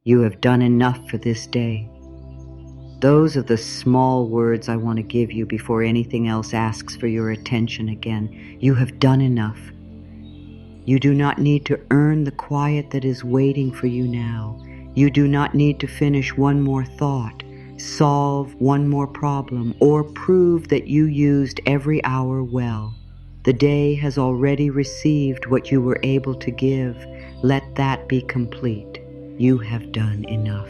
You have done enough for this day. Those are the small words I want to give you before anything else asks for your attention again. You have done enough. You do not need to earn the quiet that is waiting for you now. You do not need to finish one more thought, solve one more problem, or prove that you used every hour well. The day has already received what you were able to give. Let that be complete. You have done enough.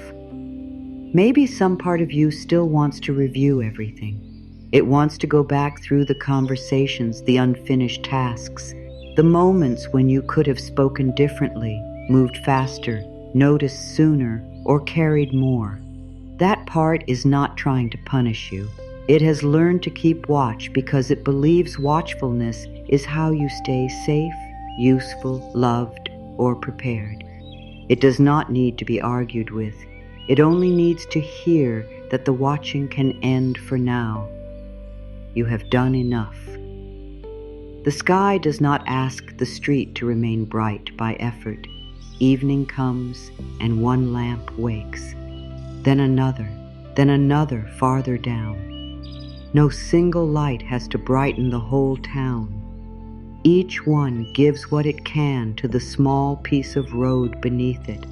Maybe some part of you still wants to review everything. It wants to go back through the conversations, the unfinished tasks, the moments when you could have spoken differently, moved faster, noticed sooner, or carried more. That part is not trying to punish you. It has learned to keep watch because it believes watchfulness is how you stay safe, useful, loved, or prepared. It does not need to be argued with. It only needs to hear that the watching can end for now. You have done enough. The sky does not ask the street to remain bright by effort. Evening comes and one lamp wakes, then another farther down. No single light has to brighten the whole town. Each one gives what it can to the small piece of road beneath it.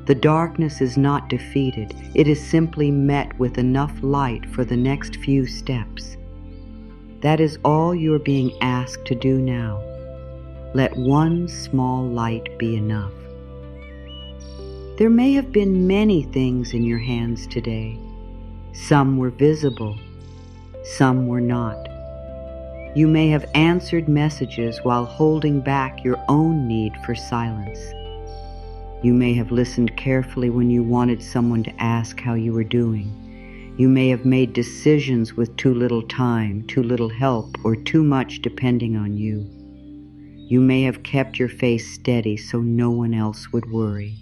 The darkness is not defeated. It is simply met with enough light for the next few steps. That is all you are being asked to do now. Let one small light be enough. There may have been many things in your hands today. Some were visible, some were not. You may have answered messages while holding back your own need for silence. You may have listened carefully when you wanted someone to ask how you were doing. You may have made decisions with too little time, too little help, or too much depending on you. You may have kept your face steady so no one else would worry.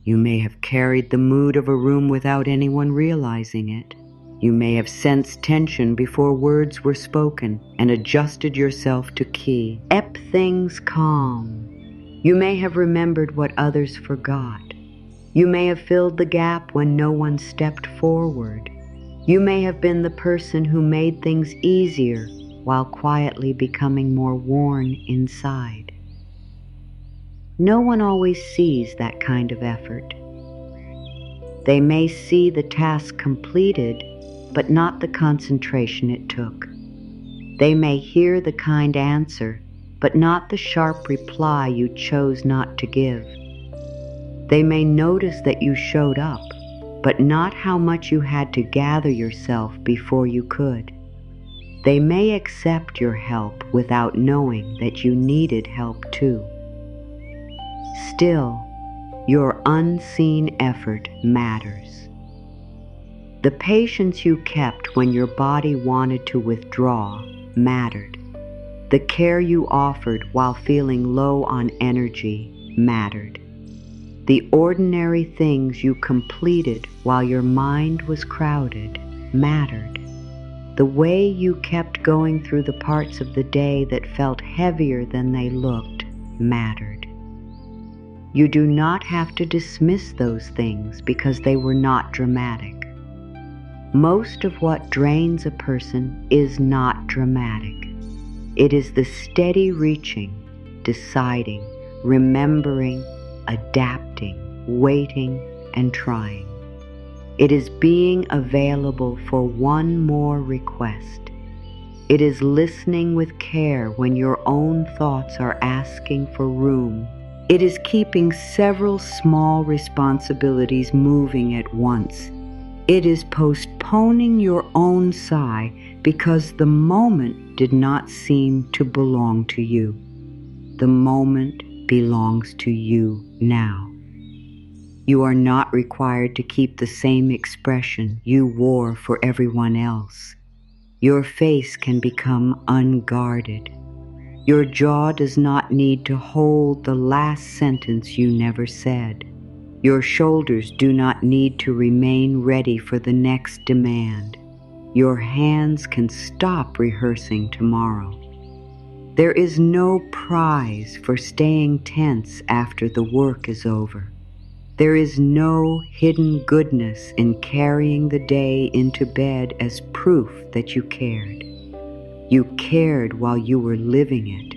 You may have carried the mood of a room without anyone realizing it. You may have sensed tension before words were spoken and adjusted yourself to key. Ep things calm. You may have remembered what others forgot. You may have filled the gap when no one stepped forward. You may have been the person who made things easier while quietly becoming more worn inside. No one always sees that kind of effort. They may see the task completed, but not the concentration it took. They may hear the kind answer, but not the sharp reply you chose not to give. They may notice that you showed up, but not how much you had to gather yourself before you could. They may accept your help without knowing that you needed help too. Still, your unseen effort matters. The patience you kept when your body wanted to withdraw mattered. The care you offered while feeling low on energy mattered. The ordinary things you completed while your mind was crowded mattered. The way you kept going through the parts of the day that felt heavier than they looked mattered. You do not have to dismiss those things because they were not dramatic. Most of what drains a person is not dramatic. It is the steady reaching, deciding, remembering, adapting, waiting, and trying. It is being available for one more request. It is listening with care when your own thoughts are asking for room. It is keeping several small responsibilities moving at once. It is postponing your own sigh because the moment did not seem to belong to you. The moment belongs to you now. You are not required to keep the same expression you wore for everyone else. Your face can become unguarded. Your jaw does not need to hold the last sentence you never said. Your shoulders do not need to remain ready for the next demand. Your hands can stop rehearsing tomorrow. There is no prize for staying tense after the work is over. There is no hidden goodness in carrying the day into bed as proof that you cared. You cared while you were living it.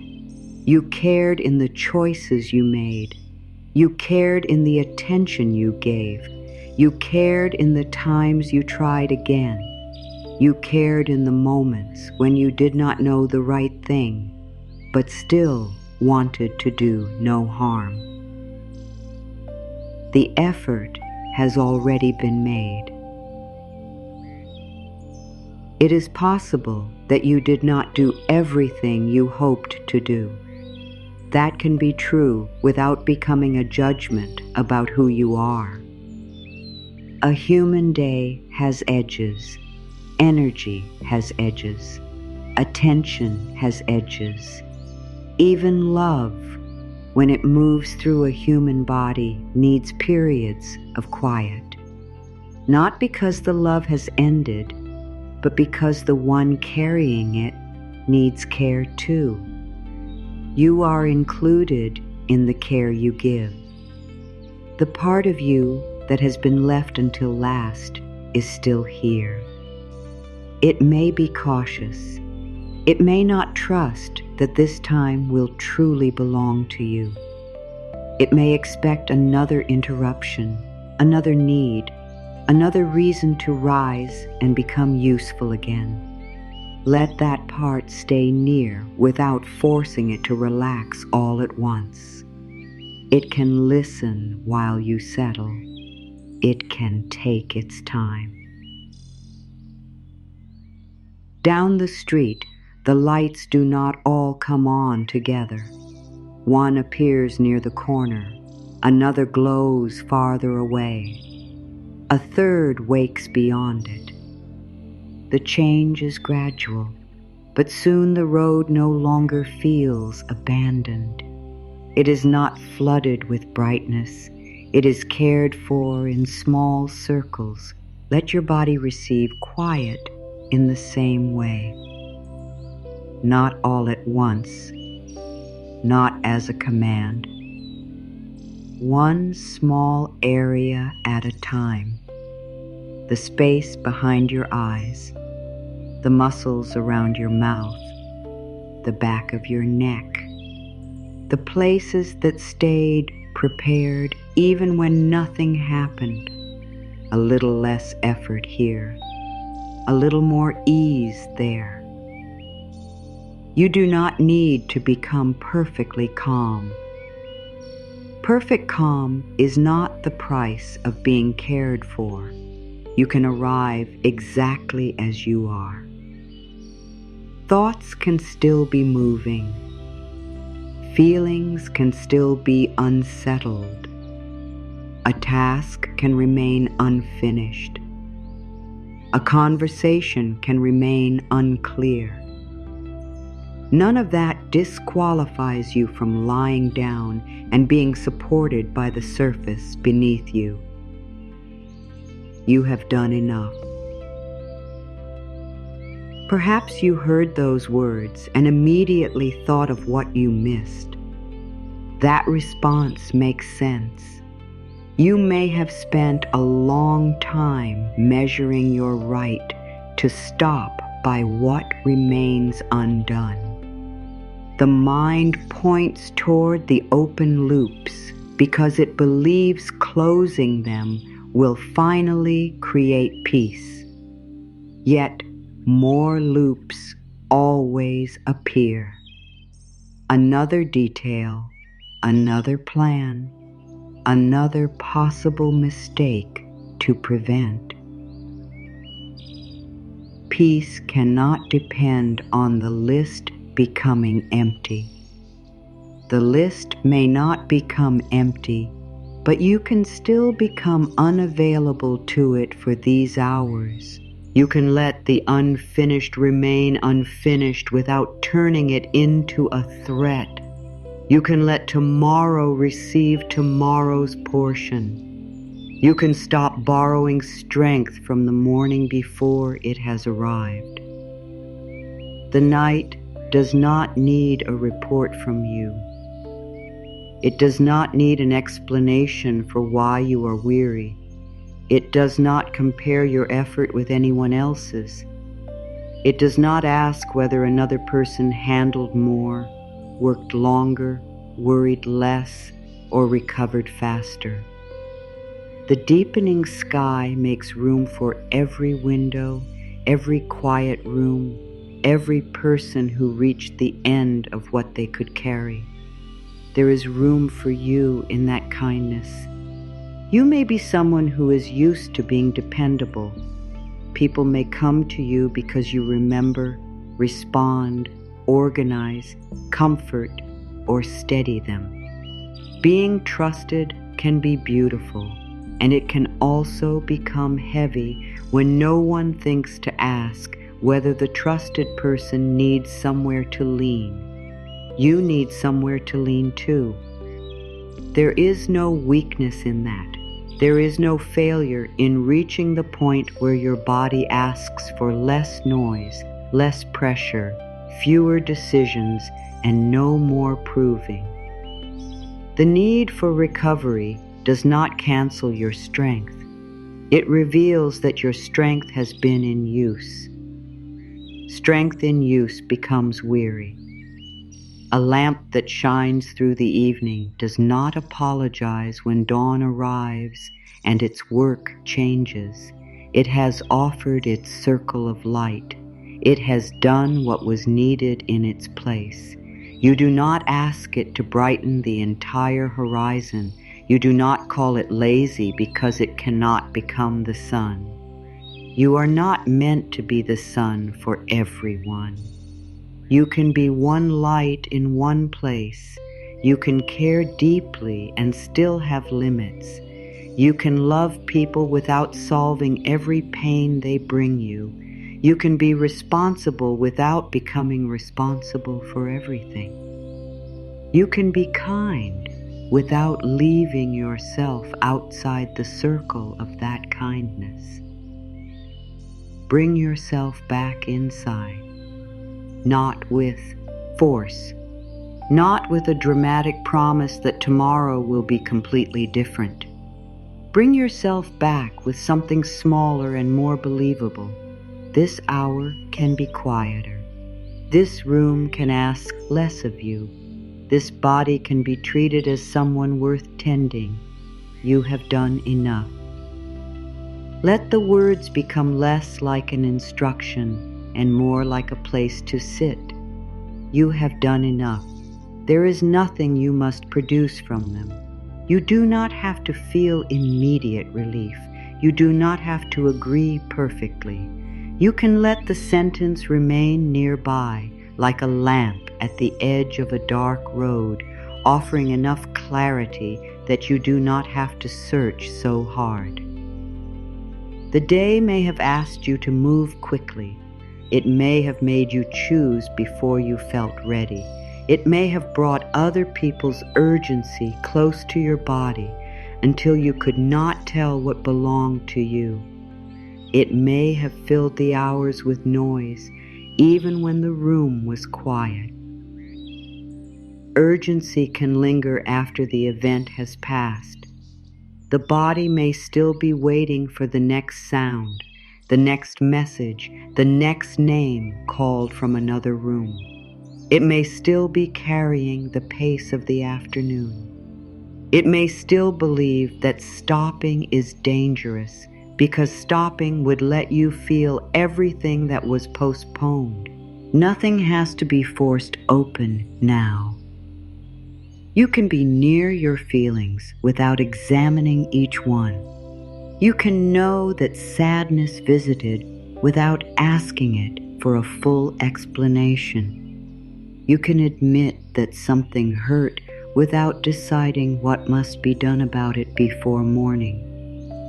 You cared in the choices you made. You cared in the attention you gave. You cared in the times you tried again. You cared in the moments when you did not know the right thing, but still wanted to do no harm. The effort has already been made. It is possible that you did not do everything you hoped to do. That can be true without becoming a judgment about who you are. A human day has edges. Energy has edges. Attention has edges. Even love, when it moves through a human body, needs periods of quiet. Not because the love has ended, but because the one carrying it needs care too. You are included in the care you give. The part of you that has been left until last is still here. It may be cautious. It may not trust that this time will truly belong to you. It may expect another interruption, another need, another reason to rise and become useful again. Let that part stay near without forcing it to relax all at once. It can listen while you settle. It can take its time. Down the street, the lights do not all come on together. One appears near the corner, another glows farther away. A third wakes beyond it. The change is gradual, but soon the road no longer feels abandoned. It is not flooded with brightness. It is cared for in small circles. Let your body receive quiet in the same way. Not all at once, not as a command. One small area at a time. The space behind your eyes, the muscles around your mouth, the back of your neck, the places that stayed prepared even when nothing happened. A little less effort here, a little more ease there. You do not need to become perfectly calm. Perfect calm is not the price of being cared for. You can arrive exactly as you are. Thoughts can still be moving. Feelings can still be unsettled. A task can remain unfinished. A conversation can remain unclear. None of that disqualifies you from lying down and being supported by the surface beneath you. You have done enough. Perhaps you heard those words and immediately thought of what you missed. That response makes sense. You may have spent a long time measuring your right to stop by what remains undone. The mind points toward the open loops because it believes closing them will finally create peace. Yet more loops always appear. Another detail, another plan, another possible mistake to prevent. Peace cannot depend on the list becoming empty. The list may not become empty, but you can still become unavailable to it for these hours. You can let the unfinished remain unfinished without turning it into a threat. You can let tomorrow receive tomorrow's portion. You can stop borrowing strength from the morning before it has arrived. The night does not need a report from you. It does not need an explanation for why you are weary. It does not compare your effort with anyone else's. It does not ask whether another person handled more, worked longer, worried less, or recovered faster. The deepening sky makes room for every window, every quiet room, every person who reached the end of what they could carry. There is room for you in that kindness. You may be someone who is used to being dependable. People may come to you because you remember, respond, organize, comfort, or steady them. Being trusted can be beautiful, and it can also become heavy when no one thinks to ask whether the trusted person needs somewhere to lean. You need somewhere to lean too. There is no weakness in that. There is no failure in reaching the point where your body asks for less noise, less pressure, fewer decisions, and no more proving. The need for recovery does not cancel your strength. It reveals that your strength has been in use. Strength in use becomes weary. A lamp that shines through the evening does not apologize when dawn arrives and its work changes. It has offered its circle of light. It has done what was needed in its place. You do not ask it to brighten the entire horizon. You do not call it lazy because it cannot become the sun. You are not meant to be the sun for everyone. You can be one light in one place. You can care deeply and still have limits. You can love people without solving every pain they bring you. You can be responsible without becoming responsible for everything. You can be kind without leaving yourself outside the circle of that kindness. Bring yourself back inside. Not with force, not with a dramatic promise that tomorrow will be completely different. Bring yourself back with something smaller and more believable. This hour can be quieter. This room can ask less of you. This body can be treated as someone worth tending. You have done enough. Let the words become less like an instruction and more like a place to sit. You have done enough. There is nothing you must produce from them. You do not have to feel immediate relief. You do not have to agree perfectly. You can let the sentence remain nearby, like a lamp at the edge of a dark road, offering enough clarity that you do not have to search so hard. The day may have asked you to move quickly. It may have made you choose before you felt ready. It may have brought other people's urgency close to your body until you could not tell what belonged to you. It may have filled the hours with noise, even when the room was quiet. Urgency can linger after the event has passed. The body may still be waiting for the next sound, the next message, the next name called from another room. It may still be carrying the pace of the afternoon. It may still believe that stopping is dangerous because stopping would let you feel everything that was postponed. Nothing has to be forced open now. You can be near your feelings without examining each one. You can know that sadness visited without asking it for a full explanation. You can admit that something hurt without deciding what must be done about it before morning.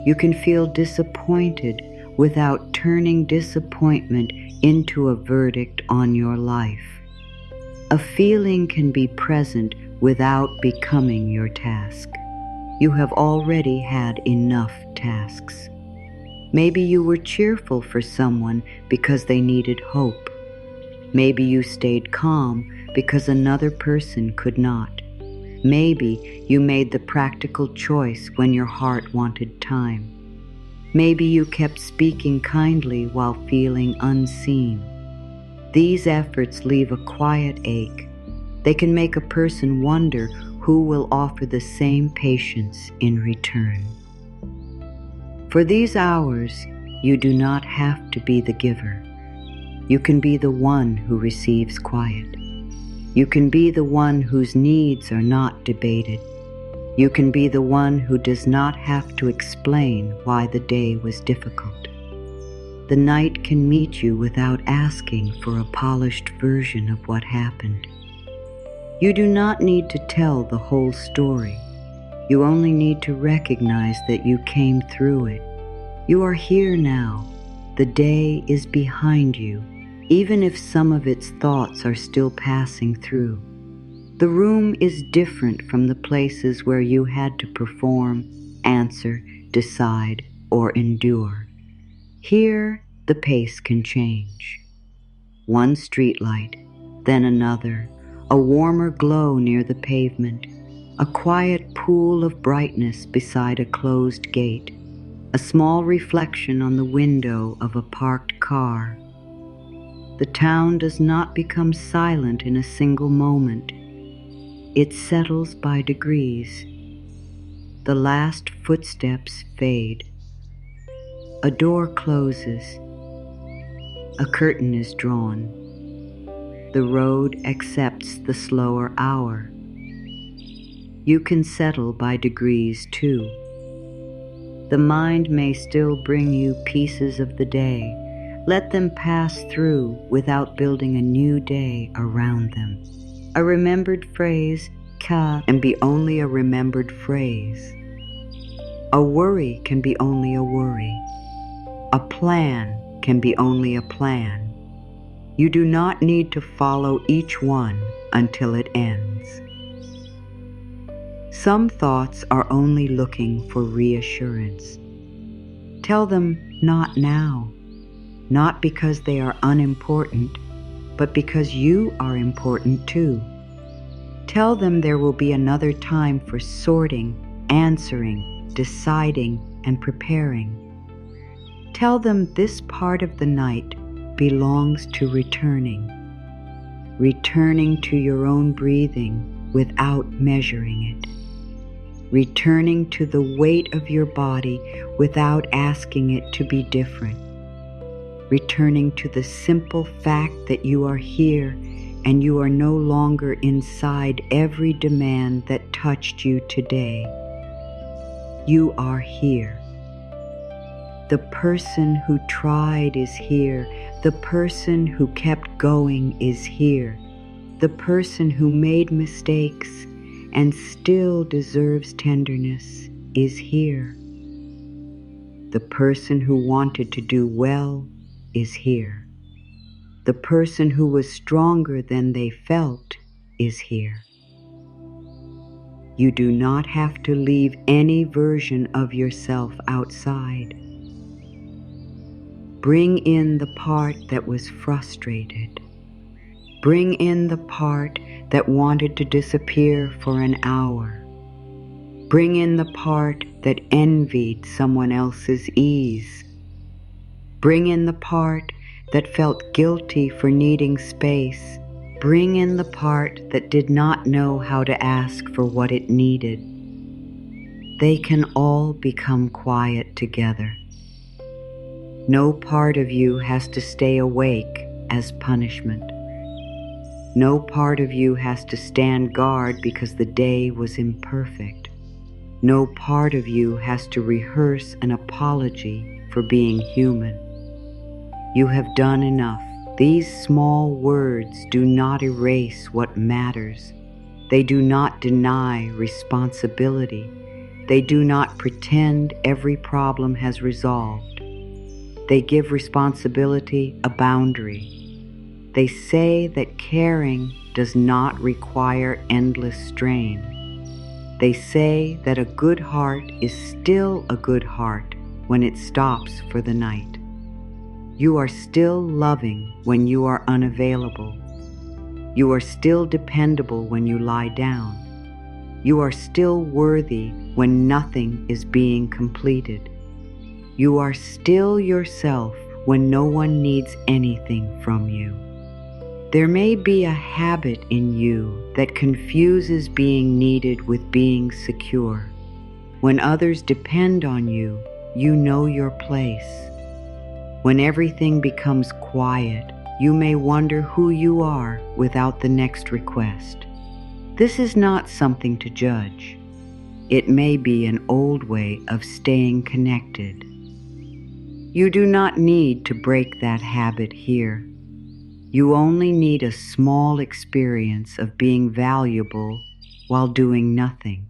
You can feel disappointed without turning disappointment into a verdict on your life. A feeling can be present without becoming your task. You have already had enough tasks. Maybe you were cheerful for someone because they needed hope. Maybe you stayed calm because another person could not. Maybe you made the practical choice when your heart wanted time. Maybe you kept speaking kindly while feeling unseen. These efforts leave a quiet ache. They can make a person wonder who will offer the same patience in return. For these hours, you do not have to be the giver. You can be the one who receives quiet. You can be the one whose needs are not debated. You can be the one who does not have to explain why the day was difficult. The night can meet you without asking for a polished version of what happened. You do not need to tell the whole story. You only need to recognize that you came through it. You are here now. The day is behind you, even if some of its thoughts are still passing through. The room is different from the places where you had to perform, answer, decide, or endure. Here, the pace can change. One streetlight, then another, a warmer glow near the pavement, a quiet pool of brightness beside a closed gate, a small reflection on the window of a parked car. The town does not become silent in a single moment. It settles by degrees. The last footsteps fade. A door closes. A curtain is drawn. The road accepts the slower hour. You can settle by degrees too. The mind may still bring you pieces of the day. Let them pass through without building a new day around them. A remembered phrase can be only a remembered phrase. A worry can be only a worry. A plan can be only a plan. You do not need to follow each one until it ends. Some thoughts are only looking for reassurance. Tell them not now, not because they are unimportant, but because you are important too. Tell them there will be another time for sorting, answering, deciding, and preparing. Tell them this part of the night belongs to returning to your own breathing without measuring it, returning to the weight of your body without asking it to be different, returning to the simple fact that you are here and you are no longer inside every demand that touched you today. You are here. The person who tried is here. The person who kept going is here. The person who made mistakes and still deserves tenderness is here. The person who wanted to do well is here. The person who was stronger than they felt is here. You do not have to leave any version of yourself outside. Bring in the part that was frustrated. Bring in the part that wanted to disappear for an hour. Bring in the part that envied someone else's ease. Bring in the part that felt guilty for needing space. Bring in the part that did not know how to ask for what it needed. They can all become quiet together. No part of you has to stay awake as punishment. No part of you has to stand guard because the day was imperfect. No part of you has to rehearse an apology for being human. You have done enough. These small words do not erase what matters. They do not deny responsibility. They do not pretend every problem has resolved. They give responsibility a boundary. They say that caring does not require endless strain. They say that a good heart is still a good heart when it stops for the night. You are still loving when you are unavailable. You are still dependable when you lie down. You are still worthy when nothing is being completed. You are still yourself when no one needs anything from you. There may be a habit in you that confuses being needed with being secure. When others depend on you, you know your place. When everything becomes quiet, you may wonder who you are without the next request. This is not something to judge. It may be an old way of staying connected. You do not need to break that habit here. You only need a small experience of being valuable while doing nothing.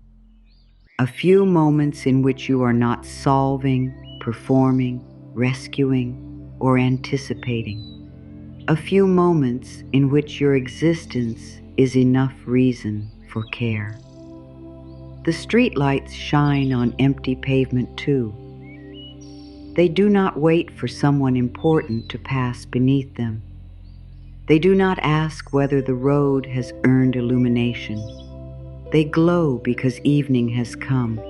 A few moments in which you are not solving, performing, rescuing, or anticipating. A few moments in which your existence is enough reason for care. The streetlights shine on empty pavement too. They do not wait for someone important to pass beneath them. They do not ask whether the road has earned illumination. They glow because evening has come,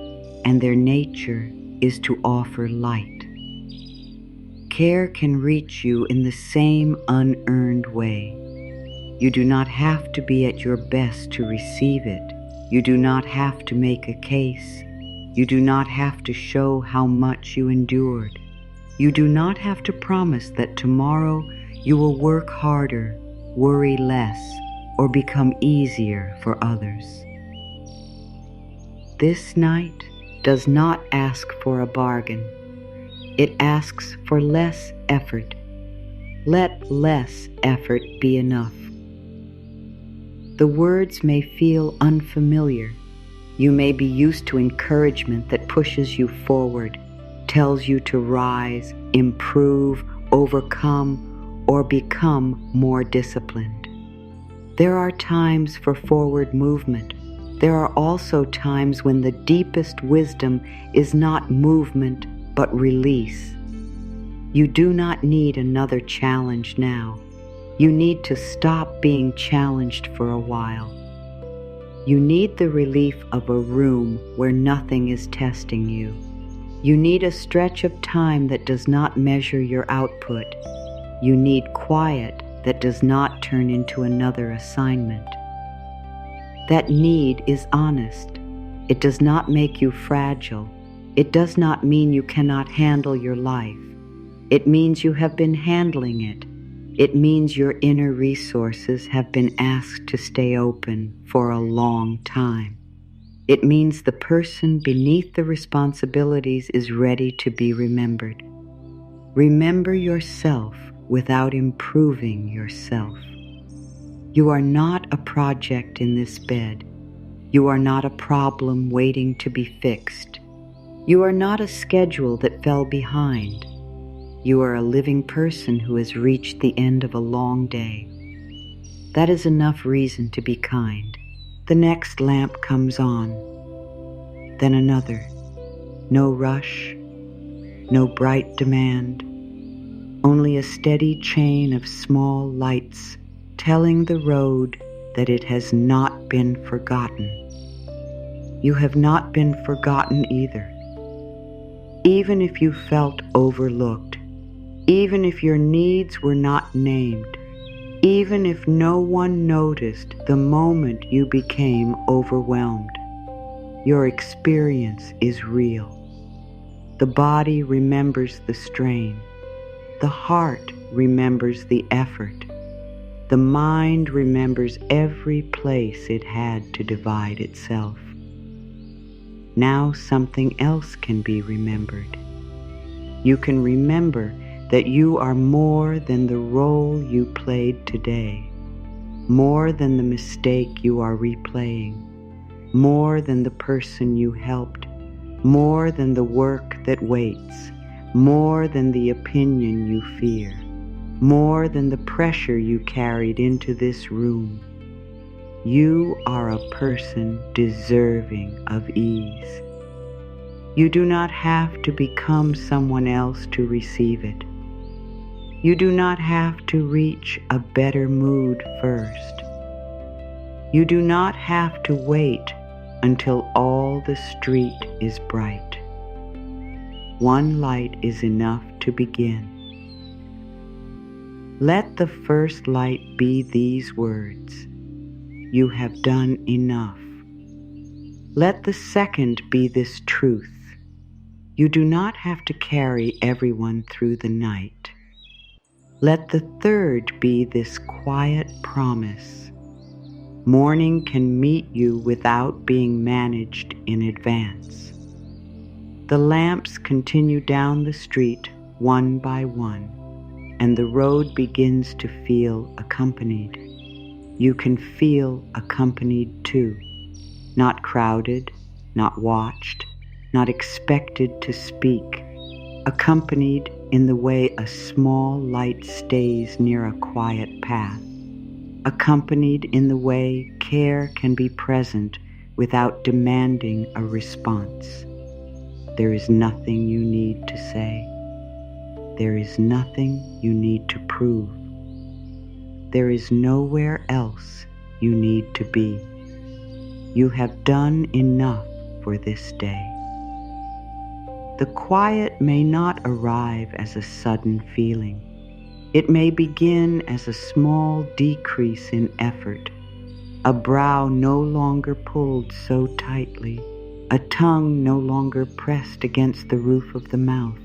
and their nature is to offer light. Care can reach you in the same unearned way. You do not have to be at your best to receive it. You do not have to make a case. You do not have to show how much you endured. You do not have to promise that tomorrow you will work harder, worry less, or become easier for others. This night does not ask for a bargain. It asks for less effort. Let less effort be enough. The words may feel unfamiliar. You may be used to encouragement that pushes you forward, tells you to rise, improve, overcome, or become more disciplined. There are times for forward movement. There are also times when the deepest wisdom is not movement, but release. You do not need another challenge now. You need to stop being challenged for a while. You need the relief of a room where nothing is testing you. You need a stretch of time that does not measure your output. You need quiet that does not turn into another assignment. That need is honest. It does not make you fragile. It does not mean you cannot handle your life. It means you have been handling it. It means your inner resources have been asked to stay open for a long time. It means the person beneath the responsibilities is ready to be remembered. Remember yourself without improving yourself. You are not a project in this bed. You are not a problem waiting to be fixed. You are not a schedule that fell behind. You are a living person who has reached the end of a long day. That is enough reason to be kind. The next lamp comes on, then another. No rush, no bright demand, only a steady chain of small lights telling the road that it has not been forgotten. You have not been forgotten either. Even if you felt overlooked, even if your needs were not named, even if no one noticed the moment you became overwhelmed, your experience is real. The body remembers the strain. The heart remembers the effort. The mind remembers every place it had to divide itself. Now something else can be remembered. You can remember that you are more than the role you played today, more than the mistake you are replaying, more than the person you helped, more than the work that waits, more than the opinion you fear, more than the pressure you carried into this room. You are a person deserving of ease. You do not have to become someone else to receive it. You do not have to reach a better mood first. You do not have to wait until all the street is bright. One light is enough to begin. Let the first light be these words: "You have done enough." Let the second be this truth: you do not have to carry everyone through the night. Let the third be this quiet promise: morning can meet you without being managed in advance. The lamps continue down the street one by one, and the road begins to feel accompanied. You can feel accompanied too, not crowded, not watched, not expected to speak, accompanied in the way a small light stays near a quiet path, accompanied in the way care can be present without demanding a response. There is nothing you need to say. There is nothing you need to prove. There is nowhere else you need to be. You have done enough for this day. The quiet may not arrive as a sudden feeling. It may begin as a small decrease in effort, a brow no longer pulled so tightly, a tongue no longer pressed against the roof of the mouth,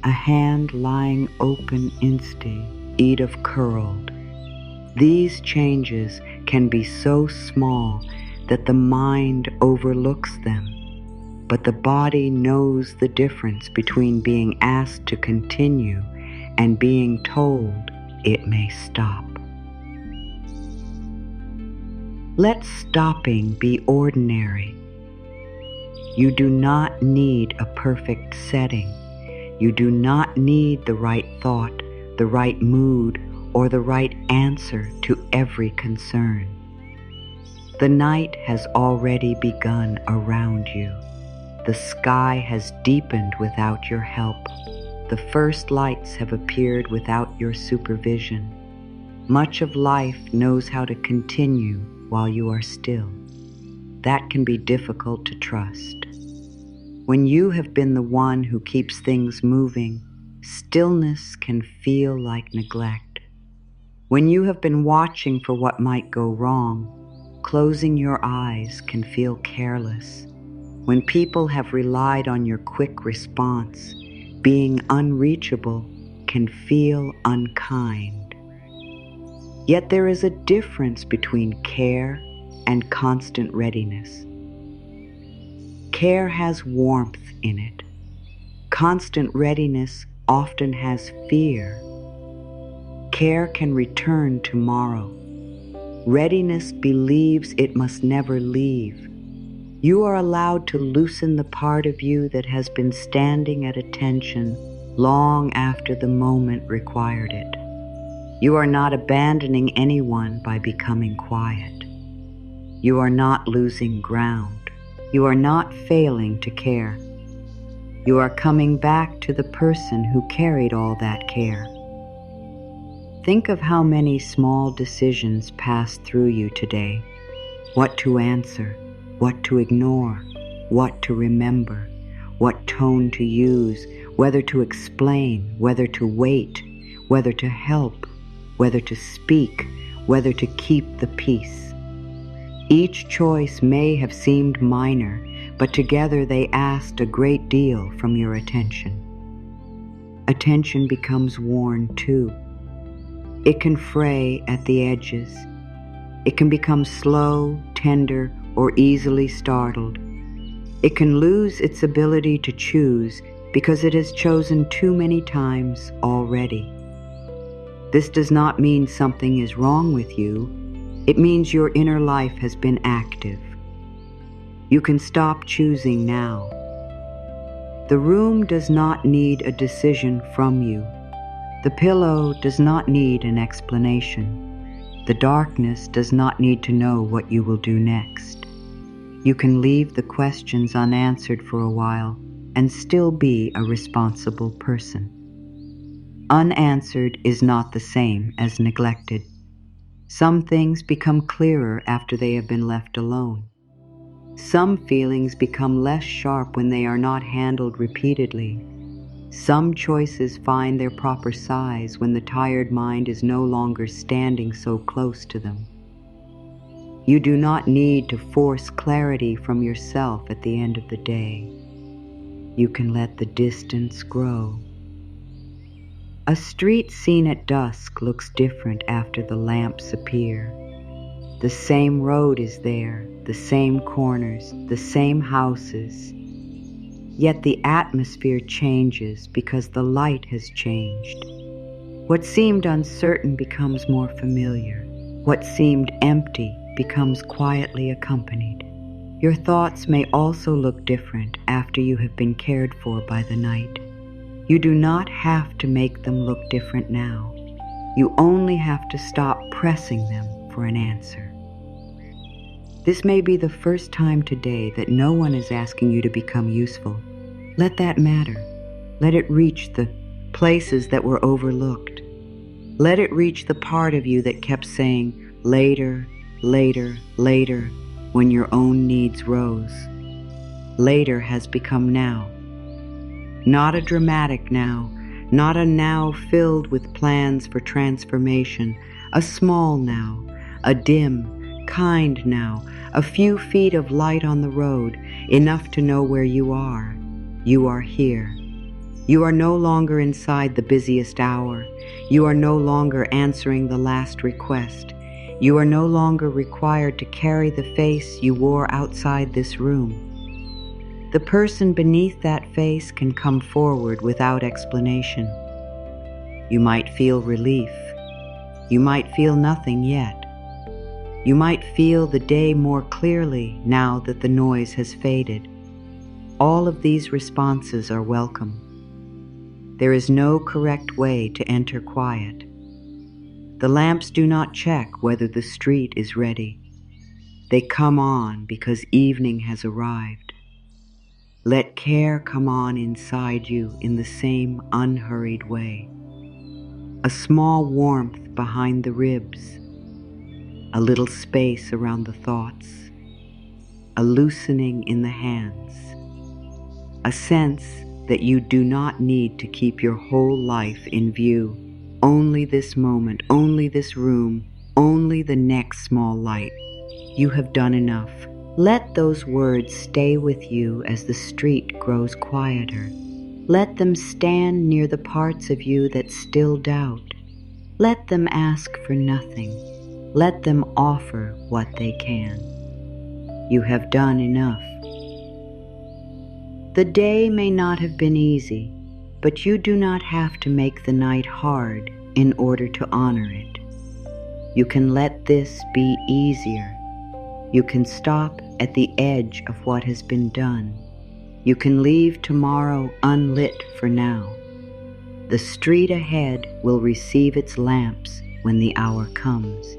a hand lying open instead of curled. These changes can be so small that the mind overlooks them, but the body knows the difference between being asked to continue and being told it may stop. Let stopping be ordinary. You do not need a perfect setting. You do not need the right thought, the right mood, or the right answer to every concern. The night has already begun around you. The sky has deepened without your help. The first lights have appeared without your supervision. Much of life knows how to continue while you are still. That can be difficult to trust. When you have been the one who keeps things moving, stillness can feel like neglect. When you have been watching for what might go wrong, closing your eyes can feel careless. When people have relied on your quick response, being unreachable can feel unkind. Yet there is a difference between care and constant readiness. Care has warmth in it. Constant readiness often has fear. Care can return tomorrow. Readiness believes it must never leave. You are allowed to loosen the part of you that has been standing at attention long after the moment required it. You are not abandoning anyone by becoming quiet. You are not losing ground. You are not failing to care. You are coming back to the person who carried all that care. Think of how many small decisions passed through you today. What to answer, what to ignore, what to remember, what tone to use, whether to explain, whether to wait, whether to help, whether to speak, whether to keep the peace. Each choice may have seemed minor, but together they asked a great deal from your attention. Attention becomes worn too. It can fray at the edges. It can become slow, tender, or easily startled. It can lose its ability to choose because it has chosen too many times already. This does not mean something is wrong with you. It means your inner life has been active. You can stop choosing now. The room does not need a decision from you. The pillow does not need an explanation. The darkness does not need to know what you will do next. You can leave the questions unanswered for a while and still be a responsible person. Unanswered is not the same as neglected. Some things become clearer after they have been left alone. Some feelings become less sharp when they are not handled repeatedly. Some choices find their proper size when the tired mind is no longer standing so close to them. You do not need to force clarity from yourself at the end of the day. You can let the distance grow. A street seen at dusk looks different after the lamps appear. The same road is there, the same corners, the same houses. Yet the atmosphere changes because the light has changed. What seemed uncertain becomes more familiar. What seemed empty becomes quietly accompanied. Your thoughts may also look different after you have been cared for by the night. You do not have to make them look different now. You only have to stop pressing them for an answer. This may be the first time today that no one is asking you to become useful. Let that matter. Let it reach the places that were overlooked. Let it reach the part of you that kept saying, later, later, later, when your own needs rose. Later has become now. Not a dramatic now, not a now filled with plans for transformation, a small now, a dim, kind now, a few feet of light on the road, enough to know where you are. You are here. You are no longer inside the busiest hour. You are no longer answering the last request. You are no longer required to carry the face you wore outside this room. The person beneath that face can come forward without explanation. You might feel relief. You might feel nothing yet. You might feel the day more clearly now that the noise has faded. All of these responses are welcome. There is no correct way to enter quiet. The lamps do not check whether the street is ready. They come on because evening has arrived. Let care come on inside you in the same unhurried way. A small warmth behind the ribs, a little space around the thoughts, a loosening in the hands, a sense that you do not need to keep your whole life in view. Only this moment, only this room, only the next small light. You have done enough. Let those words stay with you as the street grows quieter. Let them stand near the parts of you that still doubt. Let them ask for nothing. Let them offer what they can. You have done enough. The day may not have been easy, but you do not have to make the night hard in order to honor it. You can let this be easier. You can stop at the edge of what has been done. You can leave tomorrow unlit for now. The street ahead will receive its lamps when the hour comes.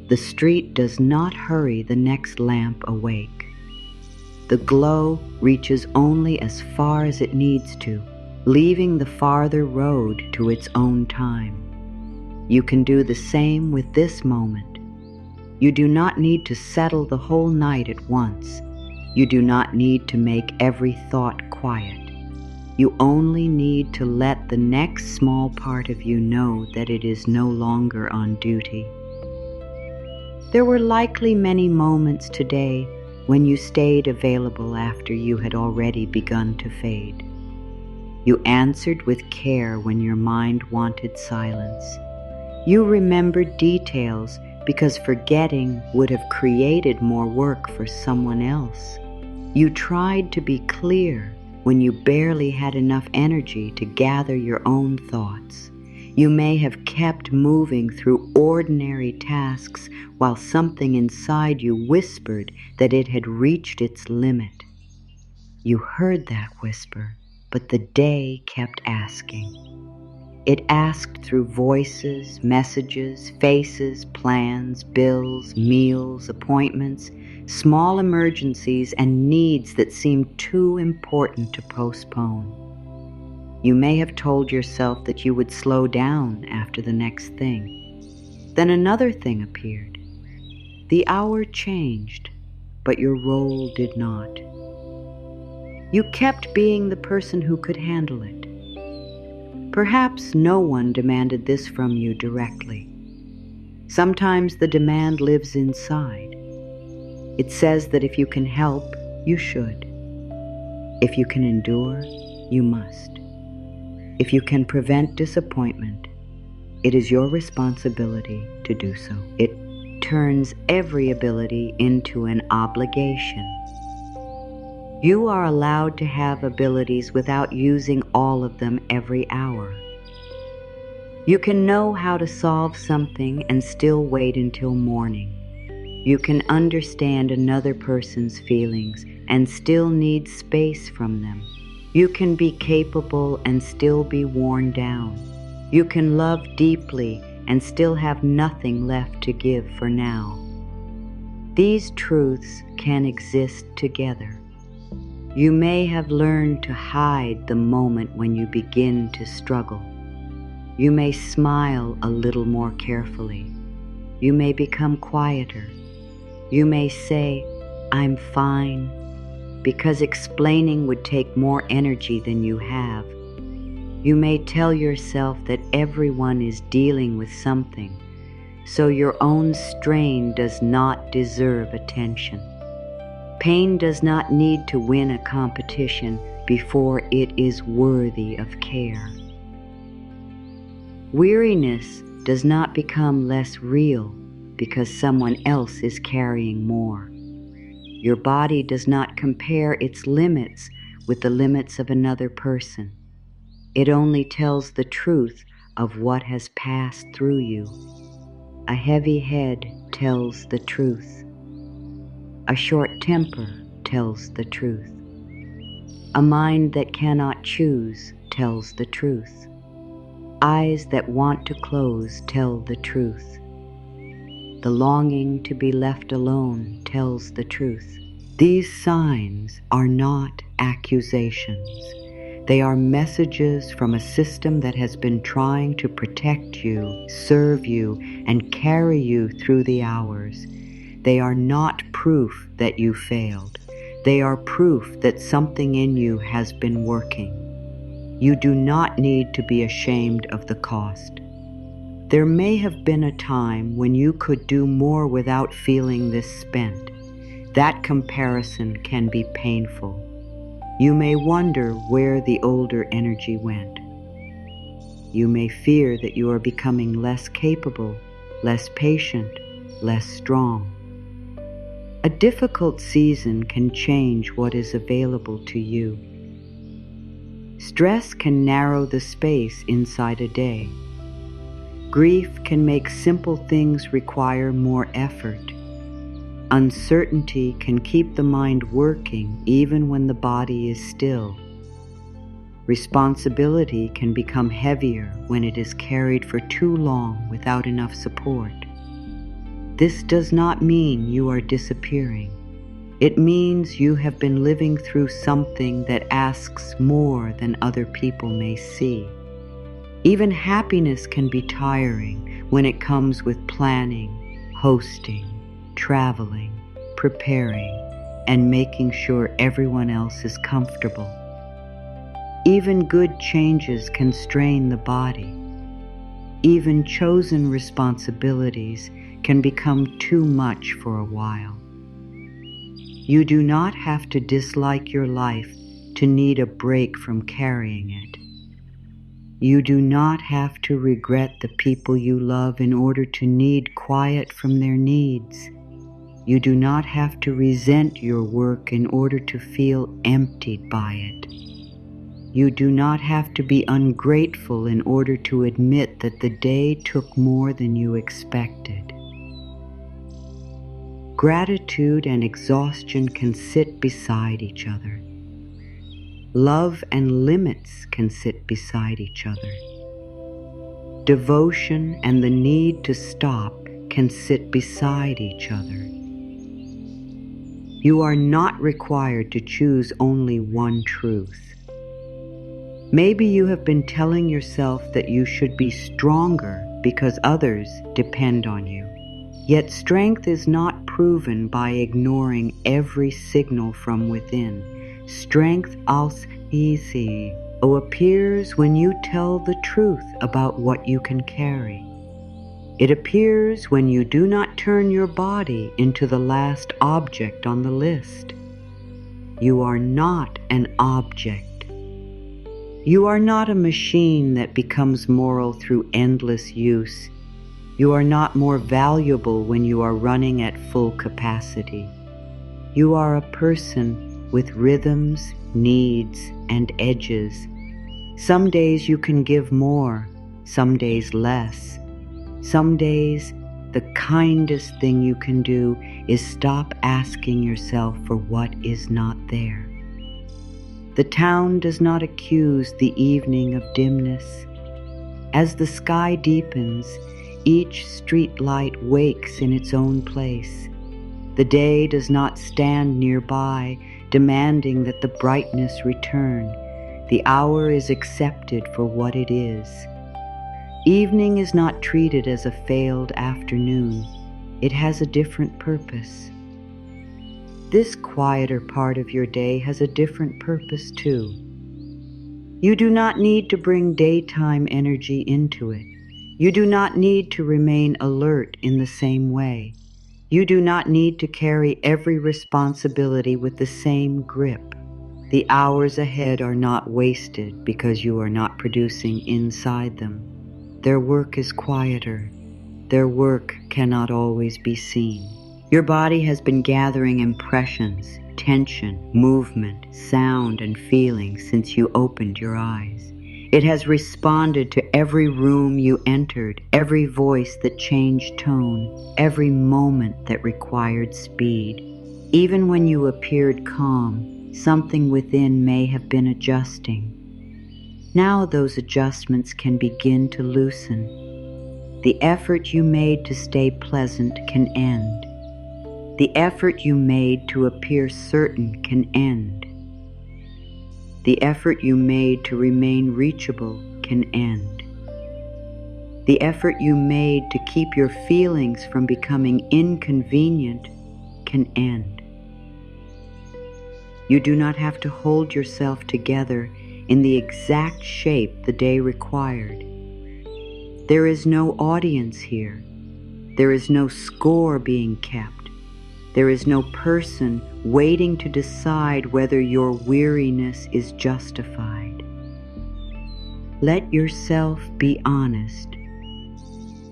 The street does not hurry the next lamp awake. The glow reaches only as far as it needs to, leaving the farther road to its own time. You can do the same with this moment. You do not need to settle the whole night at once. You do not need to make every thought quiet. You only need to let the next small part of you know that it is no longer on duty. There were likely many moments today when you stayed available after you had already begun to fade. You answered with care when your mind wanted silence. You remembered details because forgetting would have created more work for someone else. You tried to be clear when you barely had enough energy to gather your own thoughts. You may have kept moving through ordinary tasks while something inside you whispered that it had reached its limit. You heard that whisper, but the day kept asking. It asked through voices, messages, faces, plans, bills, meals, appointments, small emergencies, and needs that seemed too important to postpone. You may have told yourself that you would slow down after the next thing. Then another thing appeared. The hour changed, but your role did not. You kept being the person who could handle it. Perhaps no one demanded this from you directly. Sometimes the demand lives inside. It says that if you can help, you should. If you can endure, you must. If you can prevent disappointment, it is your responsibility to do so. It turns every ability into an obligation. You are allowed to have abilities without using all of them every hour. You can know how to solve something and still wait until morning. You can understand another person's feelings and still need space from them. You can be capable and still be worn down. You can love deeply and still have nothing left to give for now. These truths can exist together. You may have learned to hide the moment when you begin to struggle. You may smile a little more carefully. You may become quieter. You may say, "I'm fine," because explaining would take more energy than you have. You may tell yourself that everyone is dealing with something, so your own strain does not deserve attention. Pain does not need to win a competition before it is worthy of care. Weariness does not become less real because someone else is carrying more. Your body does not compare its limits with the limits of another person. It only tells the truth of what has passed through you. A heavy head tells the truth. A short temper tells the truth. A mind that cannot choose tells the truth. Eyes that want to close tell the truth. The longing to be left alone tells the truth. These signs are not accusations. They are messages from a system that has been trying to protect you, serve you, and carry you through the hours. They are not proof that you failed. They are proof that something in you has been working. You do not need to be ashamed of the cost. There may have been a time when you could do more without feeling this spent. That comparison can be painful. You may wonder where the older energy went. You may fear that you are becoming less capable, less patient, less strong. A difficult season can change what is available to you. Stress can narrow the space inside a day. Grief can make simple things require more effort. Uncertainty can keep the mind working even when the body is still. Responsibility can become heavier when it is carried for too long without enough support. This does not mean you are disappearing. It means you have been living through something that asks more than other people may see. Even happiness can be tiring when it comes with planning, hosting, traveling, preparing, and making sure everyone else is comfortable. Even good changes can strain the body. Even chosen responsibilities can become too much for a while. You do not have to dislike your life to need a break from carrying it. You do not have to regret the people you love in order to need quiet from their needs. You do not have to resent your work in order to feel emptied by it. You do not have to be ungrateful in order to admit that the day took more than you expected. Gratitude and exhaustion can sit beside each other. Love and limits can sit beside each other. Devotion and the need to stop can sit beside each other. You are not required to choose only one truth. Maybe you have been telling yourself that you should be stronger because others depend on you. Yet strength is not proven by ignoring every signal from within. Strength easy appears when you tell the truth about what you can carry. It appears when you do not turn your body into the last object on the list. You are not an object. You are not a machine that becomes moral through endless use. You are not more valuable when you are running at full capacity. You are a person with rhythms, needs, and edges. Some days you can give more, some days less. Some days, the kindest thing you can do is stop asking yourself for what is not there. The town does not accuse the evening of dimness. As the sky deepens, each street light wakes in its own place. The day does not stand nearby, demanding that the brightness return. The hour is accepted for what it is. Evening is not treated as a failed afternoon. It has a different purpose. This quieter part of your day has a different purpose too. You do not need to bring daytime energy into it. You do not need to remain alert in the same way. You do not need to carry every responsibility with the same grip. The hours ahead are not wasted because you are not producing inside them. Their work is quieter. Their work cannot always be seen. Your body has been gathering impressions, tension, movement, sound, and feeling since you opened your eyes. It has responded to every room you entered, every voice that changed tone, every moment that required speed. Even when you appeared calm, something within may have been adjusting. Now those adjustments can begin to loosen. The effort you made to stay pleasant can end. The effort you made to appear certain can end. The effort you made to remain reachable can end. The effort you made to keep your feelings from becoming inconvenient can end. You do not have to hold yourself together in the exact shape the day required. There is no audience here. There is no score being kept. There is no person waiting to decide whether your weariness is justified. Let yourself be honest.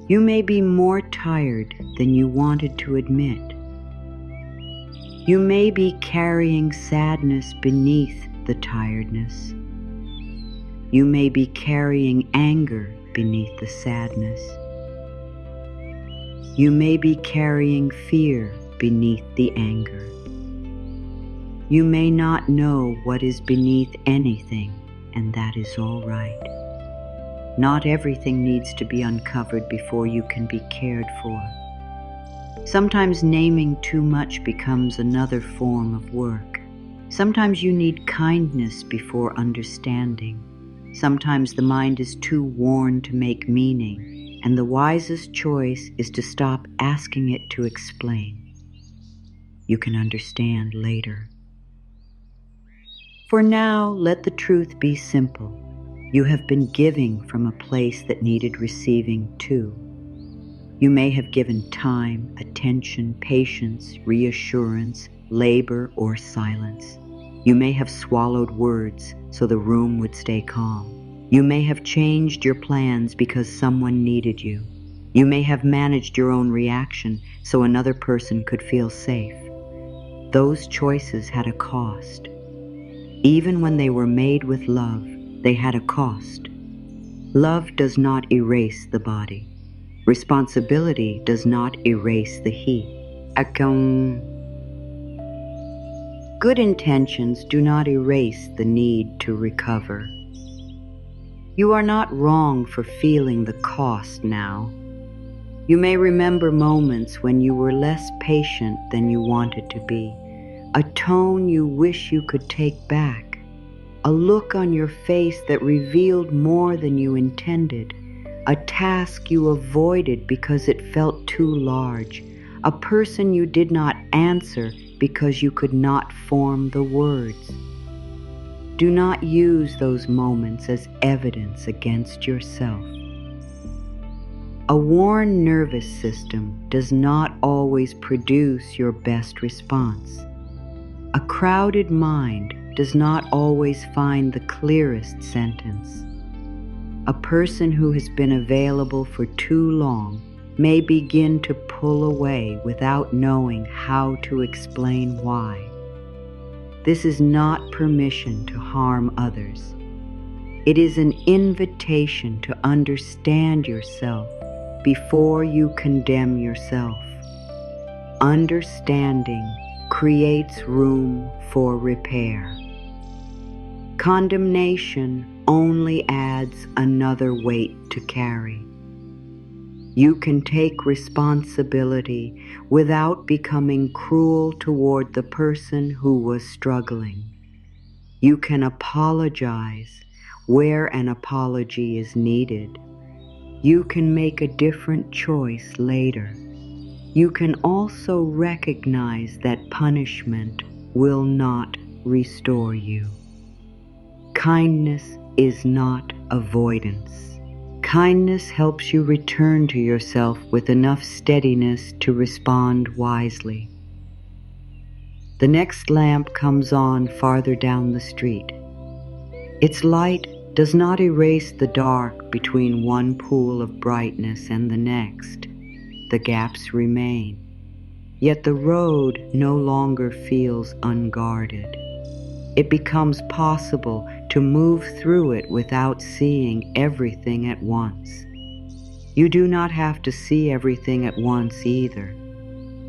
You may be more tired than you wanted to admit. You may be carrying sadness beneath the tiredness. You may be carrying anger beneath the sadness. You may be carrying fear beneath the anger. You may not know what is beneath anything, and that is all right. Not everything needs to be uncovered before you can be cared for. Sometimes naming too much becomes another form of work. Sometimes you need kindness before understanding. Sometimes the mind is too worn to make meaning, and the wisest choice is to stop asking it to explain. You can understand later. For now, let the truth be simple. You have been giving from a place that needed receiving too. You may have given time, attention, patience, reassurance, labor, or silence. You may have swallowed words so the room would stay calm. You may have changed your plans because someone needed you. You may have managed your own reaction so another person could feel safe. Those choices had a cost. Even when they were made with love, they had a cost. Love does not erase the body. Responsibility does not erase the he. Good intentions do not erase the need to recover. You are not wrong for feeling the cost now. You may remember moments when you were less patient than you wanted to be, a tone you wish you could take back, a look on your face that revealed more than you intended, a task you avoided because it felt too large, a person you did not answer because you could not form the words. Do not use those moments as evidence against yourself. A worn nervous system does not always produce your best response. A crowded mind does not always find the clearest sentence. A person who has been available for too long may begin to pull away without knowing how to explain why. This is not permission to harm others. It is an invitation to understand yourself before you condemn yourself. Understanding creates room for repair. Condemnation only adds another weight to carry. You can take responsibility without becoming cruel toward the person who was struggling. You can apologize where an apology is needed. You can make a different choice later. You can also recognize that punishment will not restore you. Kindness is not avoidance. Kindness helps you return to yourself with enough steadiness to respond wisely. The next lamp comes on farther down the street. Its light does not erase the dark between one pool of brightness and the next. The gaps remain. Yet the road no longer feels unguarded. It becomes possible to move through it without seeing everything at once. You do not have to see everything at once either.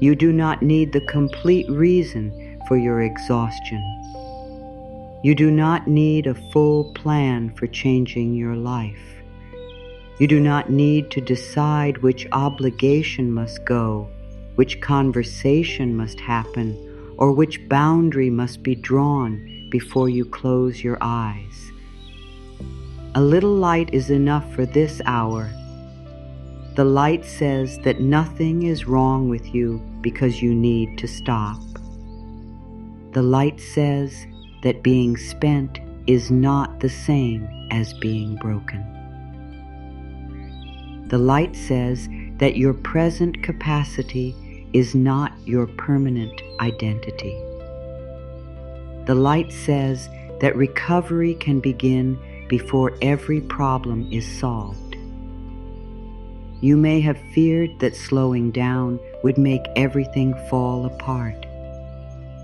You do not need the complete reason for your exhaustion. You do not need a full plan for changing your life. You do not need to decide which obligation must go, which conversation must happen, or which boundary must be drawn before you close your eyes. A little light is enough for this hour. The light says that nothing is wrong with you because you need to stop. The light says that being spent is not the same as being broken. The light says that your present capacity is not your permanent identity. The light says that recovery can begin before every problem is solved. You may have feared that slowing down would make everything fall apart.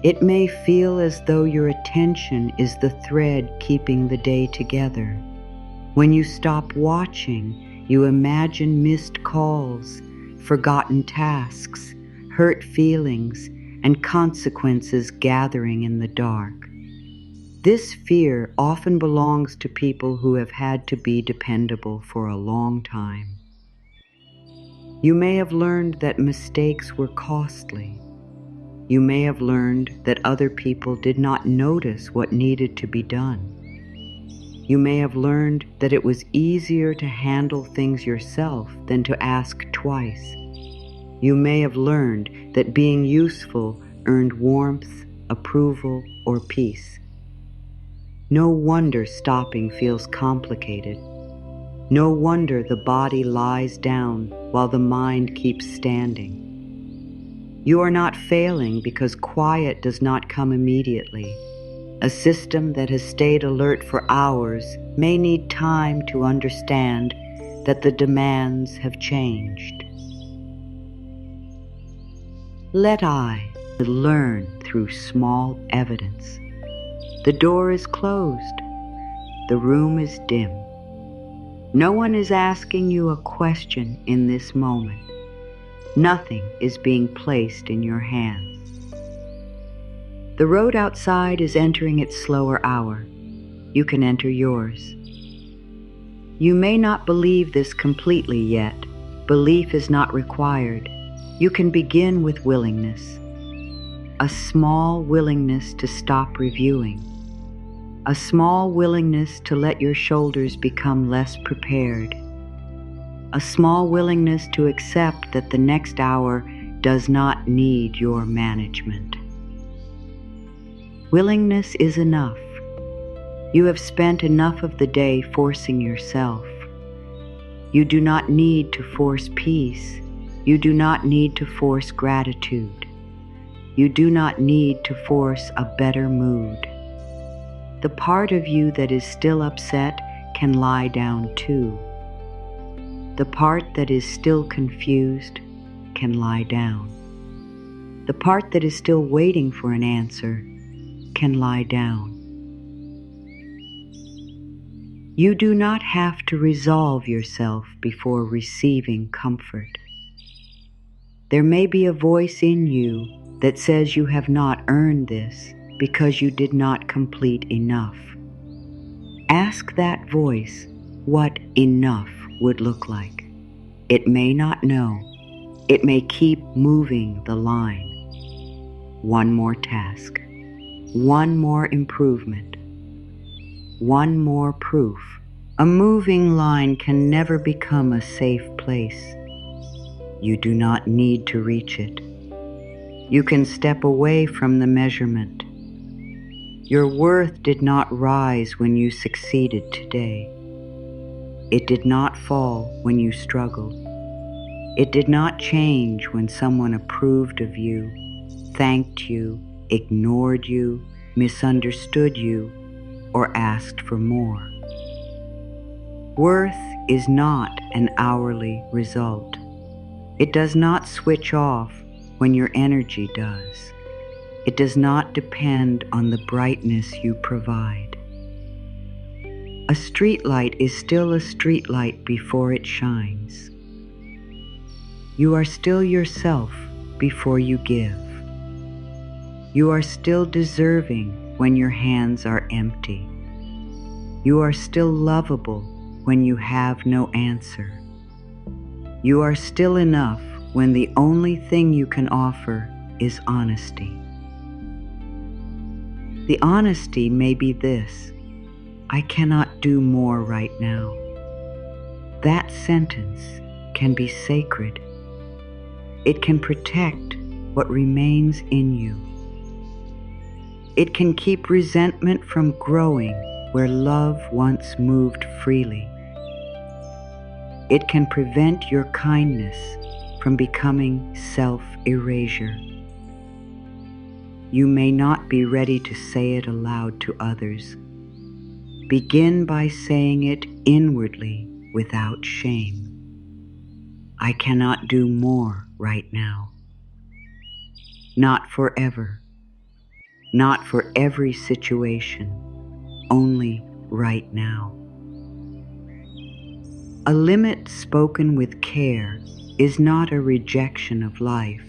It may feel as though your attention is the thread keeping the day together. When you stop watching, you imagine missed calls, forgotten tasks, hurt feelings, and consequences gathering in the dark. This fear often belongs to people who have had to be dependable for a long time. You may have learned that mistakes were costly. You may have learned that other people did not notice what needed to be done. You may have learned that it was easier to handle things yourself than to ask twice. You may have learned that being useful earned warmth, approval, or peace. No wonder stopping feels complicated. No wonder the body lies down while the mind keeps standing. You are not failing because quiet does not come immediately. A system that has stayed alert for hours may need time to understand that the demands have changed. Let I learn through small evidence. The door is closed. The room is dim. No one is asking you a question in this moment. Nothing is being placed in your hands. The road outside is entering its slower hour. You can enter yours. You may not believe this completely yet. Belief is not required. You can begin with willingness. A small willingness to stop reviewing. A small willingness to let your shoulders become less prepared. a small willingness to accept that the next hour does not need your management. Willingness is enough. You have spent enough of the day forcing yourself. You do not need to force peace. You do not need to force gratitude. You do not need to force a better mood. The part of you that is still upset can lie down too. The part that is still confused can lie down. The part that is still waiting for an answer can lie down. You do not have to resolve yourself before receiving comfort. There may be a voice in you that says you have not earned this because you did not complete enough. Ask that voice what enough would look like. It may not know. It may keep moving the line. One more task. One more improvement. One more proof. A moving line can never become a safe place. You do not need to reach it. You can step away from the measurement. Your worth did not rise when you succeeded today. It did not fall when you struggled. It did not change when someone approved of you, thanked you, ignored you, misunderstood you, or asked for more. Worth is not an hourly result. It does not switch off when your energy does. It does not depend on the brightness you provide. A streetlight is still a streetlight before it shines. You are still yourself before you give. You are still deserving when your hands are empty. You are still lovable when you have no answer. You are still enough when the only thing you can offer is honesty. The honesty may be this: I cannot do more right now. That sentence can be sacred. It can protect what remains in you. It can keep resentment from growing where love once moved freely. It can prevent your kindness from becoming self-erasure. You may not be ready to say it aloud to others. Begin by saying it inwardly without shame. I cannot do more right now. Not forever. Not for every situation. Only right now. A limit spoken with care is not a rejection of life.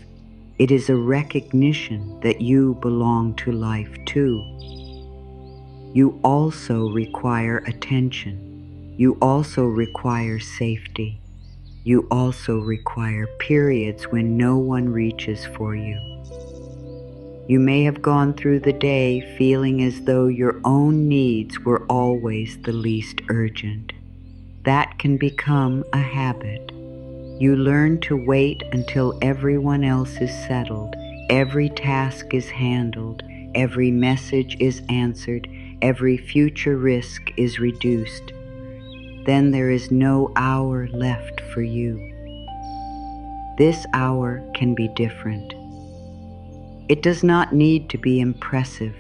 It is a recognition that you belong to life too. You also require attention. You also require safety. You also require periods when no one reaches for you. You may have gone through the day feeling as though your own needs were always the least urgent. That can become a habit. You learn to wait until everyone else is settled, every task is handled, every message is answered, every future risk is reduced. Then there is no hour left for you. This hour can be different. It does not need to be impressive.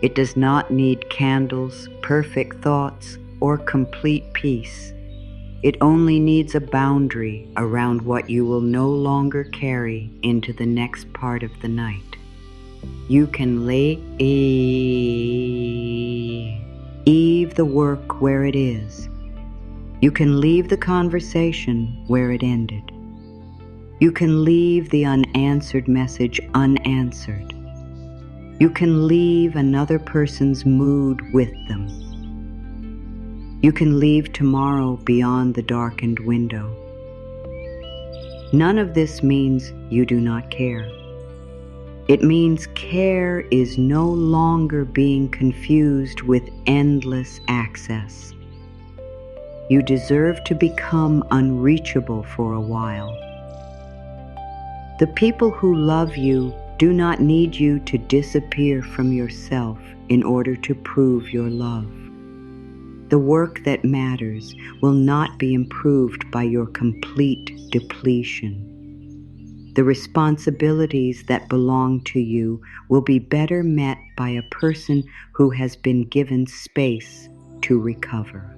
It does not need candles, perfect thoughts, or complete peace. It only needs a boundary around what you will no longer carry into the next part of the night. You can leave the work where it is. You can leave the conversation where it ended. You can leave the unanswered message unanswered. You can leave another person's mood with them. You can leave tomorrow beyond the darkened window. None of this means you do not care. It means care is no longer being confused with endless access. You deserve to become unreachable for a while. The people who love you do not need you to disappear from yourself in order to prove your love. The work that matters will not be improved by your complete depletion. The responsibilities that belong to you will be better met by a person who has been given space to recover.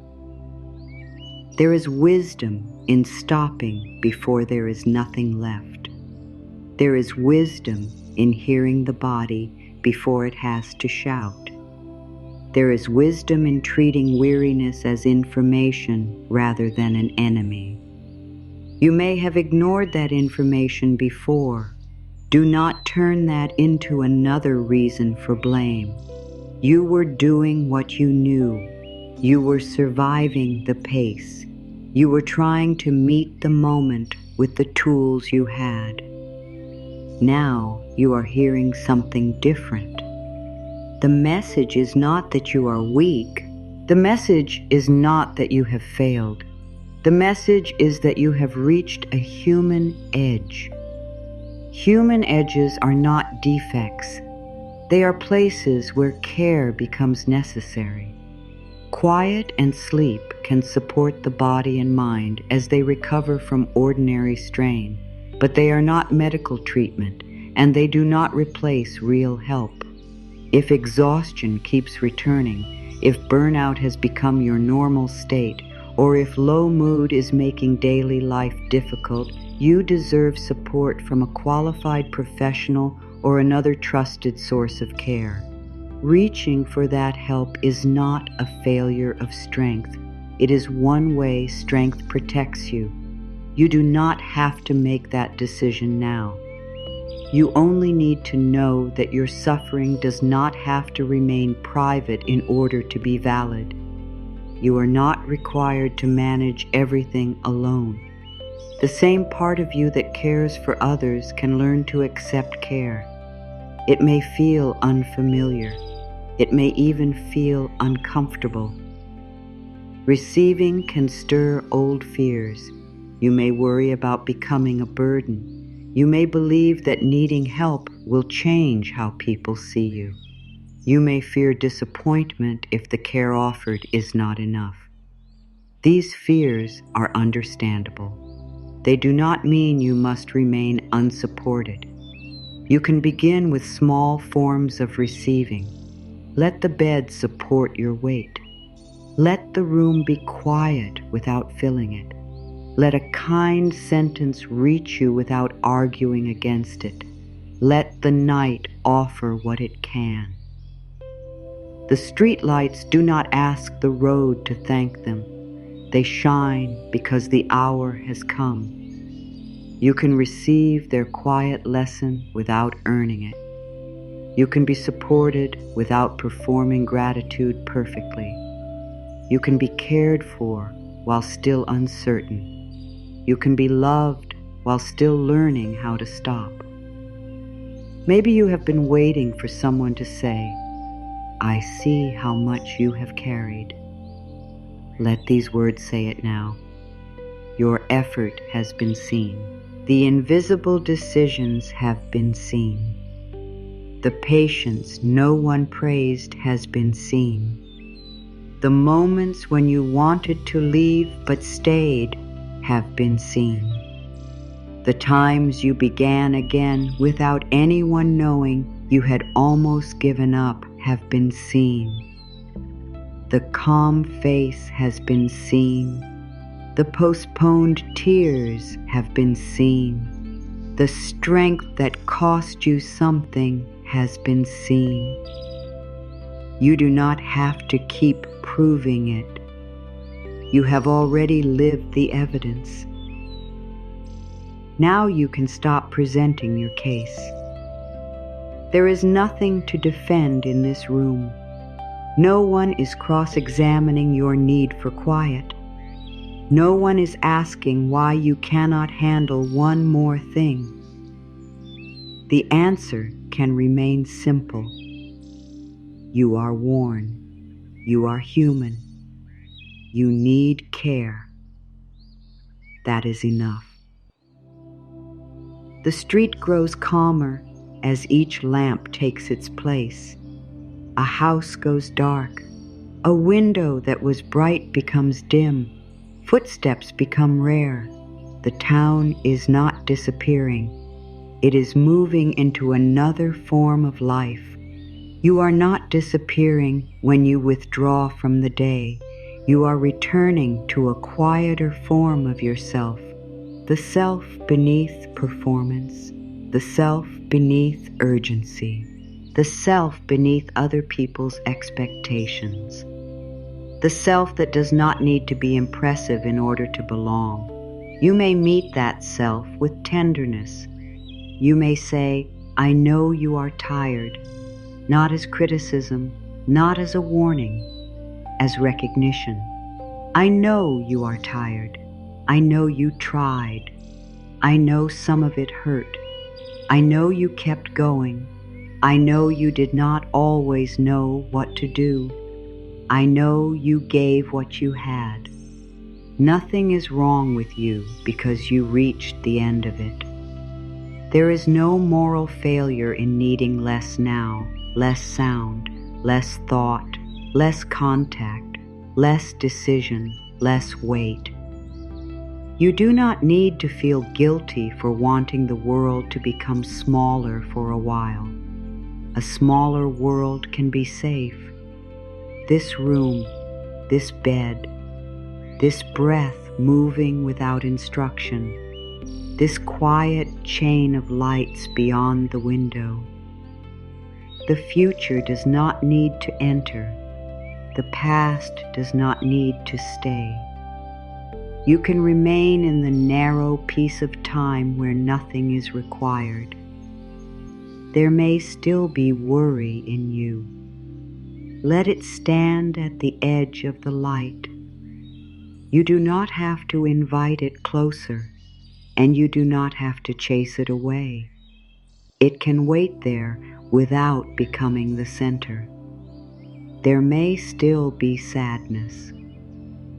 There is wisdom in stopping before there is nothing left. There is wisdom in hearing the body before it has to shout. There is wisdom in treating weariness as information rather than an enemy. You may have ignored that information before. Do not turn that into another reason for blame. You were doing what you knew. You were surviving the pace. You were trying to meet the moment with the tools you had. Now you are hearing something different. The message is not that you are weak. The message is not that you have failed. The message is that you have reached a human edge. Human edges are not defects. They are places where care becomes necessary. Quiet and sleep can support the body and mind as they recover from ordinary strain, but they are not medical treatment, and they do not replace real help. If exhaustion keeps returning, if burnout has become your normal state, or if low mood is making daily life difficult, you deserve support from a qualified professional or another trusted source of care. Reaching for that help is not a failure of strength. It is one way strength protects you. You do not have to make that decision now. You only need to know that your suffering does not have to remain private in order to be valid. You are not required to manage everything alone. The same part of you that cares for others can learn to accept care. It may feel unfamiliar. It may even feel uncomfortable. Receiving can stir old fears. You may worry about becoming a burden. You may believe that needing help will change how people see you. You may fear disappointment if the care offered is not enough. These fears are understandable. They do not mean you must remain unsupported. You can begin with small forms of receiving. Let the bed support your weight. Let the room be quiet without filling it. Let a kind sentence reach you without arguing against it. Let the night offer what it can. The streetlights do not ask the road to thank them. They shine because the hour has come. You can receive their quiet lesson without earning it. You can be supported without performing gratitude perfectly. You can be cared for while still uncertain. You can be loved while still learning how to stop. Maybe you have been waiting for someone to say, "I see how much you have carried." Let these words say it now. Your effort has been seen. The invisible decisions have been seen. The patience no one praised has been seen. The moments when you wanted to leave but stayed have been seen. The times you began again without anyone knowing you had almost given up have been seen. The calm face has been seen. The postponed tears have been seen. The strength that cost you something has been seen. You do not have to keep proving it. You have already lived the evidence. Now you can stop presenting your case. There is nothing to defend in this room. No one is cross-examining your need for quiet. No one is asking why you cannot handle one more thing. The answer can remain simple. You are worn. You are human. You need care. That is enough. The street grows calmer as each lamp takes its place. A house goes dark. A window that was bright becomes dim. Footsteps become rare. The town is not disappearing. It is moving into another form of life. You are not disappearing when you withdraw from the day. You are returning to a quieter form of yourself, the self beneath performance, the self beneath urgency, the self beneath other people's expectations, the self that does not need to be impressive in order to belong. You may meet that self with tenderness. You may say, "I know you are tired," not as criticism, not as a warning, as recognition. "I know you are tired. I know you tried. I know some of it hurt. I know you kept going. I know you did not always know what to do. I know you gave what you had. Nothing is wrong with you because you reached the end of it." There is no moral failure in needing less now, less sound, less thought, less contact, less decision, less weight. You do not need to feel guilty for wanting the world to become smaller for a while. A smaller world can be safe. This room, this bed, this breath moving without instruction, this quiet chain of lights beyond the window. The future does not need to enter. The past does not need to stay. You can remain in the narrow piece of time where nothing is required. There may still be worry in you. Let it stand at the edge of the light. You do not have to invite it closer, and you do not have to chase it away. It can wait there without becoming the center. There may still be sadness.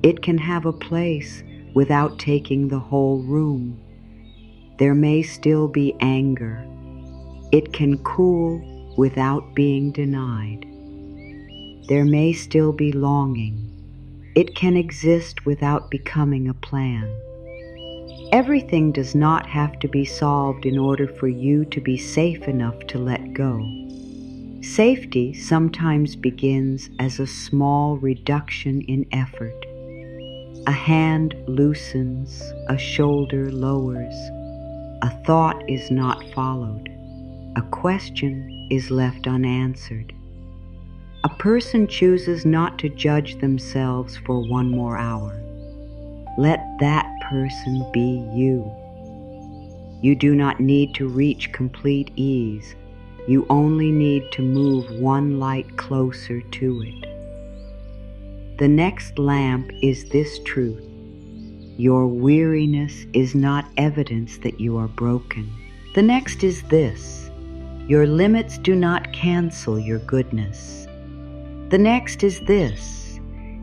It can have a place without taking the whole room. There may still be anger. It can cool without being denied. There may still be longing. It can exist without becoming a plan. Everything does not have to be solved in order for you to be safe enough to let go. Safety sometimes begins as a small reduction in effort. A hand loosens, a shoulder lowers, a thought is not followed, a question is left unanswered. A person chooses not to judge themselves for one more hour. Let that person be you. You do not need to reach complete ease. You only need to move one light closer to it. The next lamp is this truth. Your weariness is not evidence that you are broken. The next is this. Your limits do not cancel your goodness. The next is this.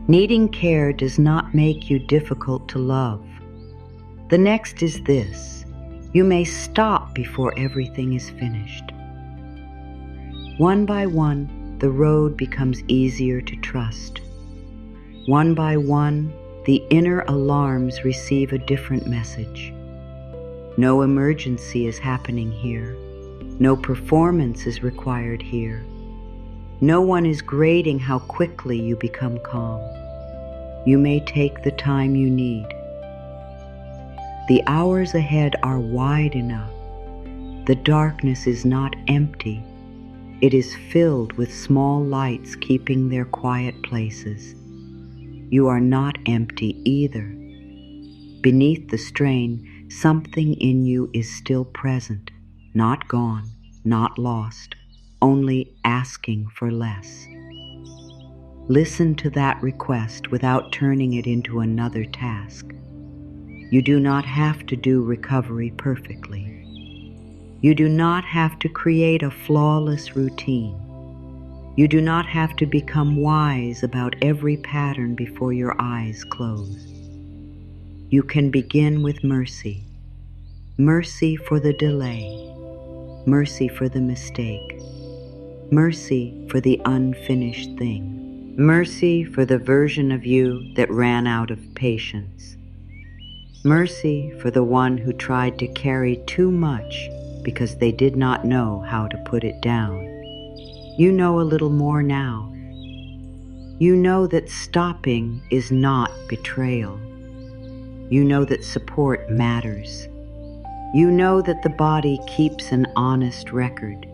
Needing care does not make you difficult to love. The next is this. You may stop before everything is finished. One by one, the road becomes easier to trust. One by one, the inner alarms receive a different message. No emergency is happening here. No performance is required here. No one is grading how quickly you become calm. You may take the time you need. The hours ahead are wide enough. The darkness is not empty. It is filled with small lights keeping their quiet places. You are not empty either. Beneath the strain, something in you is still present, not gone, not lost, only asking for less. Listen to that request without turning it into another task. You do not have to do recovery perfectly. You do not have to create a flawless routine. You do not have to become wise about every pattern before your eyes close. You can begin with mercy. Mercy for the delay. Mercy for the mistake. Mercy for the unfinished thing. Mercy for the version of you that ran out of patience. Mercy for the one who tried to carry too much because they did not know how to put it down. You know a little more now. You know that stopping is not betrayal. You know that support matters. You know that the body keeps an honest record.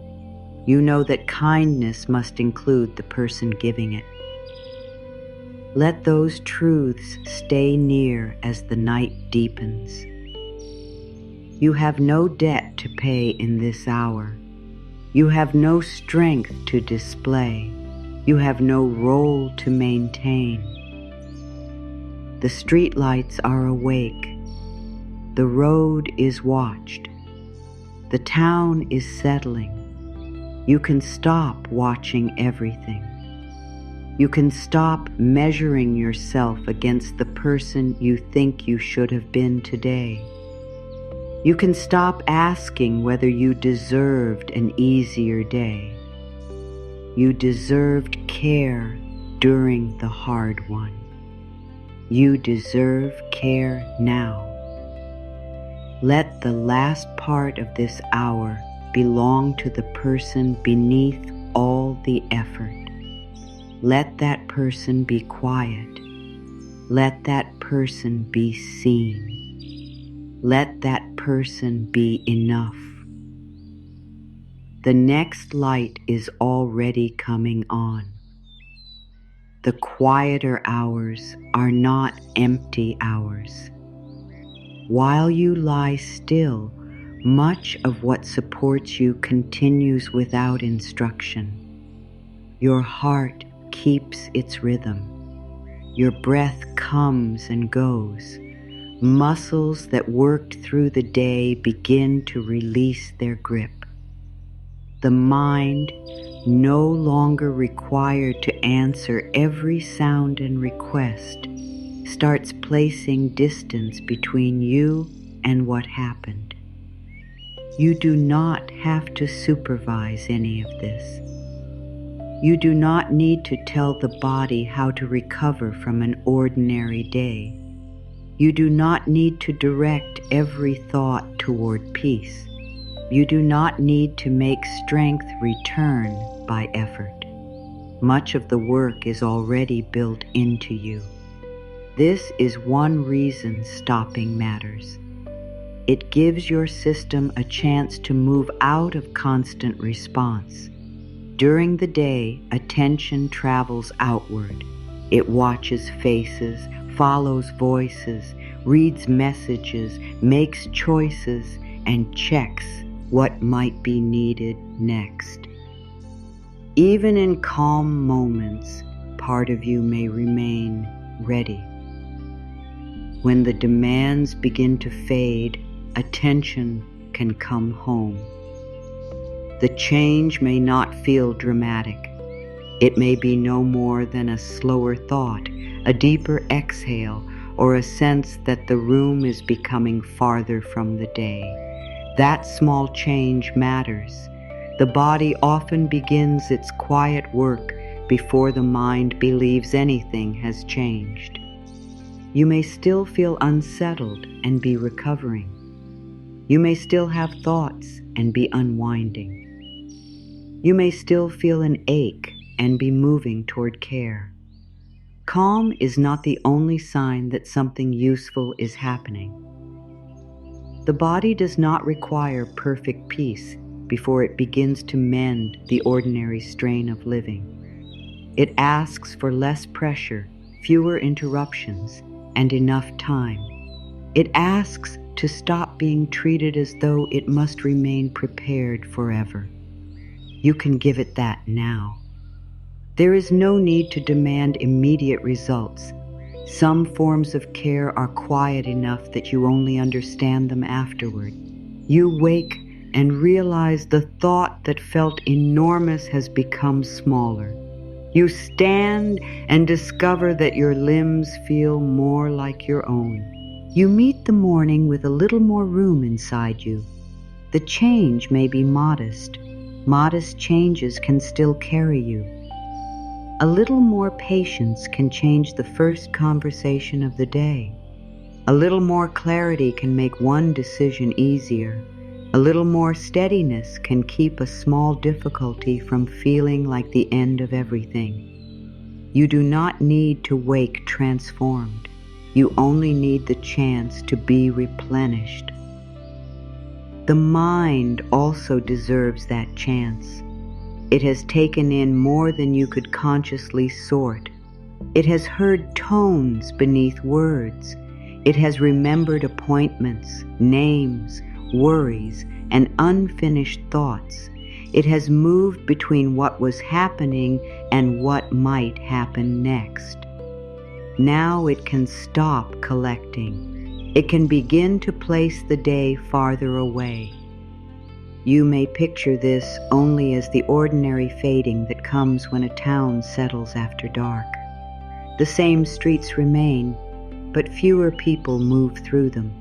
You know that kindness must include the person giving it. Let those truths stay near as the night deepens. You have no debt to pay in this hour. You have no strength to display. You have no role to maintain. The streetlights are awake. The road is watched. The town is settling. You can stop watching everything. You can stop measuring yourself against the person you think you should have been today. You can stop asking whether you deserved an easier day. You deserved care during the hard one. You deserve care now. Let the last part of this hour belong to the person beneath all the effort. Let that person be quiet. Let that person be seen. Let that person be enough. The next light is already coming on. The quieter hours are not empty hours. While you lie still, much of what supports you continues without instruction. Your heart keeps its rhythm. Your breath comes and goes. Muscles that worked through the day begin to release their grip. The mind, no longer required to answer every sound and request, starts placing distance between you and what happened. You do not have to supervise any of this. You do not need to tell the body how to recover from an ordinary day. You do not need to direct every thought toward peace. You do not need to make strength return by effort. Much of the work is already built into you. This is one reason stopping matters. It gives your system a chance to move out of constant response. During the day, attention travels outward. It watches faces, follows voices, reads messages, makes choices, and checks what might be needed next. Even in calm moments, part of you may remain ready. When the demands begin to fade, attention can come home. The change may not feel dramatic. It may be no more than a slower thought, a deeper exhale, or a sense that the room is becoming farther from the day. That small change matters. The body often begins its quiet work before the mind believes anything has changed. You may still feel unsettled and be recovering. You may still have thoughts and be unwinding. You may still feel an ache and be moving toward care. Calm is not the only sign that something useful is happening. The body does not require perfect peace before it begins to mend the ordinary strain of living. It asks for less pressure, fewer interruptions, and enough time. It asks to stop being treated as though it must remain prepared forever. You can give it that now. There is no need to demand immediate results. Some forms of care are quiet enough that you only understand them afterward. You wake and realize the thought that felt enormous has become smaller. You stand and discover that your limbs feel more like your own. You meet the morning with a little more room inside you. The change may be modest. Modest changes can still carry you. A little more patience can change the first conversation of the day. A little more clarity can make one decision easier. A little more steadiness can keep a small difficulty from feeling like the end of everything. You do not need to wake transformed. You only need the chance to be replenished. The mind also deserves that chance. It has taken in more than you could consciously sort. It has heard tones beneath words. It has remembered appointments, names, worries, and unfinished thoughts. It has moved between what was happening and what might happen next. Now it can stop collecting. It can begin to place the day farther away. You may picture this only as the ordinary fading that comes when a town settles after dark. The same streets remain, but fewer people move through them.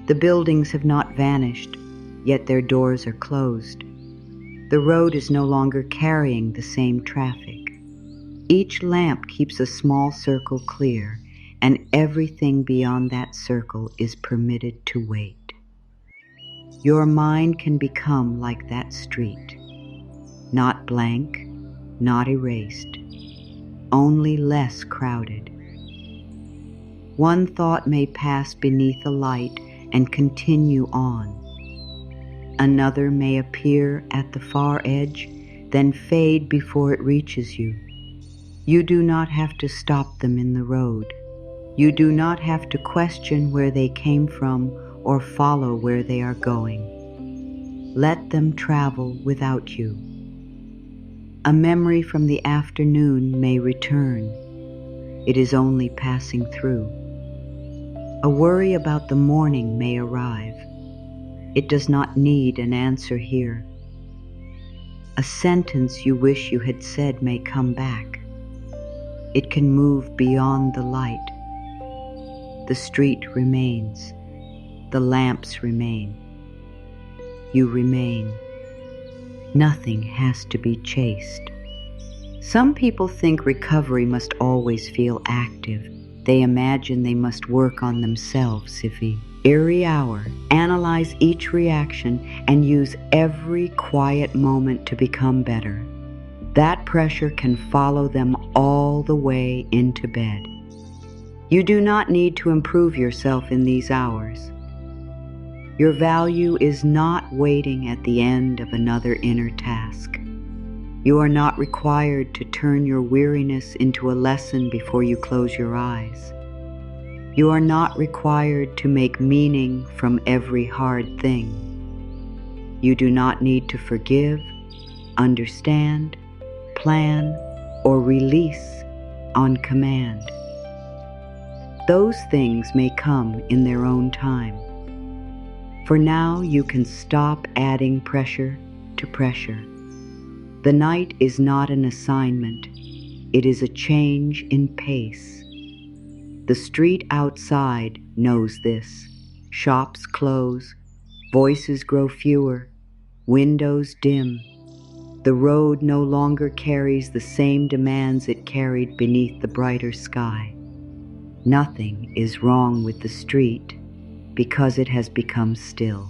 The buildings have not vanished, yet their doors are closed. The road is no longer carrying the same traffic. Each lamp keeps a small circle clear, and everything beyond that circle is permitted to wait. Your mind can become like that street, not blank, not erased, only less crowded. One thought may pass beneath the light and continue on. Another may appear at the far edge, then fade before it reaches you. You do not have to stop them in the road. You do not have to question where they came from or follow where they are going. Let them travel without you. A memory from the afternoon may return. It is only passing through. A worry about the morning may arrive. It does not need an answer here. A sentence you wish you had said may come back. It can move beyond the light. The street remains. The lamps remain. You remain. Nothing has to be chased. Some people think recovery must always feel active. They imagine they must work on themselves every hour, analyze each reaction, and use every quiet moment to become better. That pressure can follow them all the way into bed. You do not need to improve yourself in these hours. Your value is not waiting at the end of another inner task. You are not required to turn your weariness into a lesson before you close your eyes. You are not required to make meaning from every hard thing. You do not need to forgive, understand, plan, or release on command. Those things may come in their own time. For now, you can stop adding pressure to pressure. The night is not an assignment. It is a change in pace. The street outside knows this. Shops close, voices grow fewer, windows dim. The road no longer carries the same demands it carried beneath the brighter sky. Nothing is wrong with the street because it has become still.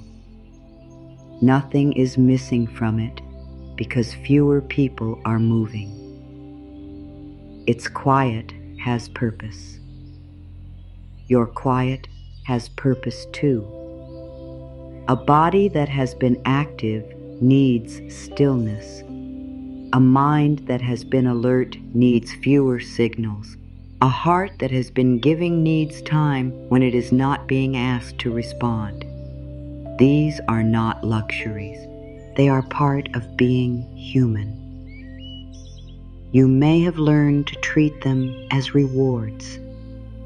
Nothing is missing from it because fewer people are moving. Its quiet has purpose. Your quiet has purpose too. A body that has been active needs stillness. A mind that has been alert needs fewer signals. A heart that has been giving needs time when it is not being asked to respond. These are not luxuries. They are part of being human. You may have learned to treat them as rewards.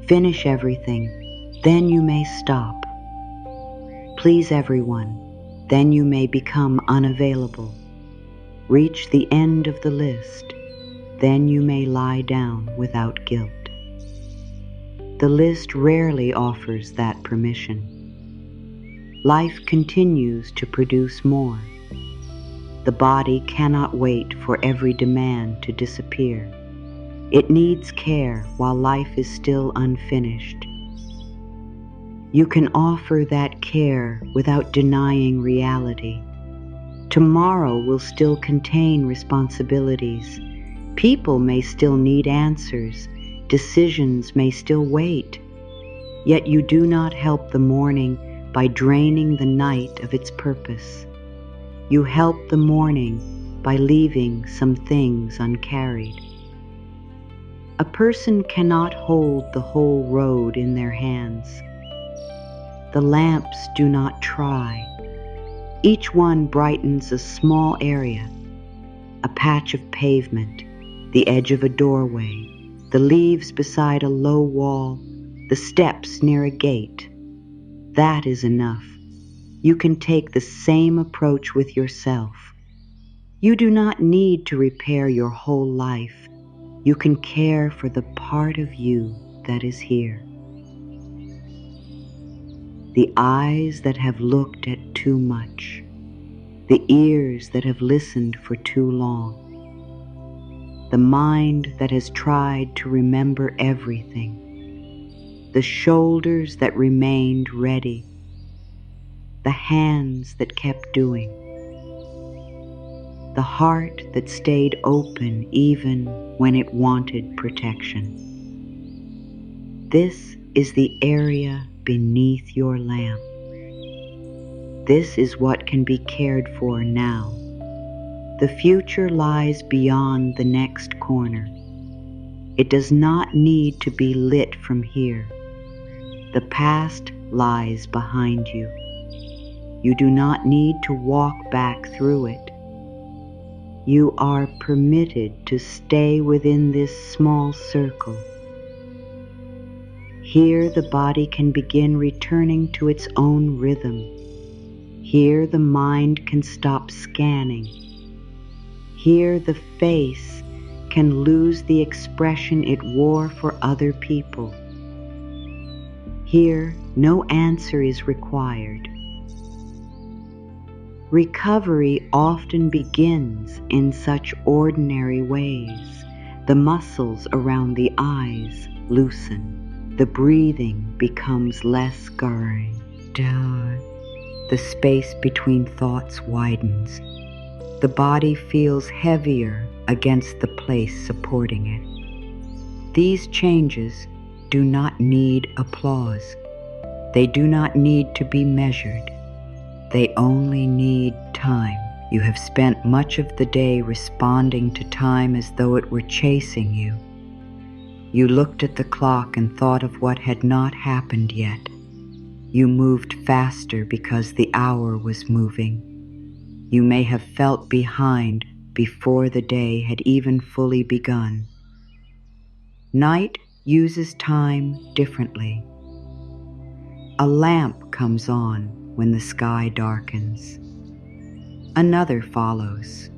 Finish everything, then you may stop. Please everyone, Then you may become unavailable. Reach the end of the list. Then you may lie down without guilt. The list rarely offers that permission. Life continues to produce more. The body cannot wait for every demand to disappear. It needs care while life is still unfinished. You can offer that care without denying reality. Tomorrow will still contain responsibilities. People may still need answers. Decisions may still wait. Yet you do not help the morning by draining the night of its purpose. You help the morning by leaving some things uncarried. A person cannot hold the whole road in their hands. The lamps do not try. Each one brightens a small area, a patch of pavement, the edge of a doorway, the leaves beside a low wall, the steps near a gate. That is enough. You can take the same approach with yourself. You do not need to repair your whole life. You can care for the part of you that is here. The eyes that have looked at too much, the ears that have listened for too long, the mind that has tried to remember everything, the shoulders that remained ready, the hands that kept doing, the heart that stayed open even when it wanted protection. This is the area beneath your lamp. This is what can be cared for now. The future lies beyond the next corner. It does not need to be lit from here. The past lies behind you. You do not need to walk back through it. You are permitted to stay within this small circle. Here the body can begin returning to its own rhythm. Here the mind can stop scanning. Here the face can lose the expression it wore for other people. Here no answer is required. Recovery often begins in such ordinary ways. The muscles around the eyes loosen. The breathing becomes less scurrying. The space between thoughts widens. The body feels heavier against the place supporting it. These changes do not need applause. They do not need to be measured. They only need time. You have spent much of the day responding to time as though it were chasing you. You looked at the clock and thought of what had not happened yet. You moved faster because the hour was moving. You may have felt behind before the day had even fully begun. Night uses time differently. A lamp comes on when the sky darkens. Another follows.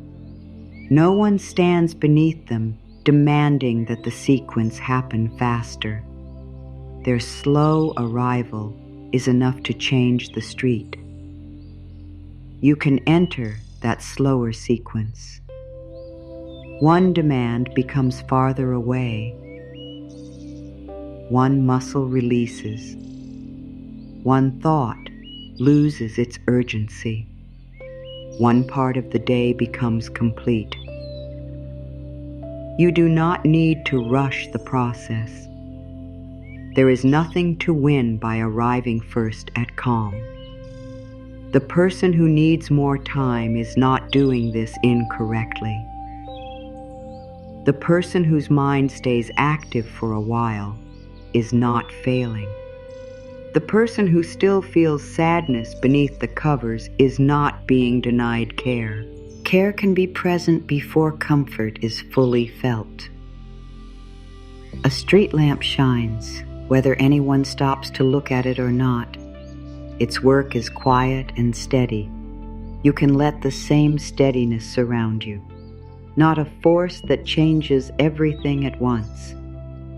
No one stands beneath them demanding that the sequence happen faster. Their slow arrival is enough to change the street. You can enter that slower sequence. One demand becomes farther away. One muscle releases. One thought loses its urgency. One part of the day becomes complete. You do not need to rush the process. There is nothing to win by arriving first at calm. The person who needs more time is not doing this incorrectly. The person whose mind stays active for a while is not failing. The person who still feels sadness beneath the covers is not being denied care. Care can be present before comfort is fully felt. A street lamp shines, whether anyone stops to look at it or not. Its work is quiet and steady. You can let the same steadiness surround you, not a force that changes everything at once,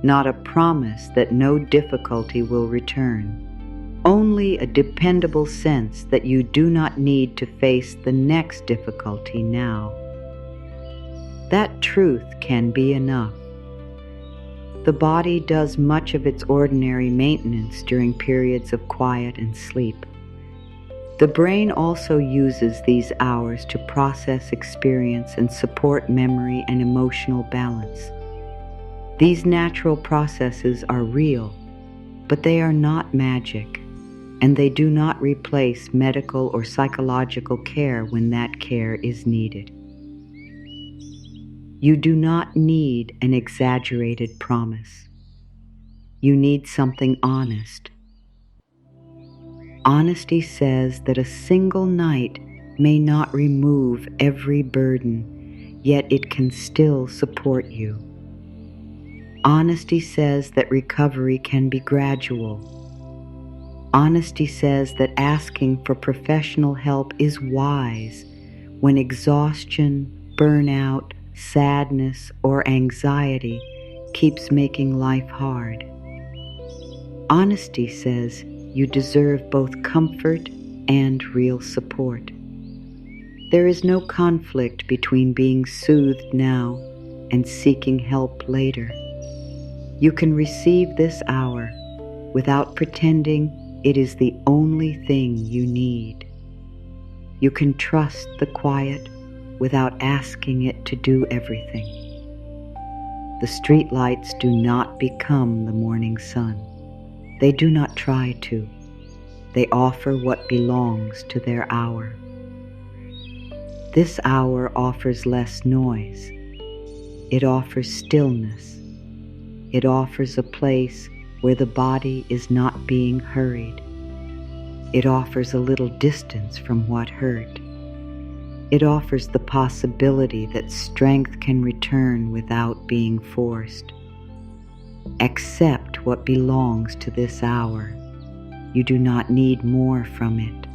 not a promise that no difficulty will return, only a dependable sense that you do not need to face the next difficulty now. That truth can be enough. The body does much of its ordinary maintenance during periods of quiet and sleep. The brain also uses these hours to process experience and support memory and emotional balance. These natural processes are real, but they are not magic, and they do not replace medical or psychological care when that care is needed. You do not need an exaggerated promise. You need something honest. Honesty says that a single night may not remove every burden, yet it can still support you. Honesty says that recovery can be gradual. Honesty says that asking for professional help is wise when exhaustion, burnout, sadness, or anxiety keeps making life hard. Honesty says you deserve both comfort and real support. There is no conflict between being soothed now and seeking help later. You can receive this hour without pretending it is the only thing you need. You can trust the quiet without asking it to do everything. The streetlights do not become the morning sun. They do not try to. They offer what belongs to their hour. This hour offers less noise. It offers stillness. It offers a place where the body is not being hurried. It offers a little distance from what hurt. It offers the possibility that strength can return without being forced. Accept what belongs to this hour. You do not need more from it.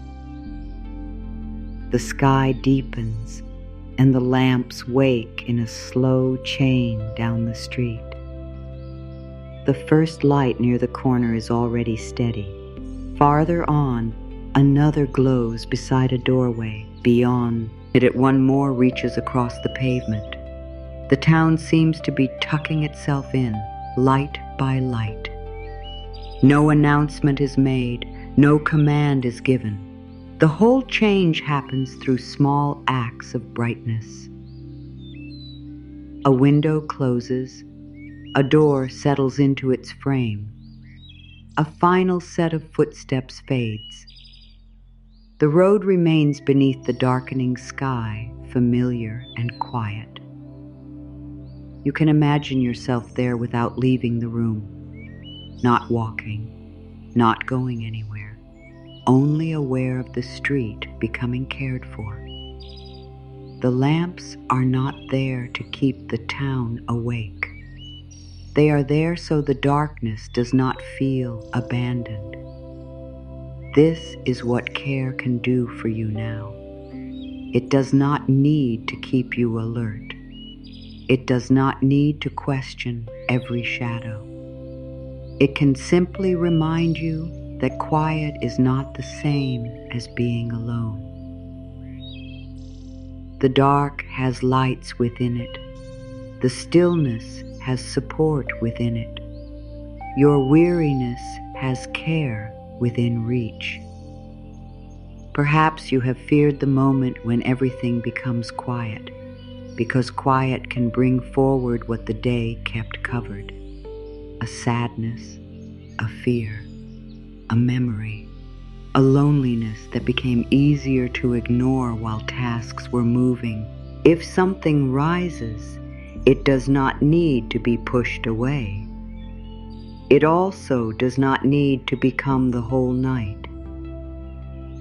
The sky deepens, and the lamps wake in a slow chain down the street. The first light near the corner is already steady. Farther on, another glows beside a doorway. Beyond it, one more reaches across the pavement. The town seems to be tucking itself in, light by light. No announcement is made, no command is given. The whole change happens through small acts of brightness. A window closes, a door settles into its frame. A final set of footsteps fades. The road remains beneath the darkening sky, familiar and quiet. You can imagine yourself there without leaving the room, not walking, not going anywhere, only aware of the street becoming cared for. The lamps are not there to keep the town awake. They are there so the darkness does not feel abandoned. This is what care can do for you now. It does not need to keep you alert. It does not need to question every shadow. It can simply remind you that quiet is not the same as being alone. The dark has lights within it. The stillness has support within it. Your weariness has care within reach. Perhaps you have feared the moment when everything becomes quiet, because quiet can bring forward what the day kept covered. A sadness, a fear, a memory, a loneliness that became easier to ignore while tasks were moving. If something rises, it does not need to be pushed away. It also does not need to become the whole night.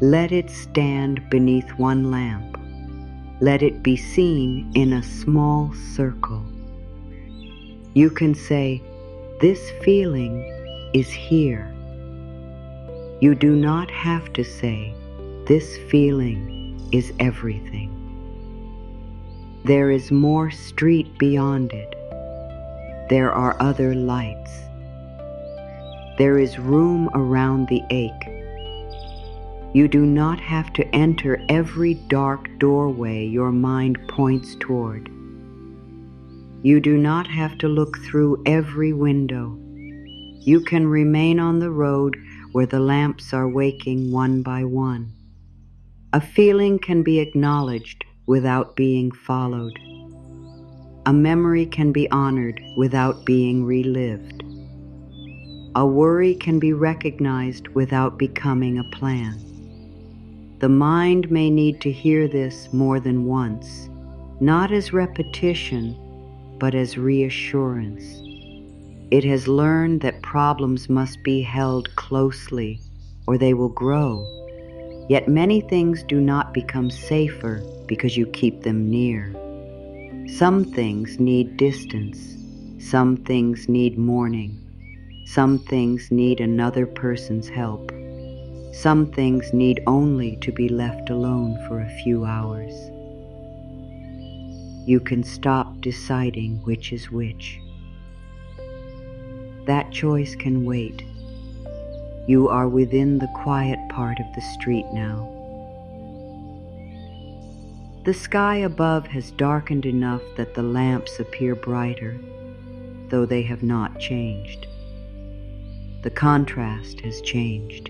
Let it stand beneath one lamp. Let it be seen in a small circle. You can say, "This feeling is here." You do not have to say, "This feeling is everything. There is more street beyond it. There are other lights. There is room around the ache. You do not have to enter every dark doorway your mind points toward. You do not have to look through every window. You can remain on the road where the lamps are waking one by one. A feeling can be acknowledged without being followed. A memory can be honored without being relived. A worry can be recognized without becoming a plan. The mind may need to hear this more than once, not as repetition, but as reassurance. It has learned that problems must be held closely or they will grow. Yet many things do not become safer because you keep them near. Some things need distance. Some things need mourning. Some things need another person's help. Some things need only to be left alone for a few hours. You can stop deciding which is which. That choice can wait. You are within the quiet part of the street now. The sky above has darkened enough that the lamps appear brighter, though they have not changed. The contrast has changed.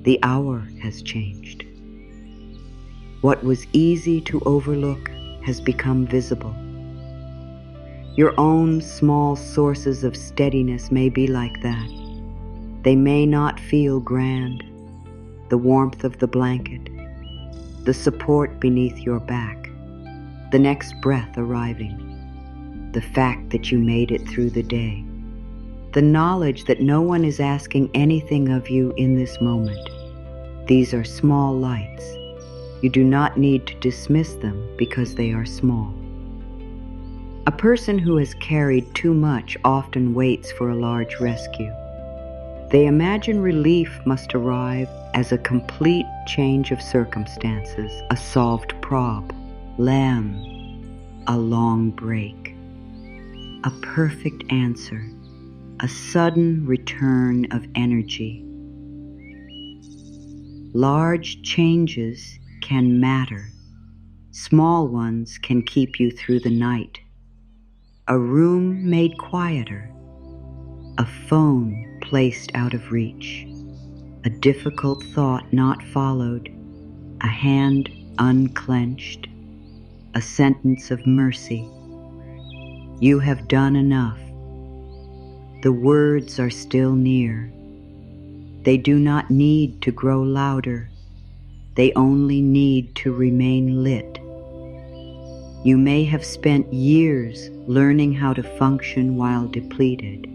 The hour has changed. What was easy to overlook has become visible. Your own small sources of steadiness may be like that. They may not feel grand. The warmth of the blanket, the support beneath your back, the next breath arriving, the fact that you made it through the day, the knowledge that no one is asking anything of you in this moment. These are small lights. You do not need to dismiss them because they are small. A person who has carried too much often waits for a large rescue. They imagine relief must arrive as a complete change of circumstances, a solved prob, a long break, a perfect answer, a sudden return of energy. Large changes can matter. Small ones can keep you through the night. A room made quieter, a phone placed out of reach, a difficult thought not followed, a hand unclenched, a sentence of mercy. You have done enough. The words are still near. They do not need to grow louder. They only need to remain lit. You may have spent years learning how to function while depleted.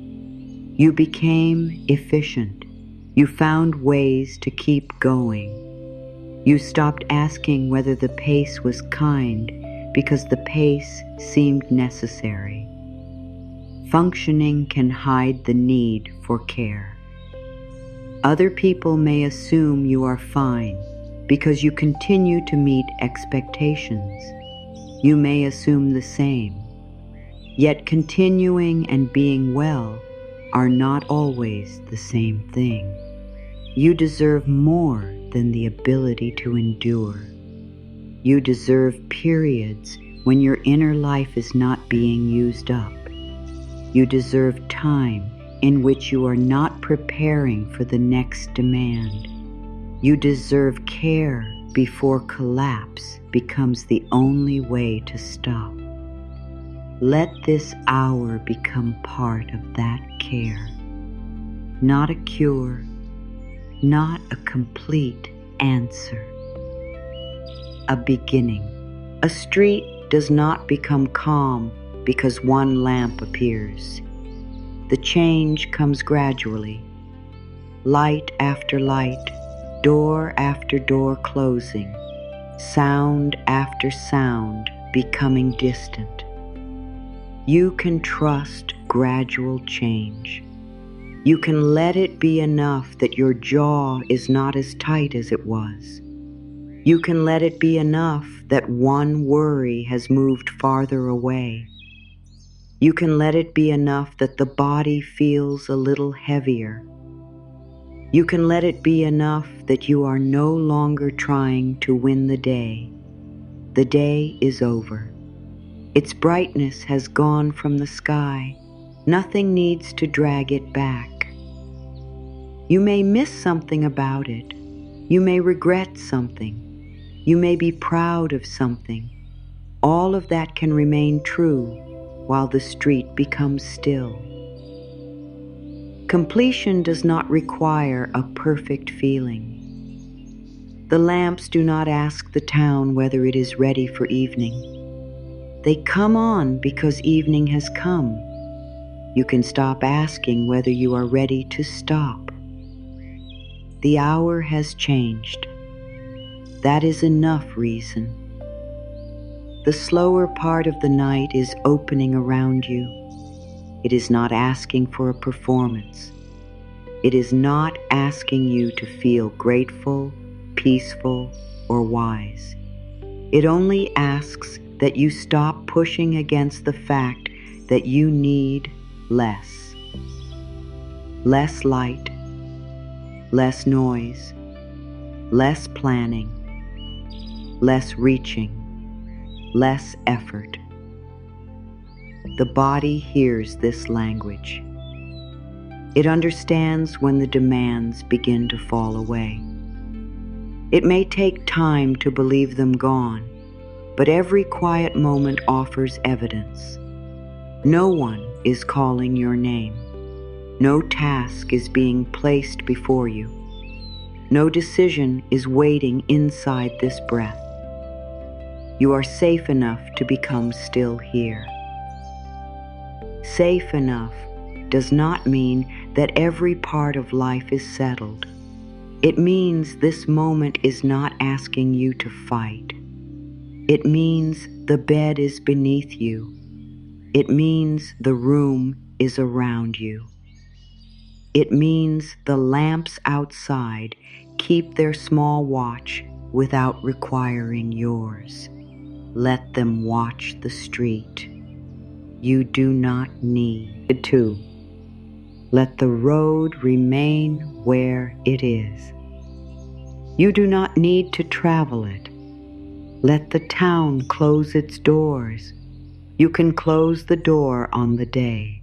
You became efficient. You found ways to keep going. You stopped asking whether the pace was kind because the pace seemed necessary. Functioning can hide the need for care. Other people may assume you are fine because you continue to meet expectations. You may assume the same. Yet continuing and being well are not always the same thing. You deserve more than the ability to endure. You deserve periods when your inner life is not being used up. You deserve time in which you are not preparing for the next demand. You deserve care before collapse becomes the only way to stop. Let this hour become part of that care. Not a cure, not a complete answer. A beginning. A street does not become calm because one lamp appears. The change comes gradually. Light after light, door after door closing, sound after sound becoming distant. You can trust gradual change. You can let it be enough that your jaw is not as tight as it was. You can let it be enough that one worry has moved farther away. You can let it be enough that the body feels a little heavier. You can let it be enough that you are no longer trying to win the day. The day is over. Its brightness has gone from the sky. Nothing needs to drag it back. You may miss something about it. You may regret something. You may be proud of something. All of that can remain true while the street becomes still. Completion does not require a perfect feeling. The lamps do not ask the town whether it is ready for evening. They come on because evening has come. You can stop asking whether you are ready to stop. The hour has changed. That is enough reason. The slower part of the night is opening around you. It is not asking for a performance. It is not asking you to feel grateful, peaceful, or wise. It only asks that you stop pushing against the fact that you need less. Less light, less noise, less planning, less reaching, less effort. The body hears this language. It understands when the demands begin to fall away. It may take time to believe them gone, but every quiet moment offers evidence. No one is calling your name. No task is being placed before you. No decision is waiting inside this breath. You are safe enough to become still here. Safe enough does not mean that every part of life is settled. It means this moment is not asking you to fight. It means the bed is beneath you. It means the room is around you. It means the lamps outside keep their small watch without requiring yours. Let them watch the street. You do not need to. Let the road remain where it is. You do not need to travel it. Let the town close its doors. You can close the door on the day.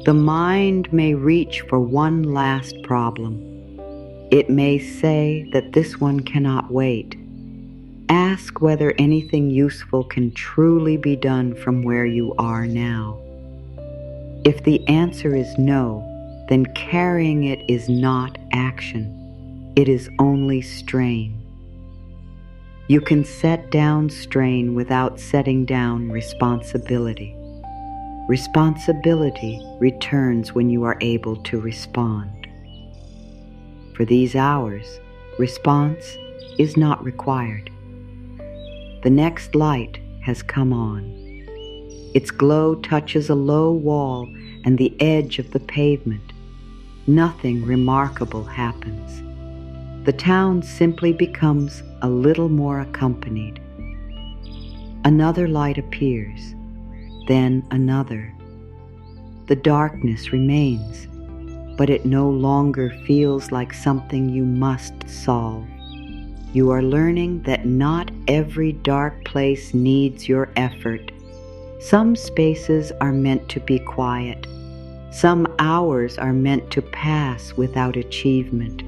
The mind may reach for one last problem. It may say that this one cannot wait. Ask whether anything useful can truly be done from where you are now. If the answer is no, then carrying it is not action. It is only strain. You can set down strain without setting down responsibility. Responsibility returns when you are able to respond. For these hours, response is not required. The next light has come on. Its glow touches a low wall and the edge of the pavement. Nothing remarkable happens. The town simply becomes a little more accompanied. Another light appears, then another. The darkness remains, but it no longer feels like something you must solve. You are learning that not every dark place needs your effort. Some spaces are meant to be quiet. Some hours are meant to pass without achievement.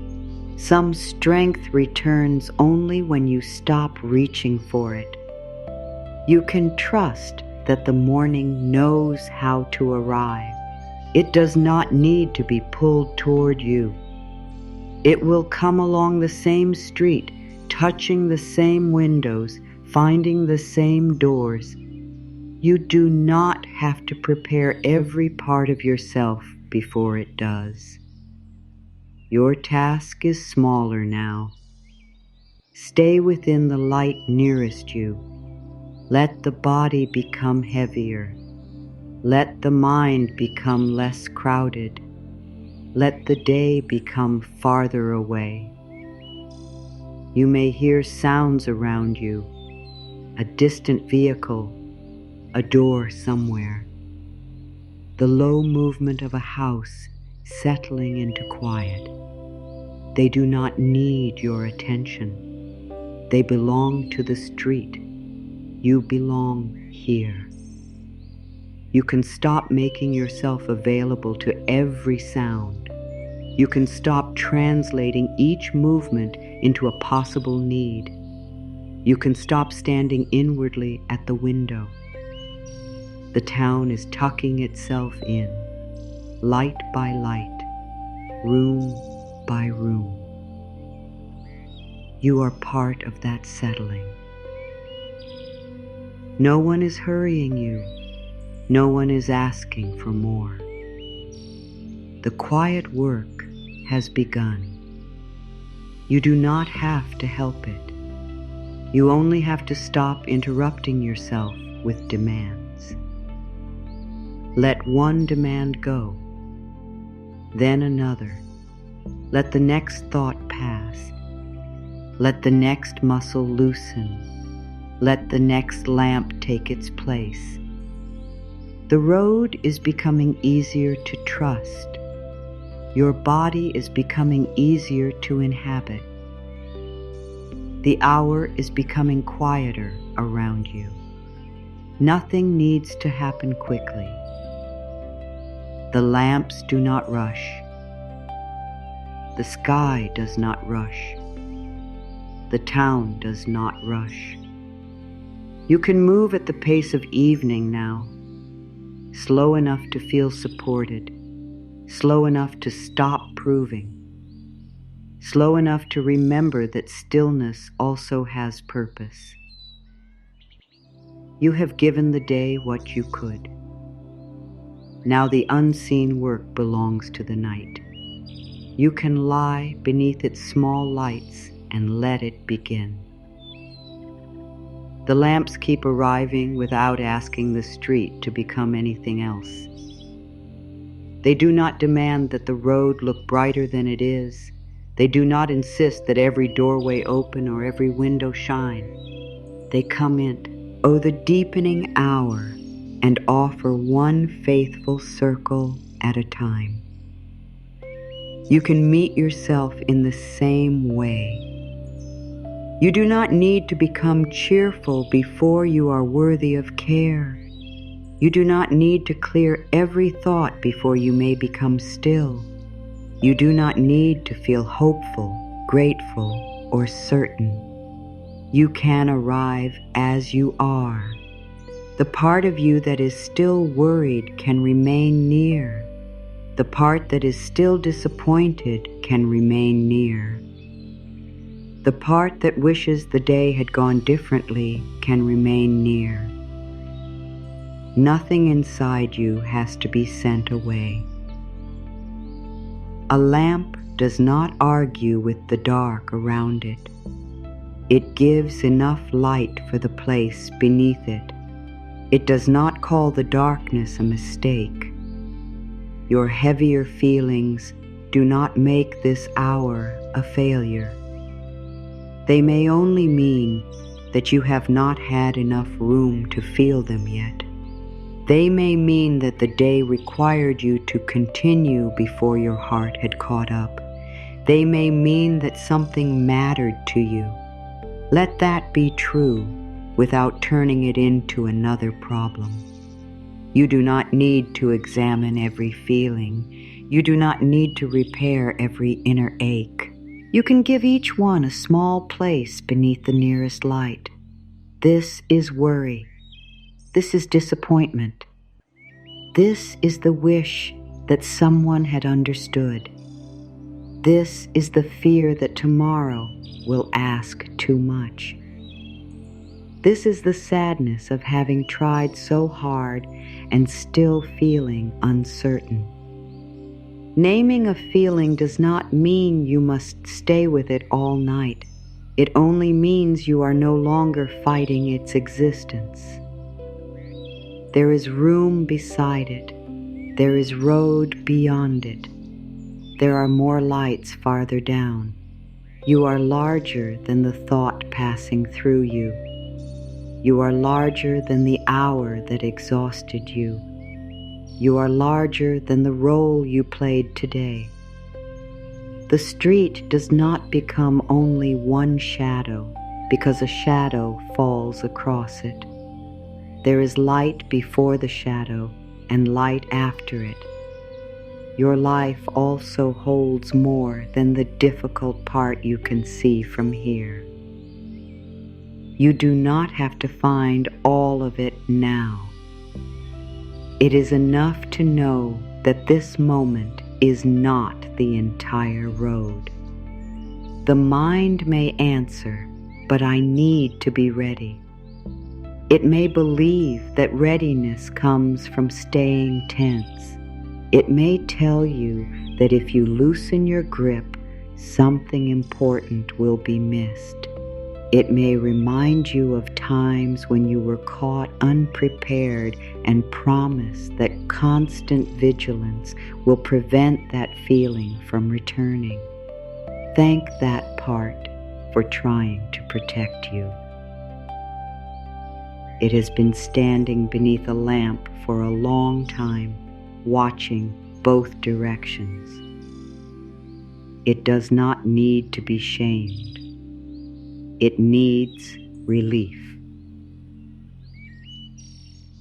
Some strength returns only when you stop reaching for it. You can trust that the morning knows how to arrive. It does not need to be pulled toward you. It will come along the same street, touching the same windows, finding the same doors. You do not have to prepare every part of yourself before it does. Your task is smaller now. Stay within the light nearest you. Let the body become heavier. Let the mind become less crowded. Let the day become farther away. You may hear sounds around you, a distant vehicle, a door somewhere, the low movement of a house settling into quiet. They do not need your attention. They belong to the street. You belong here. You can stop making yourself available to every sound. You can stop translating each movement into a possible need. You can stop standing inwardly at the window. The town is tucking itself in, light by light, room by room. You are part of that settling. No one is hurrying you. No one is asking for more. The quiet work has begun. You do not have to help it. You only have to stop interrupting yourself with demands. Let one demand go, then another. Let the next thought pass. Let the next muscle loosen. Let the next lamp take its place. The road is becoming easier to trust. Your body is becoming easier to inhabit. The hour is becoming quieter around you. Nothing needs to happen quickly. The lamps do not rush. The sky does not rush. The town does not rush. You can move at the pace of evening now, slow enough to feel supported, slow enough to stop proving, slow enough to remember that stillness also has purpose. You have given the day what you could. Now the unseen work belongs to the night. You can lie beneath its small lights and let it begin. The lamps keep arriving without asking the street to become anything else. They do not demand that the road look brighter than it is. They do not insist that every doorway open or every window shine. They come in, oh, the deepening hour, and offer one faithful circle at a time. You can meet yourself in the same way. You do not need to become cheerful before you are worthy of care. You do not need to clear every thought before you may become still. You do not need to feel hopeful, grateful, or certain. You can arrive as you are. The part of you that is still worried can remain near. The part that is still disappointed can remain near. The part that wishes the day had gone differently can remain near. Nothing inside you has to be sent away. A lamp does not argue with the dark around it. It gives enough light for the place beneath it. It does not call the darkness a mistake. Your heavier feelings do not make this hour a failure. They may only mean that you have not had enough room to feel them yet. They may mean that the day required you to continue before your heart had caught up. They may mean that something mattered to you. Let that be true without turning it into another problem. You do not need to examine every feeling. You do not need to repair every inner ache. You can give each one a small place beneath the nearest light. This is worry. This is disappointment. This is the wish that someone had understood. This is the fear that tomorrow will ask too much. This is the sadness of having tried so hard and still feeling uncertain. Naming a feeling does not mean you must stay with it all night. It only means you are no longer fighting its existence. There is room beside it. There is road beyond it. There are more lights farther down. You are larger than the thought passing through you. You are larger than the hour that exhausted you. You are larger than the role you played today. The street does not become only one shadow because a shadow falls across it. There is light before the shadow and light after it. Your life also holds more than the difficult part you can see from here. You do not have to find all of it now. It is enough to know that this moment is not the entire road. The mind may answer, but I need to be ready. It may believe that readiness comes from staying tense. It may tell you that if you loosen your grip, something important will be missed. It may remind you of times when you were caught unprepared and promise that constant vigilance will prevent that feeling from returning. Thank that part for trying to protect you. It has been standing beneath a lamp for a long time, watching both directions. It does not need to be shamed. It needs relief.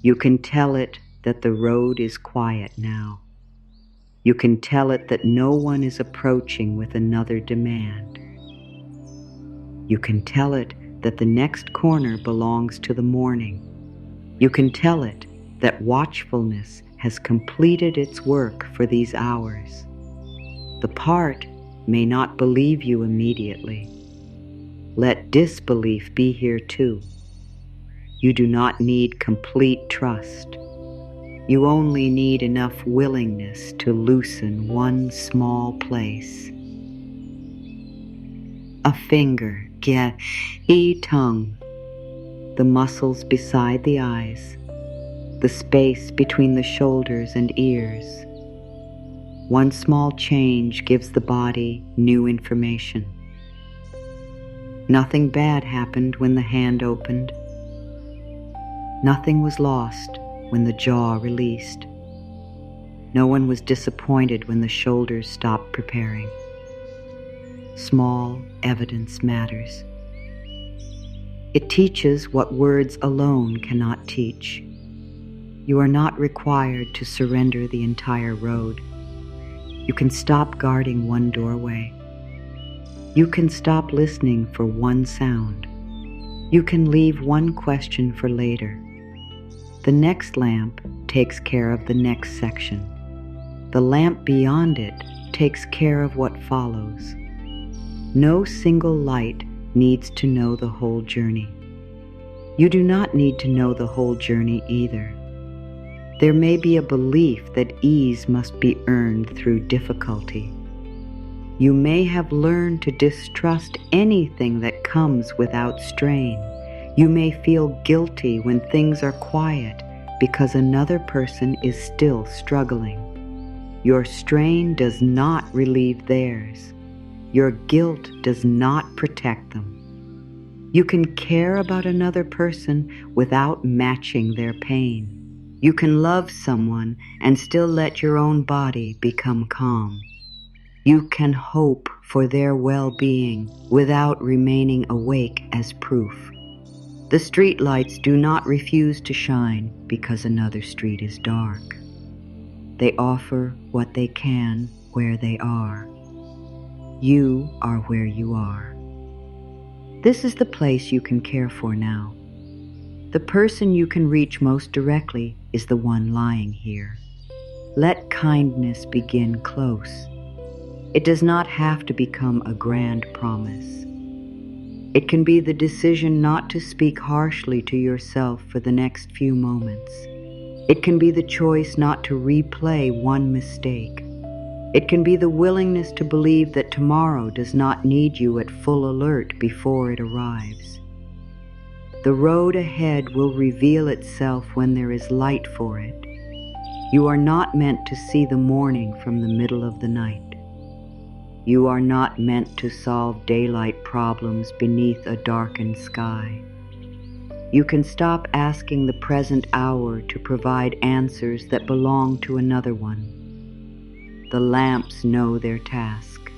You can tell it that the road is quiet now. You can tell it that no one is approaching with another demand. You can tell it that the next corner belongs to the morning. You can tell it that watchfulness has completed its work for these hours. The part may not believe you immediately. Let disbelief be here too. You do not need complete trust. You only need enough willingness to loosen one small place. A finger, tongue, the muscles beside the eyes, the space between the shoulders and ears. One small change gives the body new information. Nothing bad happened when the hand opened. Nothing was lost when the jaw released. No one was disappointed when the shoulders stopped preparing. Small evidence matters. It teaches what words alone cannot teach. You are not required to surrender the entire road. You can stop guarding one doorway. You can stop listening for one sound. You can leave one question for later. The next lamp takes care of the next section. The lamp beyond it takes care of what follows. No single light needs to know the whole journey. You do not need to know the whole journey either. There may be a belief that ease must be earned through difficulty. You may have learned to distrust anything that comes without strain. You may feel guilty when things are quiet because another person is still struggling. Your strain does not relieve theirs. Your guilt does not protect them. You can care about another person without matching their pain. You can love someone and still let your own body become calm. You can hope for their well-being without remaining awake as proof. The streetlights do not refuse to shine because another street is dark. They offer what they can where they are. You are where you are. This is the place you can care for now. The person you can reach most directly is the one lying here. Let kindness begin close. It does not have to become a grand promise. It can be the decision not to speak harshly to yourself for the next few moments. It can be the choice not to replay one mistake. It can be the willingness to believe that tomorrow does not need you at full alert before it arrives. The road ahead will reveal itself when there is light for it. You are not meant to see the morning from the middle of the night. You are not meant to solve daylight problems beneath a darkened sky. You can stop asking the present hour to provide answers that belong to another one. The lamps know their task.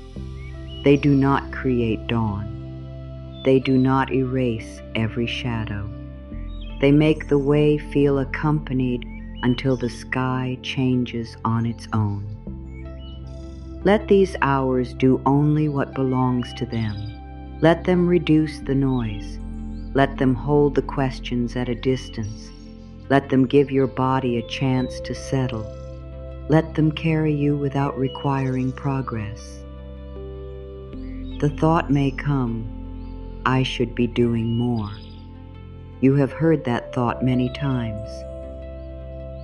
They do not create dawn. They do not erase every shadow. They make the way feel accompanied until the sky changes on its own. Let these hours do only what belongs to them. Let them reduce the noise. Let them hold the questions at a distance. Let them give your body a chance to settle. Let them carry you without requiring progress. The thought may come, I should be doing more. You have heard that thought many times.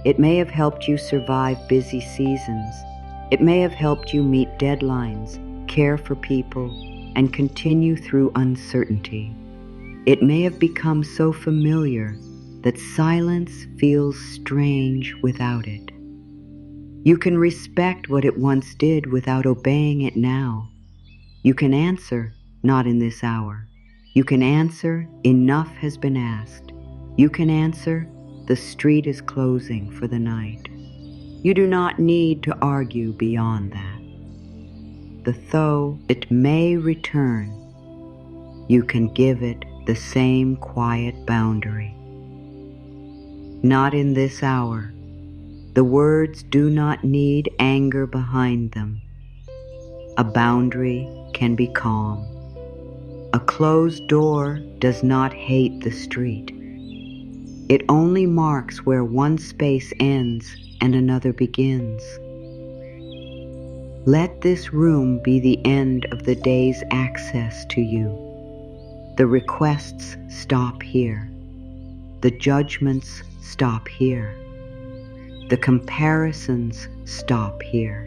It may have helped you survive busy seasons. It may have helped you meet deadlines, care for people, and continue through uncertainty. It may have become so familiar that silence feels strange without it. You can respect what it once did without obeying it now. You can answer, not in this hour. You can answer, enough has been asked. You can answer, the street is closing for the night. You do not need to argue beyond that. The though it may return, you can give it the same quiet boundary. Not in this hour. The words do not need anger behind them. A boundary can be calm. A closed door does not hate the street. It only marks where one space ends and another begins. Let this room be the end of the day's access to you. The requests stop here. The judgments stop here. The comparisons stop here.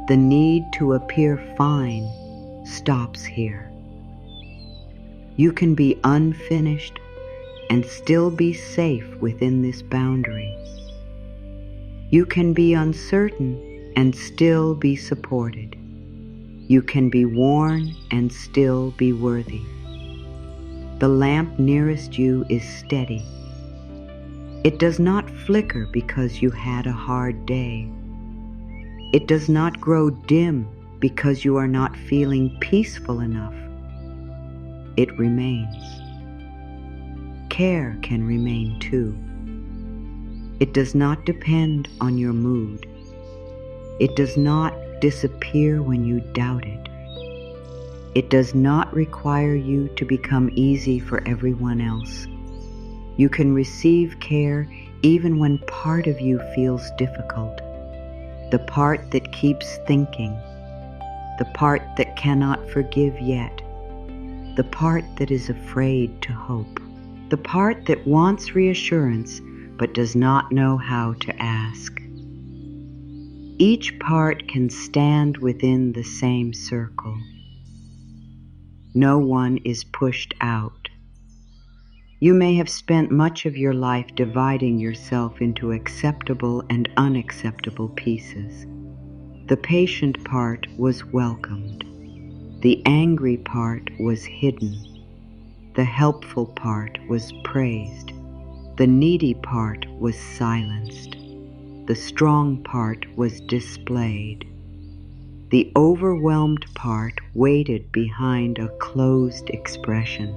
The need to appear fine stops here. You can be unfinished and still be safe within this boundary. You can be uncertain and still be supported. You can be worn and still be worthy. The lamp nearest you is steady. It does not flicker because you had a hard day. It does not grow dim because you are not feeling peaceful enough. It remains. Care can remain too. It does not depend on your mood. It does not disappear when you doubt it. It does not require you to become easy for everyone else. You can receive care even when part of you feels difficult. The part that keeps thinking. The part that cannot forgive yet. The part that is afraid to hope. The part that wants reassurance but does not know how to ask. Each part can stand within the same circle. No one is pushed out. You may have spent much of your life dividing yourself into acceptable and unacceptable pieces. The patient part was welcomed. The angry part was hidden. The helpful part was praised. The needy part was silenced. The strong part was displayed. The overwhelmed part waited behind a closed expression.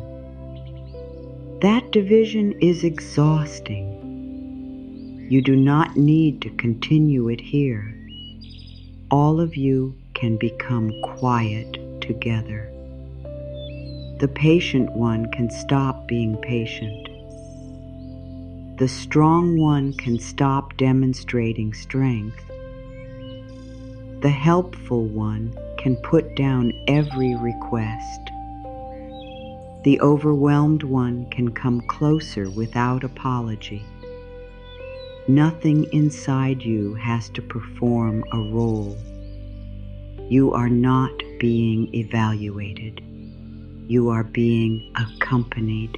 That division is exhausting. You do not need to continue it here. All of you can become quiet together. The patient one can stop being patient. The strong one can stop demonstrating strength. The helpful one can put down every request. The overwhelmed one can come closer without apology. Nothing inside you has to perform a role. You are not being evaluated. You are being accompanied,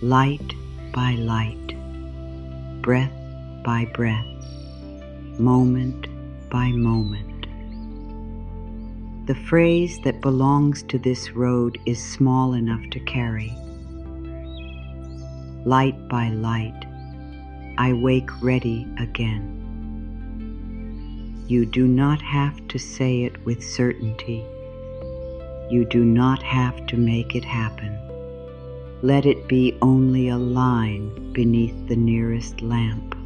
light by light, breath by breath, moment by moment. The phrase that belongs to this road is small enough to carry. Light by light, I wake ready again. You do not have to say it with certainty. You do not have to make it happen. Let it be only a line beneath the nearest lamp.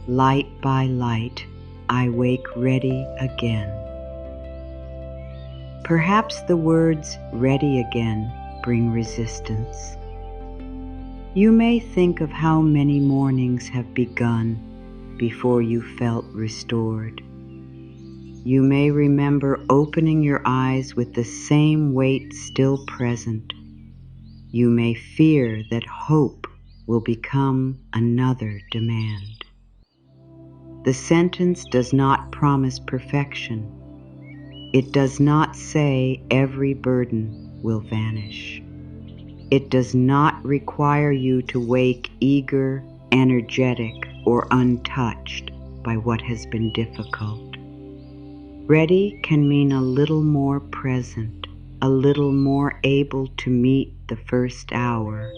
Light by light, I wake ready again. Perhaps the words ready again bring resistance. You may think of how many mornings have begun before you felt restored. You may remember opening your eyes with the same weight still present. You may fear that hope will become another demand. The sentence does not promise perfection. It does not say every burden will vanish. It does not require you to wake eager, energetic, or untouched by what has been difficult. Ready can mean a little more present, a little more able to meet the first hour,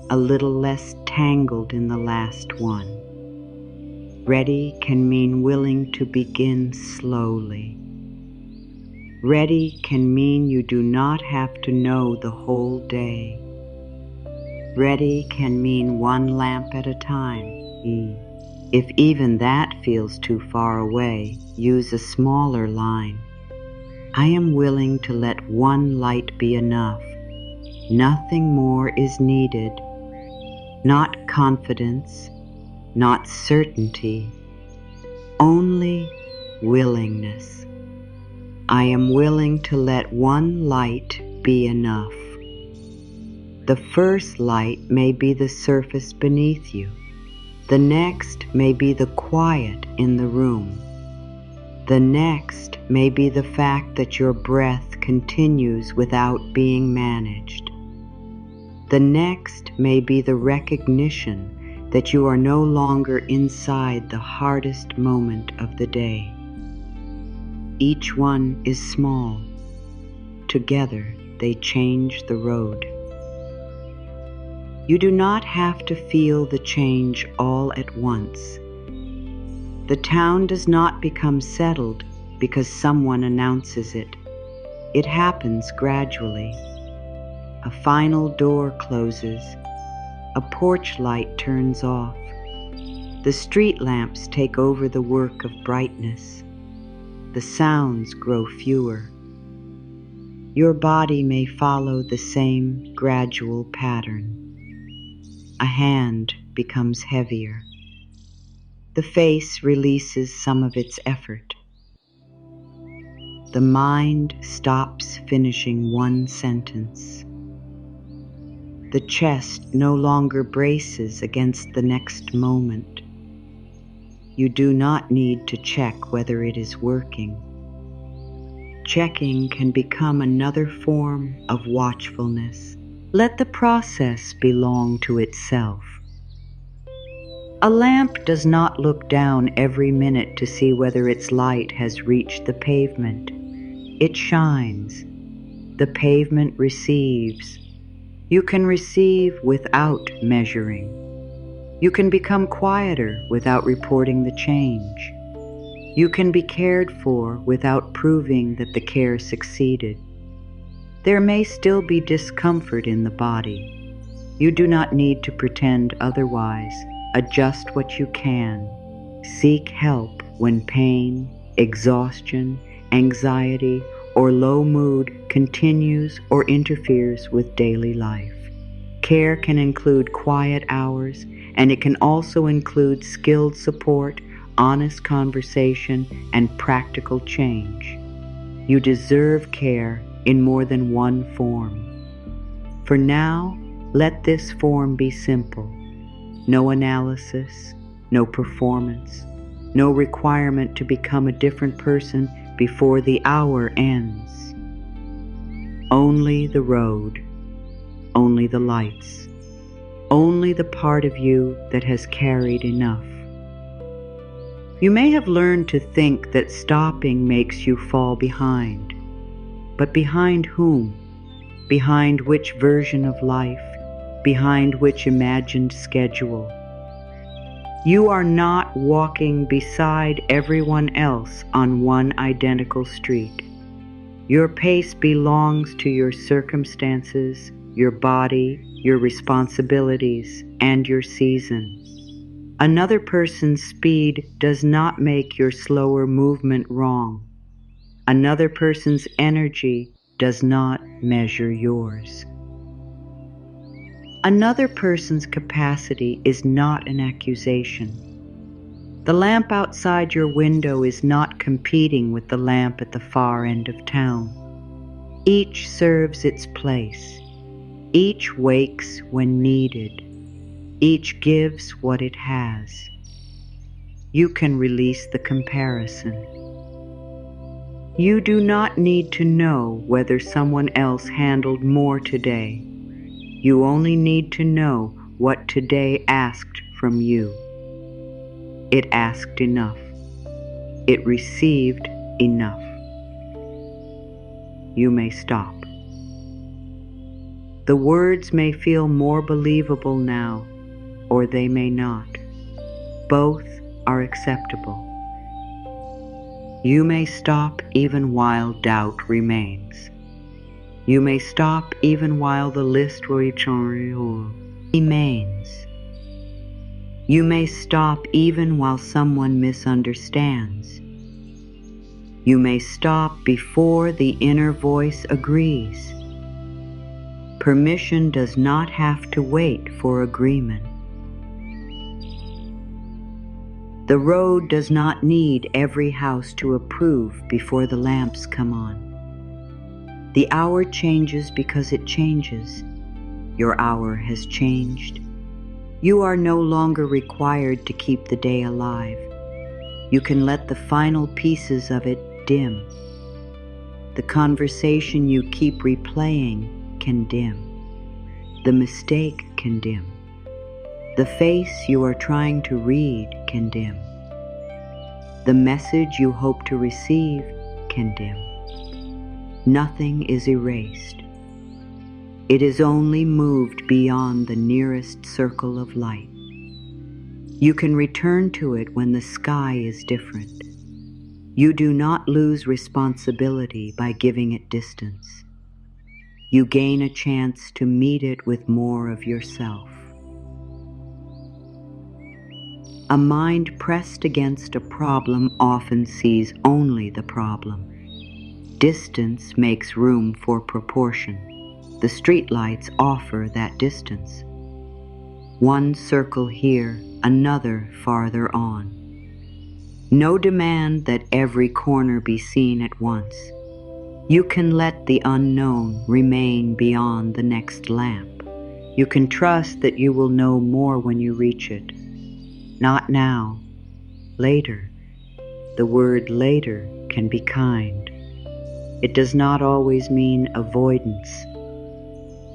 a little less tangled in the last one. Ready can mean willing to begin slowly. Ready can mean you do not have to know the whole day. Ready can mean one lamp at a time. If even that feels too far away, use a smaller line. I am willing to let one light be enough. Nothing more is needed. Not confidence, not certainty, only willingness. I am willing to let one light be enough. The first light may be the surface beneath you. The next may be the quiet in the room. The next may be the fact that your breath continues without being managed. The next may be the recognition that you are no longer inside the hardest moment of the day. Each one is small. Together they change the road. You do not have to feel the change all at once. The town does not become settled because someone announces it. It happens gradually. A final door closes. A porch light turns off. The street lamps take over the work of brightness. The sounds grow fewer. Your body may follow the same gradual pattern. A hand becomes heavier. The face releases some of its effort. The mind stops finishing one sentence. The chest no longer braces against the next moment. You do not need to check whether it is working. Checking can become another form of watchfulness. Let the process belong to itself. A lamp does not look down every minute to see whether its light has reached the pavement. It shines. The pavement receives. You can receive without measuring. You can become quieter without reporting the change. You can be cared for without proving that the care succeeded. There may still be discomfort in the body. You do not need to pretend otherwise. Adjust what you can. Seek help when pain, exhaustion, anxiety, or low mood continues or interferes with daily life. Care can include quiet hours, and it can also include skilled support, honest conversation, and practical change. You deserve care in more than one form. For now, let this form be simple. No analysis, no performance, no requirement to become a different person before the hour ends. Only the road, only the lights, only the part of you that has carried enough. You may have learned to think that stopping makes you fall behind. But behind whom? Behind which version of life? Behind which imagined schedule? You are not walking beside everyone else on one identical street. Your pace belongs to your circumstances, your body, your responsibilities, and your season. Another person's speed does not make your slower movement wrong. Another person's energy does not measure yours. Another person's capacity is not an accusation. The lamp outside your window is not competing with the lamp at the far end of town. Each serves its place. Each wakes when needed. Each gives what it has. You can release the comparison. You do not need to know whether someone else handled more today. You only need to know what today asked from you. It asked enough. It received enough. You may stop. The words may feel more believable now, or they may not. Both are acceptable. You may stop even while doubt remains. You may stop even while the list remains. You may stop even while someone misunderstands. You may stop before the inner voice agrees. Permission does not have to wait for agreement. The road does not need every house to approve before the lamps come on. The hour changes because it changes. Your hour has changed. You are no longer required to keep the day alive. You can let the final pieces of it dim. The conversation you keep replaying can dim. The mistake can dim. The face you are trying to read can dim. The message you hope to receive can dim. Nothing is erased. It is only moved beyond the nearest circle of light. You can return to it when the sky is different. You do not lose responsibility by giving it distance. You gain a chance to meet it with more of yourself. A mind pressed against a problem often sees only the problem. Distance makes room for proportion. The streetlights offer that distance. One circle here, another farther on. No demand that every corner be seen at once. You can let the unknown remain beyond the next lamp. You can trust that you will know more when you reach it. Not now, later. The word later can be kind. It does not always mean avoidance.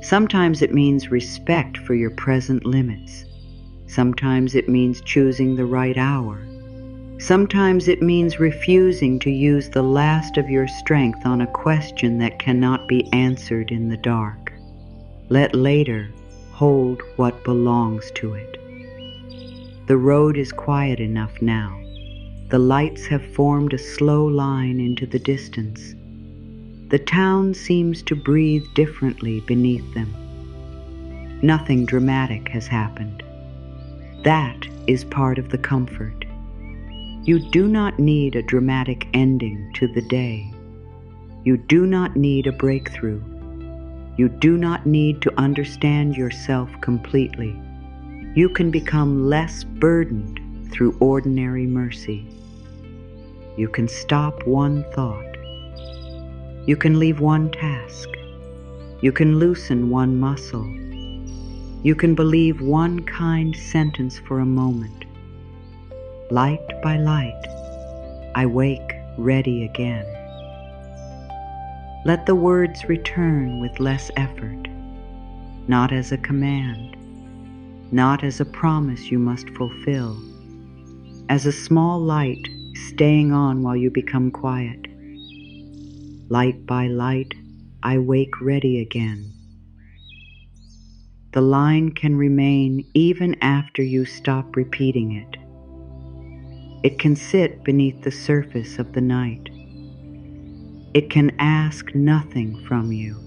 Sometimes it means respect for your present limits. Sometimes it means choosing the right hour. Sometimes it means refusing to use the last of your strength on a question that cannot be answered in the dark. Let later hold what belongs to it. The road is quiet enough now. The lights have formed a slow line into the distance. The town seems to breathe differently beneath them. Nothing dramatic has happened. That is part of the comfort. You do not need a dramatic ending to the day. You do not need a breakthrough. You do not need to understand yourself completely. You can become less burdened through ordinary mercy. You can stop one thought. You can leave one task. You can loosen one muscle. You can believe one kind sentence for a moment. Light by light, I wake ready again. Let the words return with less effort, not as a command, not as a promise you must fulfill, as a small light staying on while you become quiet. light by light, I wake ready again. The line can remain even after you stop repeating it. It can sit beneath the surface of the night. It can ask nothing from you.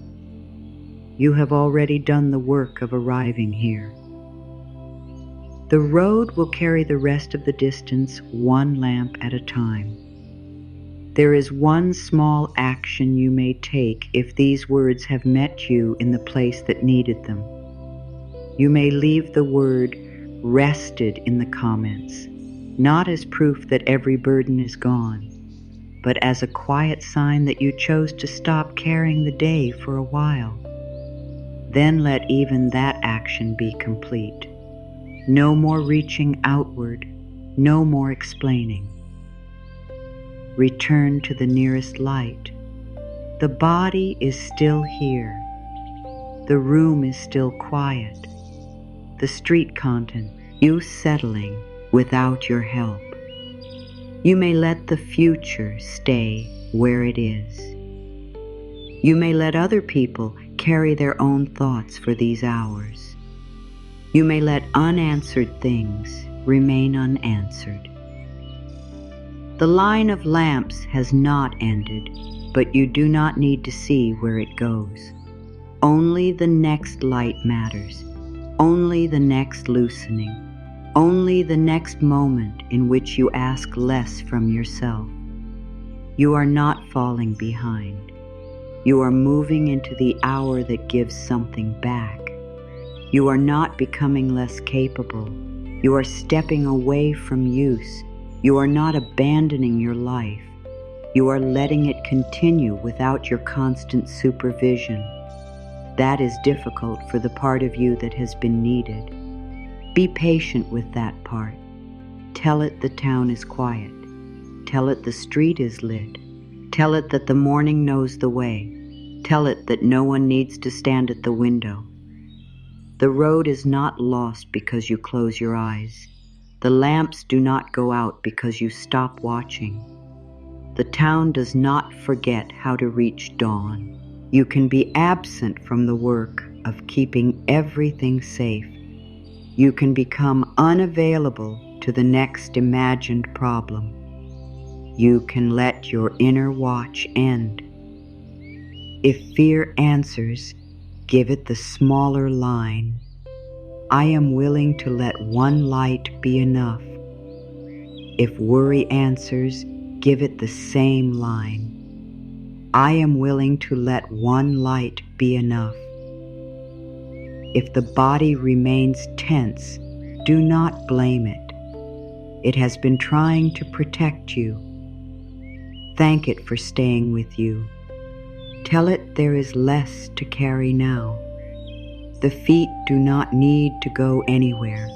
You have already done the work of arriving here. The road will carry the rest of the distance one lamp at a time. There is one small action you may take if these words have met you in the place that needed them. You may leave the word rested in the comments, not as proof that every burden is gone, but as a quiet sign that you chose to stop carrying the day for a while. Then let even that action be complete. No more reaching outward, no more explaining. Return to the nearest light. The body is still here. The room is still quiet. The street content, you settling without your help. You may let the future stay where it is. You may let other people carry their own thoughts for these hours. You may let unanswered things remain unanswered. The line of lamps has not ended, but you do not need to see where it goes. Only the next light matters, only the next loosening, only the next moment in which you ask less from yourself. You are not falling behind. You are moving into the hour that gives something back. You are not becoming less capable. You are stepping away from use. You are not abandoning your life. You are letting it continue without your constant supervision. That is difficult for the part of you that has been needed. Be patient with that part. Tell it the town is quiet. Tell it the street is lit. Tell it that the morning knows the way. Tell it that no one needs to stand at the window. The road is not lost because you close your eyes. The lamps do not go out because you stop watching. The town does not forget how to reach dawn. You can be absent from the work of keeping everything safe. You can become unavailable to the next imagined problem. You can let your inner watch end. If fear answers, give it the smaller line. I am willing to let one light be enough. If worry answers, give it the same line. I am willing to let one light be enough. If the body remains tense, do not blame it. It has been trying to protect you. Thank it for staying with you. Tell it there is less to carry now. The feet do not need to go anywhere.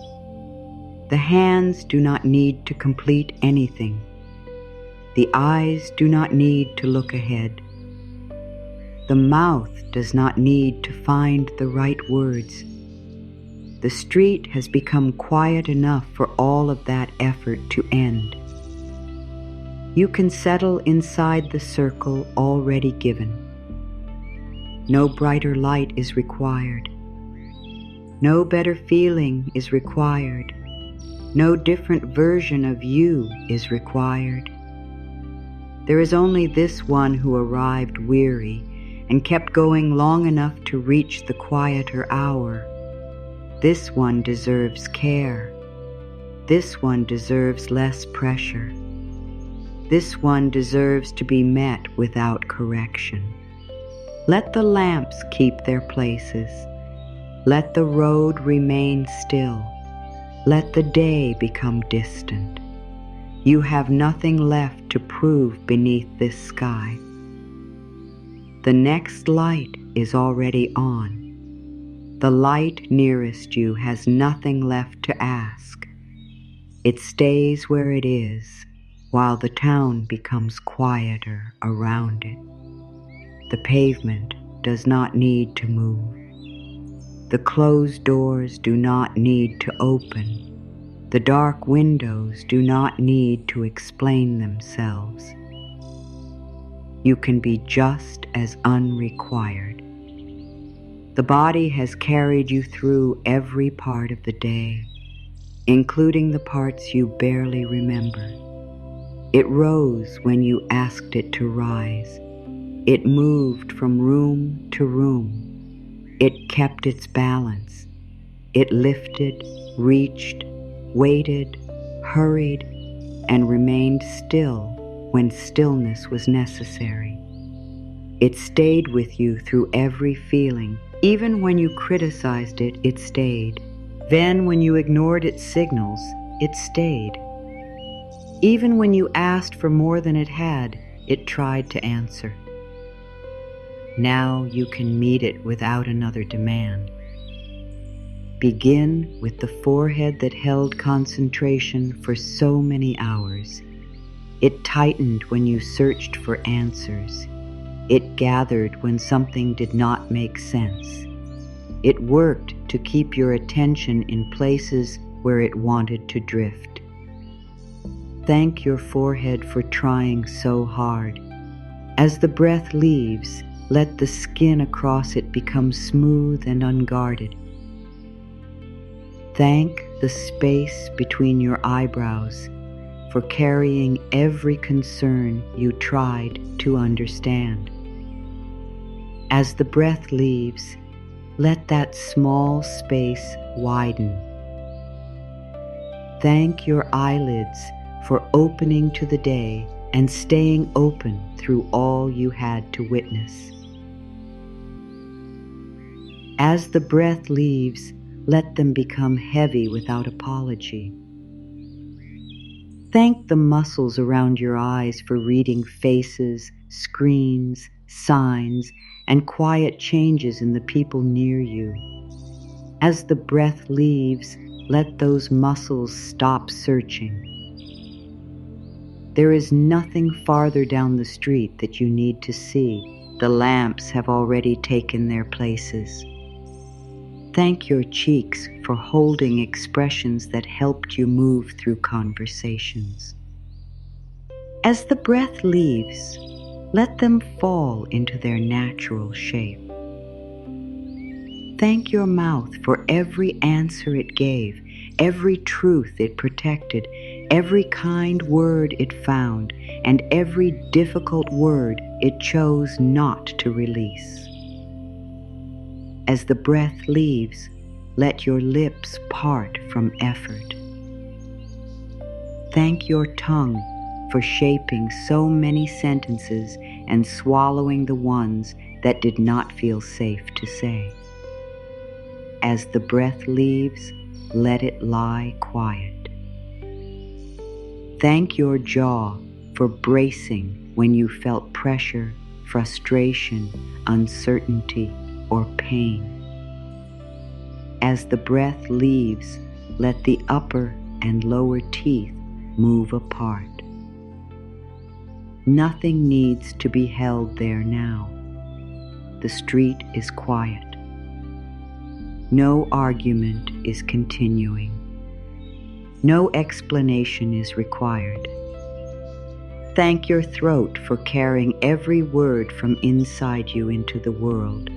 The hands do not need to complete anything. The eyes do not need to look ahead. The mouth does not need to find the right words. The street has become quiet enough for all of that effort to end. You can settle inside the circle already given. No brighter light is required. No better feeling is required. No different version of you is required. There is only this one who arrived weary and kept going long enough to reach the quieter hour. This one deserves care. This one deserves less pressure. This one deserves to be met without correction. Let the lamps keep their places. Let the road remain still. Let the day become distant. You have nothing left to prove beneath this sky. The next light is already on. The light nearest you has nothing left to ask. It stays where it is, while the town becomes quieter around it. The pavement does not need to move. The closed doors do not need to open. The dark windows do not need to explain themselves. You can be just as unrequired. The body has carried you through every part of the day, including the parts you barely remember. It rose when you asked it to rise. It moved from room to room. It kept its balance. It lifted, reached, waited, hurried, and remained still when stillness was necessary. It stayed with you through every feeling. Even when you criticized it, it stayed. Then, when you ignored its signals, it stayed. Even when you asked for more than it had, it tried to answer. Now you can meet it without another demand. Begin with the forehead that held concentration for so many hours. It tightened when you searched for answers. It gathered when something did not make sense. It worked to keep your attention in places where it wanted to drift. Thank your forehead for trying so hard. As the breath leaves, let the skin across it become smooth and unguarded. Thank the space between your eyebrows for carrying every concern you tried to understand. As the breath leaves, let that small space widen. Thank your eyelids for opening to the day and staying open through all you had to witness. As the breath leaves, let them become heavy without apology. Thank the muscles around your eyes for reading faces, screens, signs, and quiet changes in the people near you. As the breath leaves, let those muscles stop searching. There is nothing farther down the street that you need to see. The lamps have already taken their places. Thank your cheeks for holding expressions that helped you move through conversations. As the breath leaves, let them fall into their natural shape. Thank your mouth for every answer it gave, every truth it protected, every kind word it found, and every difficult word it chose not to release. As the breath leaves, let your lips part from effort. Thank your tongue for shaping so many sentences and swallowing the ones that did not feel safe to say. As the breath leaves, let it lie quiet. Thank your jaw for bracing when you felt pressure, frustration, uncertainty, or pain. As the breath leaves, let the upper and lower teeth move apart. Nothing needs to be held there now. The street is quiet. No argument is continuing. No explanation is required. Thank your throat for carrying every word from inside you into the world.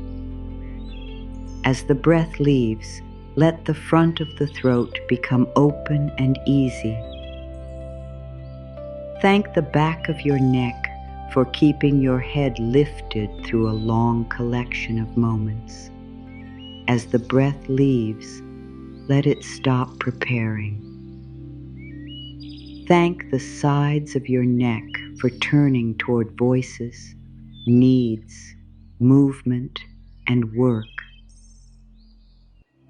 As the breath leaves, let the front of the throat become open and easy. Thank the back of your neck for keeping your head lifted through a long collection of moments. As the breath leaves, let it stop preparing. Thank the sides of your neck for turning toward voices, needs, movement, and work.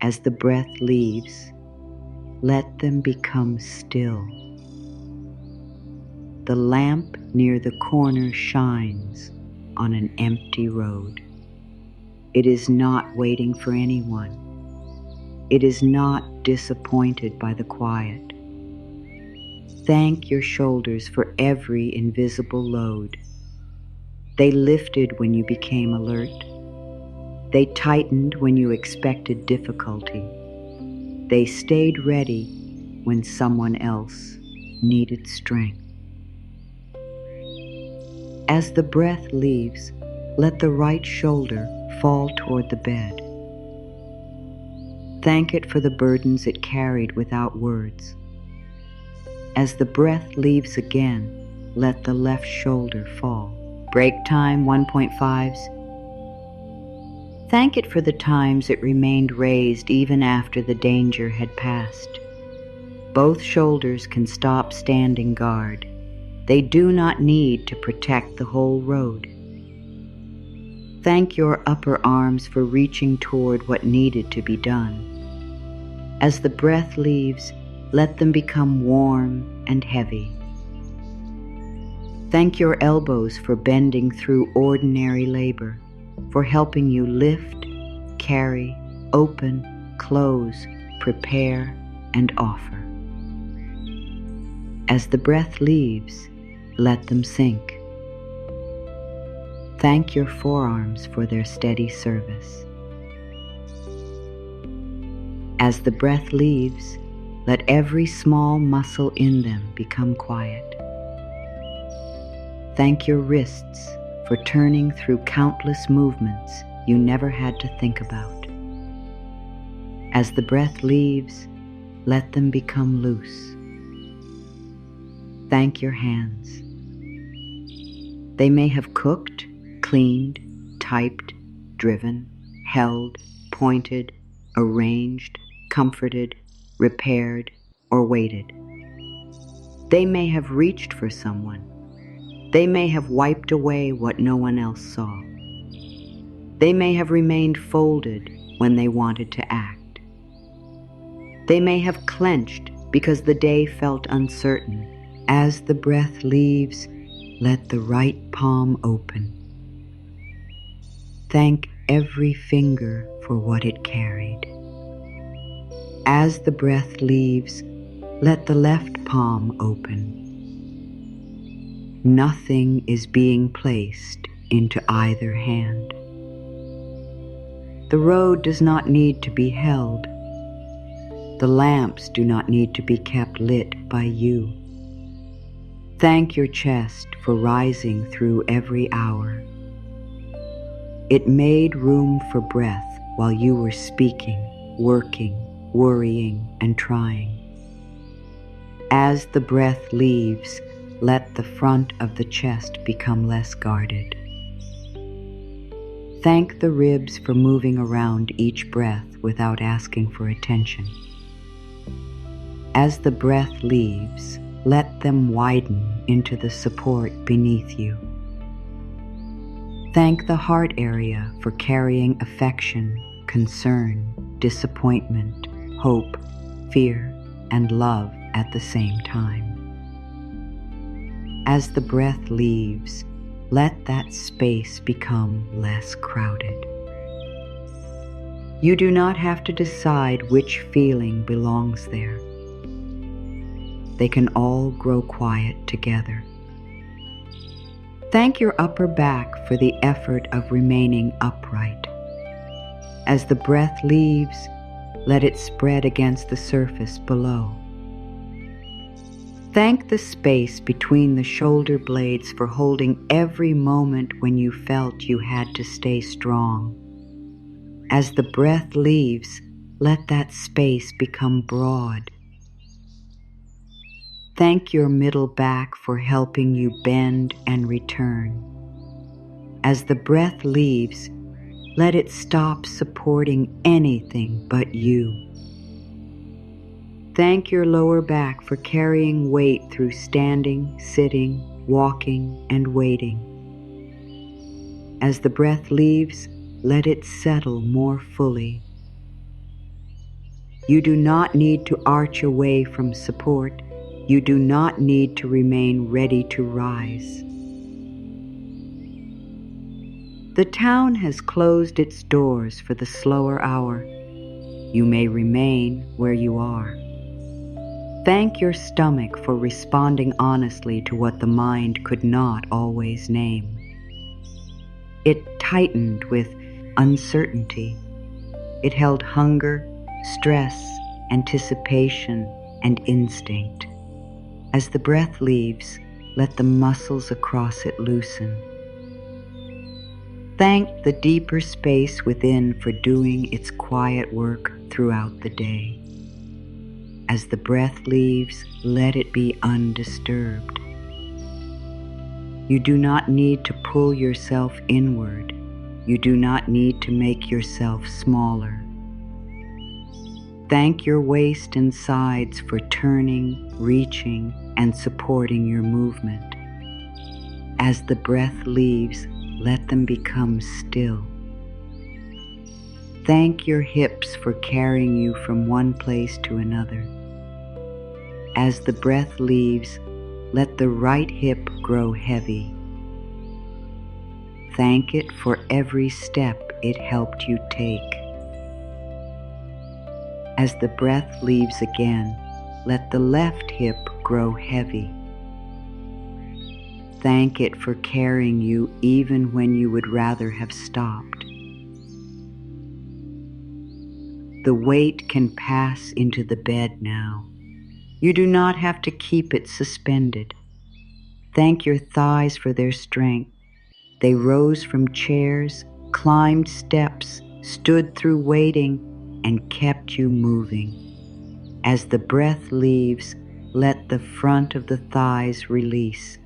As the breath leaves, let them become still. The lamp near the corner shines on an empty road. It is not waiting for anyone. It is not disappointed by the quiet. Thank your shoulders for every invisible load. They lifted when you became alert. They tightened when you expected difficulty. They stayed ready when someone else needed strength. As the breath leaves, let the right shoulder fall toward the bed. Thank it for the burdens it carried without words. As the breath leaves again, let the left shoulder fall. Break time 1.5s. Thank it for the times it remained raised even after the danger had passed. Both shoulders can stop standing guard. They do not need to protect the whole road. Thank your upper arms for reaching toward what needed to be done. As the breath leaves, let them become warm and heavy. Thank your elbows for bending through ordinary labor, for helping you lift, carry, open, close, prepare, and offer. As the breath leaves, let them sink. Thank your forearms for their steady service. As the breath leaves, let every small muscle in them become quiet. Thank your wrists for turning through countless movements you never had to think about. As the breath leaves, let them become loose. Thank your hands. They may have cooked, cleaned, typed, driven, held, pointed, arranged, comforted, repaired, or waited. They may have reached for someone. They may have wiped away what no one else saw. They may have remained folded when they wanted to act. They may have clenched because the day felt uncertain. As the breath leaves, let the right palm open. Thank every finger for what it carried. As the breath leaves, let the left palm open. Nothing is being placed into either hand. The road does not need to be held. The lamps do not need to be kept lit by you. Thank your chest for rising through every hour. It made room for breath while you were speaking, working, worrying, and trying. As the breath leaves, let the front of the chest become less guarded. Thank the ribs for moving around each breath without asking for attention. As the breath leaves, let them widen into the support beneath you. Thank the heart area for carrying affection, concern, disappointment, hope, fear, and love at the same time. As the breath leaves, let that space become less crowded. You do not have to decide which feeling belongs there. They can all grow quiet together. Thank your upper back for the effort of remaining upright. As the breath leaves, let it spread against the surface below. Thank the space between the shoulder blades for holding every moment when you felt you had to stay strong. As the breath leaves, let that space become broad. Thank your middle back for helping you bend and return. As the breath leaves, let it stop supporting anything but you. Thank your lower back for carrying weight through standing, sitting, walking, and waiting. As the breath leaves, let it settle more fully. You do not need to arch away from support. You do not need to remain ready to rise. The town has closed its doors for the slower hour. You may remain where you are. Thank your stomach for responding honestly to what the mind could not always name. It tightened with uncertainty. It held hunger, stress, anticipation, and instinct. As the breath leaves, let the muscles across it loosen. Thank the deeper space within for doing its quiet work throughout the day. As the breath leaves, let it be undisturbed. You do not need to pull yourself inward. You do not need to make yourself smaller. Thank your waist and sides for turning, reaching, and supporting your movement. As the breath leaves, let them become still. Thank your hips for carrying you from one place to another. As the breath leaves, let the right hip grow heavy. Thank it for every step it helped you take. As the breath leaves again, let the left hip grow heavy. Thank it for carrying you even when you would rather have stopped. The weight can pass into the bed now. You do not have to keep it suspended. Thank your thighs for their strength. They rose from chairs, climbed steps, stood through waiting, and kept you moving. As the breath leaves, let the front of the thighs release.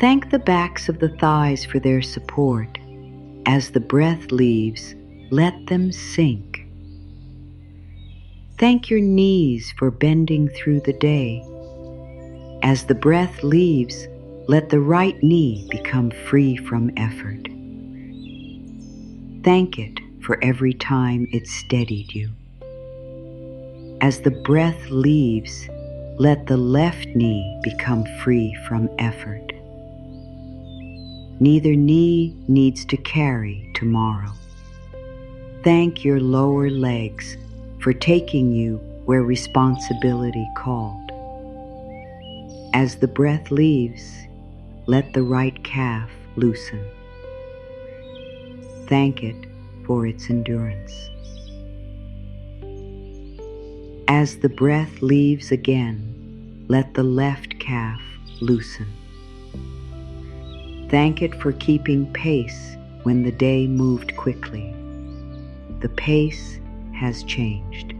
Thank the backs of the thighs for their support. As the breath leaves, let them sink. Thank your knees for bending through the day. As the breath leaves, let the right knee become free from effort. Thank it for every time it steadied you. As the breath leaves, let the left knee become free from effort. Neither knee needs to carry tomorrow. Thank your lower legs for taking you where responsibility called. As the breath leaves, let the right calf loosen. Thank it for its endurance. As the breath leaves again, let the left calf loosen. Thank it for keeping pace when the day moved quickly. The pace has changed.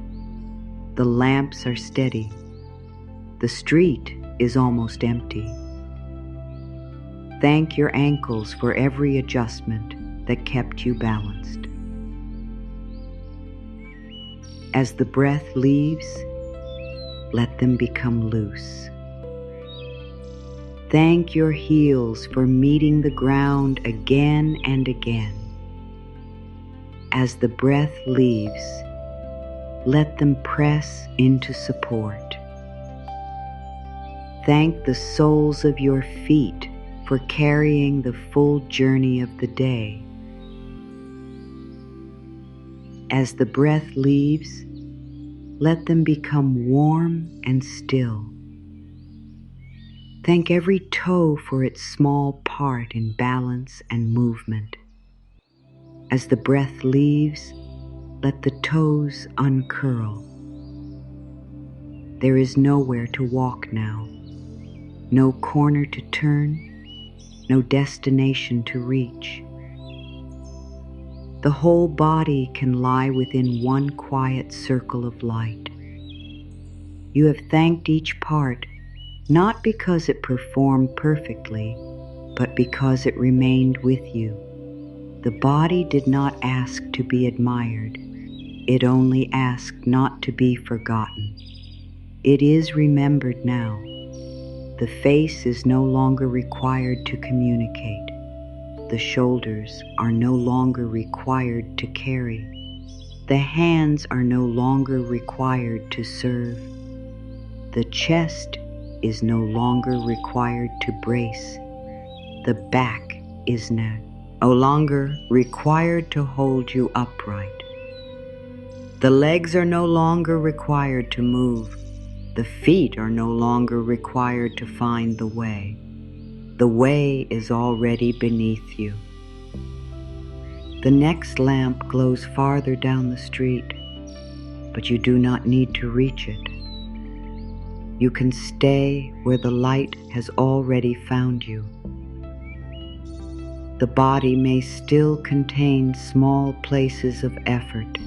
The lamps are steady. The street is almost empty. Thank your ankles for every adjustment that kept you balanced. As the breath leaves, let them become loose. Thank your heels for meeting the ground again and again. As the breath leaves, let them press into support. Thank the soles of your feet for carrying the full journey of the day. As the breath leaves, let them become warm and still. Thank every toe for its small part in balance and movement. As the breath leaves, let the toes uncurl. There is nowhere to walk now, no corner to turn, no destination to reach. The whole body can lie within one quiet circle of light. You have thanked each part, not because it performed perfectly, but because it remained with you. The body did not ask to be admired. It only asked not to be forgotten. It is remembered now. The face is no longer required to communicate. The shoulders are no longer required to carry. The hands are no longer required to serve. The chest is no longer required to brace. The back is no longer required to hold you upright. The legs are no longer required to move. The feet are no longer required to find the way. The way is already beneath you. The next lamp glows farther down the street, but you do not need to reach it. You can stay where the light has already found you. The body may still contain small places of effort.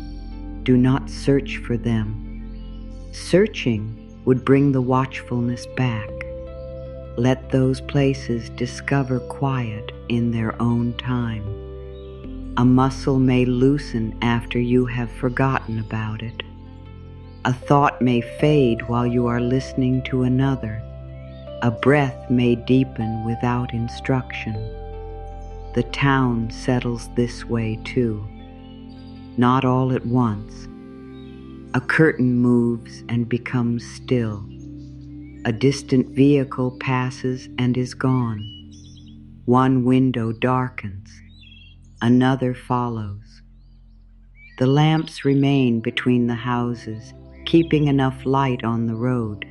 Do not search for them. Searching would bring the watchfulness back. Let those places discover quiet in their own time. A muscle may loosen after you have forgotten about it. A thought may fade while you are listening to another. A breath may deepen without instruction. The town settles this way too. Not all at once. A curtain moves and becomes still. A distant vehicle passes and is gone. One window darkens. Another follows. The lamps remain between the houses, keeping enough light on the road.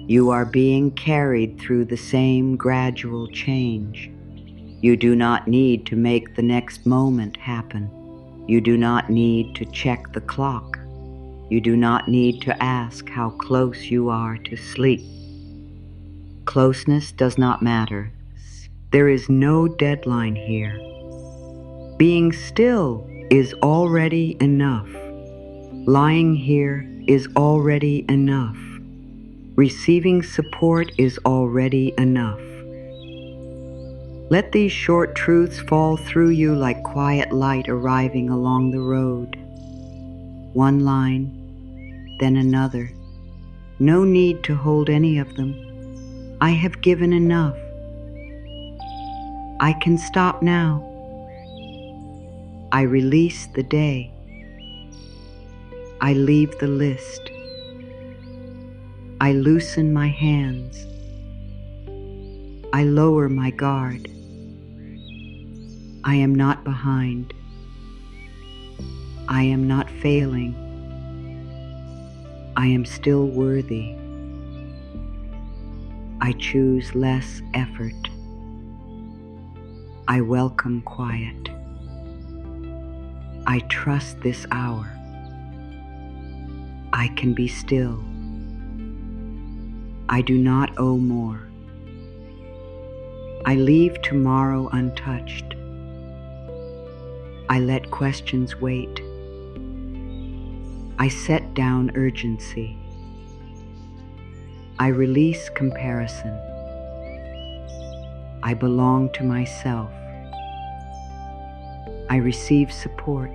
You are being carried through the same gradual change. You do not need to make the next moment happen. You do not need to check the clock. You do not need to ask how close you are to sleep. Closeness does not matter. There is no deadline here. Being still is already enough. Lying here is already enough. Receiving support is already enough. Let these short truths fall through you like quiet light arriving along the road. One line, then another. No need to hold any of them. I have given enough. I can stop now. I release the day. I leave the list. I loosen my hands. I lower my guard. I am not behind. I am not failing. I am still worthy. I choose less effort. I welcome quiet. I trust this hour. I can be still. I do not owe more. I leave tomorrow untouched. I let questions wait. I set down urgency. I release comparison. I belong to myself. I receive support.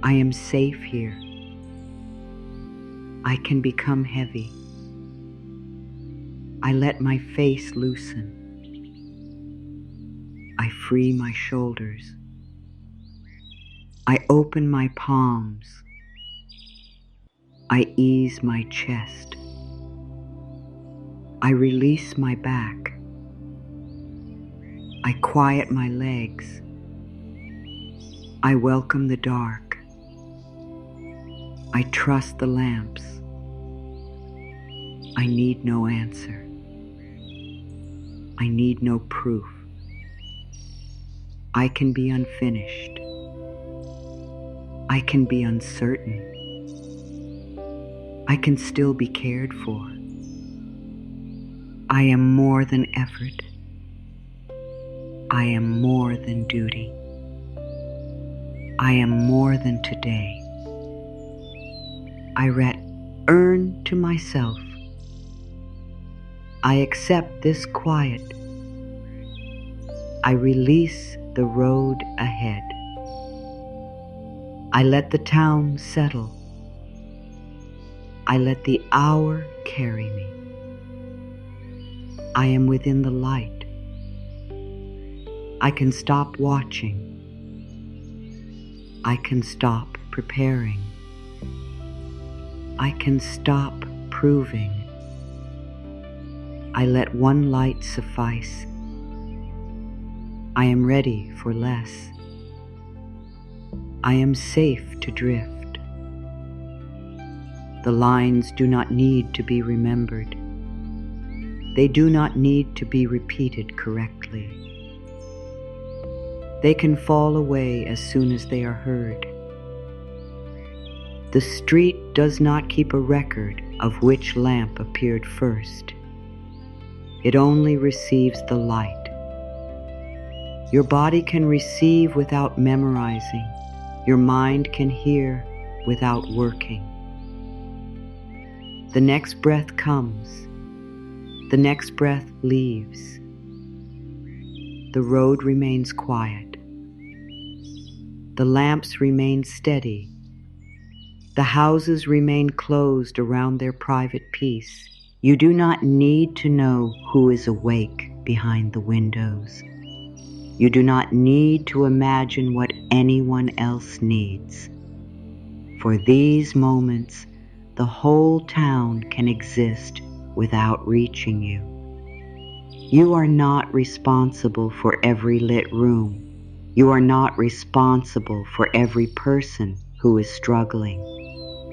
I am safe here. I can become heavy. I let my face loosen. I free my shoulders. I open my palms. I ease my chest. I release my back. I quiet my legs. I welcome the dark. I trust the lamps. I need no answer. I need no proof. I can be unfinished. I can be uncertain. I can still be cared for. I am more than effort. I am more than duty. I am more than today. I return to myself. I accept this quiet. I release the road ahead. I let the town settle. I let the hour carry me. I am within the light. I can stop watching. I can stop preparing. I can stop proving. I let one light suffice. I am ready for less. I am safe to drift. The lines do not need to be remembered. They do not need to be repeated correctly. They can fall away as soon as they are heard. The street does not keep a record of which lamp appeared first. It only receives the light. Your body can receive without memorizing. Your mind can hear without working. The next breath comes. The next breath leaves. The road remains quiet. The lamps remain steady. The houses remain closed around their private peace. You do not need to know who is awake behind the windows. You do not need to imagine what anyone else needs. For these moments, the whole town can exist without reaching you. You are not responsible for every lit room. You are not responsible for every person who is struggling.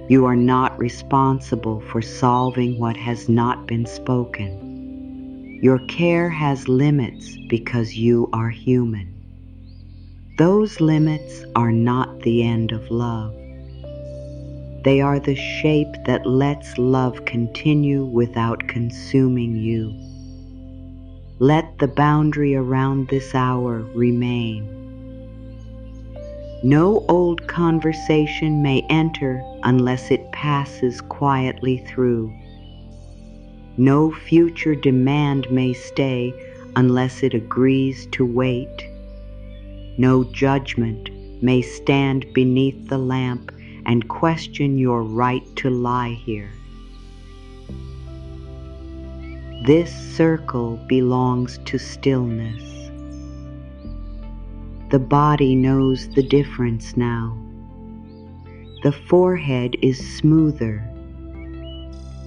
You are not responsible for solving what has not been spoken. Your care has limits because you are human. Those limits are not the end of love. They are the shape that lets love continue without consuming you. Let the boundary around this hour remain. No old conversation may enter unless it passes quietly through. No future demand may stay unless it agrees to wait. No judgment may stand beneath the lamp and question your right to lie here. This circle belongs to stillness. The body knows the difference now. The forehead is smoother.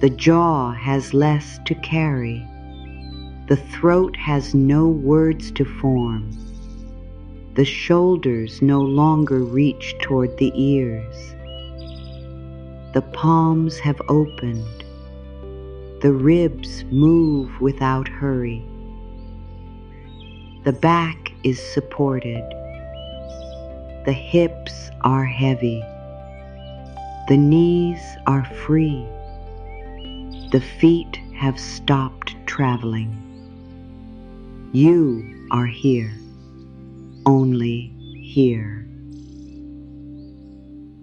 The jaw has less to carry. The throat has no words to form. The shoulders no longer reach toward the ears. The palms have opened. The ribs move without hurry. The back is supported. The hips are heavy. The knees are free. The feet have stopped traveling. You are here, only here.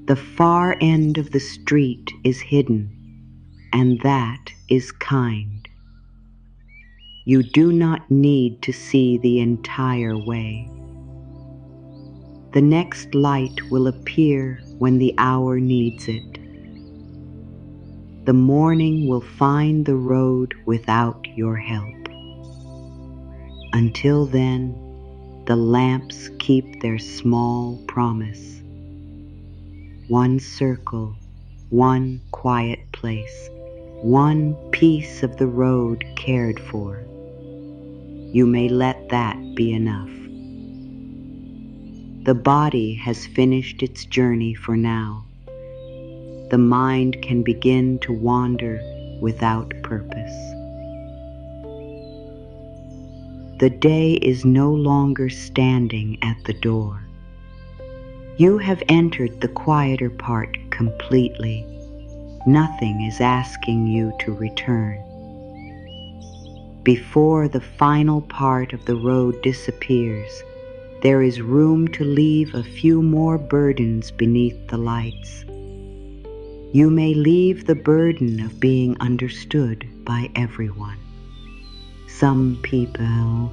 The far end of the street is hidden, and that is kind. You do not need to see the entire way. The next light will appear when the hour needs it. The morning will find the road without your help. Until then, the lamps keep their small promise. One circle, one quiet place, one piece of the road cared for. You may let that be enough. The body has finished its journey for now. The mind can begin to wander without purpose. The day is no longer standing at the door. You have entered the quieter part completely. Nothing is asking you to return. Before the final part of the road disappears, there is room to leave a few more burdens beneath the lights. You may leave the burden of being understood by everyone. Some people,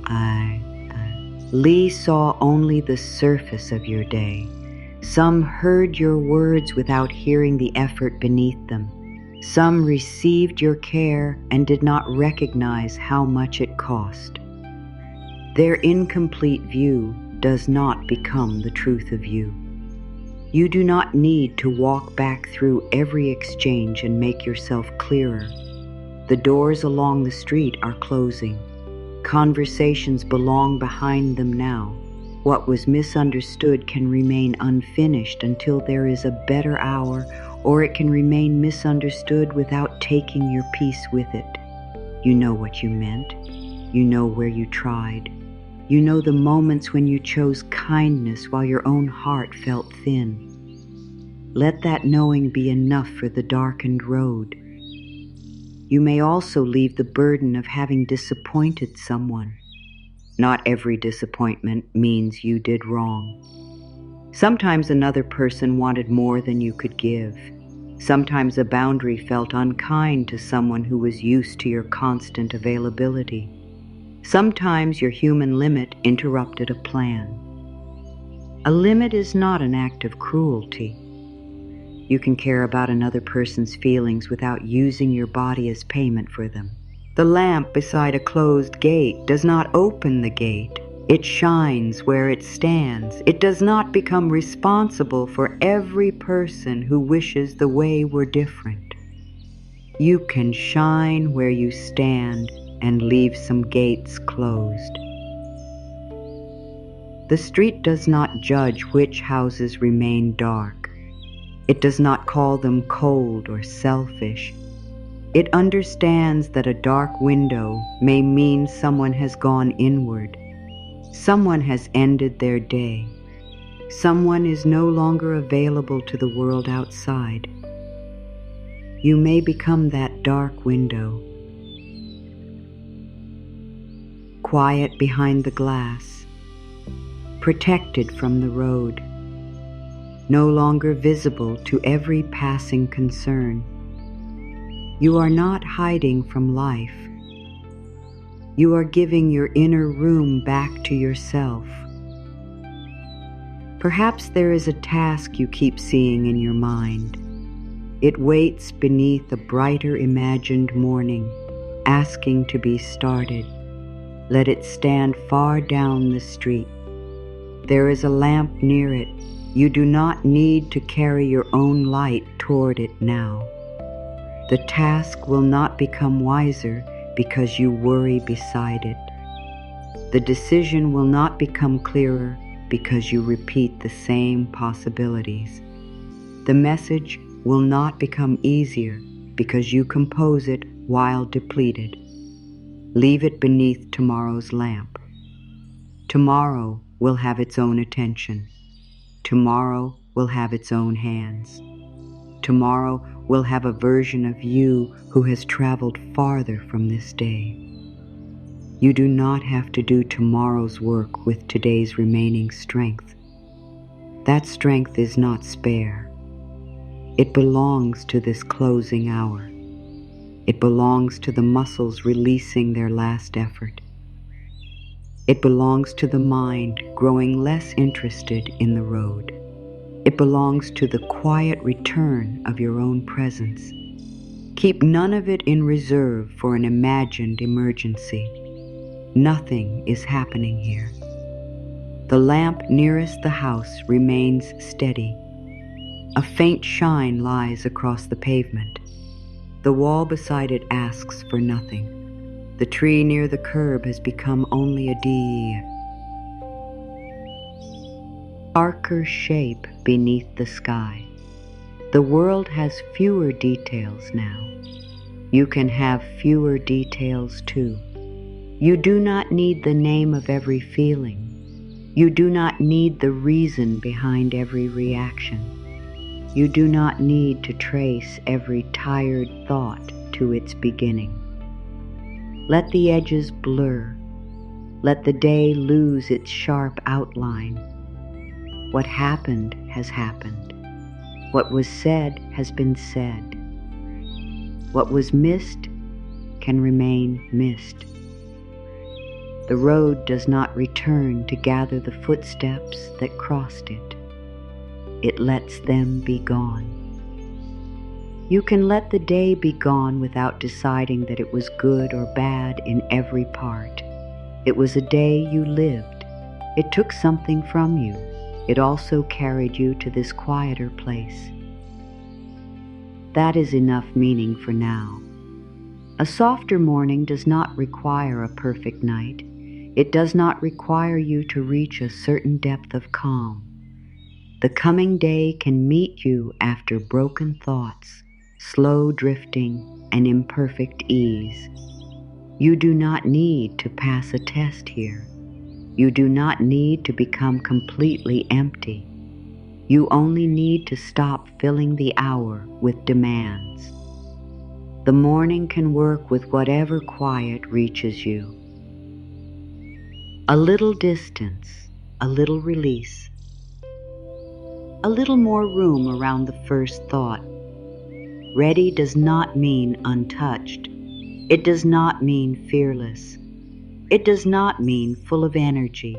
Lee saw only the surface of your day. Some heard your words without hearing the effort beneath them. Some received your care and did not recognize how much it cost. Their incomplete view does not become the truth of you. You do not need to walk back through every exchange and make yourself clearer. The doors along the street are closing. Conversations belong behind them now. What was misunderstood can remain unfinished until there is a better hour, or it can remain misunderstood without taking your peace with it. You know what you meant. You know where you tried. You know the moments when you chose kindness while your own heart felt thin. Let that knowing be enough for the darkened road. You may also leave the burden of having disappointed someone. Not every disappointment means you did wrong. Sometimes another person wanted more than you could give. Sometimes a boundary felt unkind to someone who was used to your constant availability. Sometimes your human limit interrupted a plan. A limit is not an act of cruelty. You can care about another person's feelings without using your body as payment for them. The lamp beside a closed gate does not open the gate. It shines where it stands. It does not become responsible for every person who wishes the way were different. You can shine where you stand and leave some gates closed. The street does not judge which houses remain dark. It does not call them cold or selfish. It understands that a dark window may mean someone has gone inward. Someone has ended their day. Someone is no longer available to the world outside. You may become that dark window. Quiet behind the glass, protected from the road, no longer visible to every passing concern. You are not hiding from life. You are giving your inner room back to yourself. Perhaps there is a task you keep seeing in your mind. It waits beneath a brighter imagined morning, asking to be started. Let it stand far down the street. There is a lamp near it. You do not need to carry your own light toward it now. The task will not become wiser because you worry beside it. The decision will not become clearer because you repeat the same possibilities. The message will not become easier because you compose it while depleted. Leave it beneath tomorrow's lamp. Tomorrow will have its own attention. Tomorrow will have its own hands. Tomorrow will have a version of you who has traveled farther from this day. You do not have to do tomorrow's work with today's remaining strength. That strength is not spare. It belongs to this closing hour. It belongs to the muscles releasing their last effort. It belongs to the mind growing less interested in the road. It belongs to the quiet return of your own presence. Keep none of it in reserve for an imagined emergency. Nothing is happening here. The lamp nearest the house remains steady. A faint shine lies across the pavement. The wall beside it asks for nothing. The tree near the curb has become only a darker shape beneath the sky. The world has fewer details now. You can have fewer details too. You do not need the name of every feeling. You do not need the reason behind every reaction. You do not need to trace every tired thought to its beginning. Let the edges blur. Let the day lose its sharp outline. What happened has happened. What was said has been said. What was missed can remain missed. The road does not return to gather the footsteps that crossed it. It lets them be gone. You can let the day be gone without deciding that it was good or bad in every part. It was a day you lived. It took something from you. It also carried you to this quieter place. That is enough meaning for now. A softer morning does not require a perfect night. It does not require you to reach a certain depth of calm. The coming day can meet you after broken thoughts, slow drifting, and imperfect ease. You do not need to pass a test here. You do not need to become completely empty. You only need to stop filling the hour with demands. The morning can work with whatever quiet reaches you. A little distance, a little release, a little more room around the first thought. Ready does not mean untouched. It does not mean fearless. It does not mean full of energy.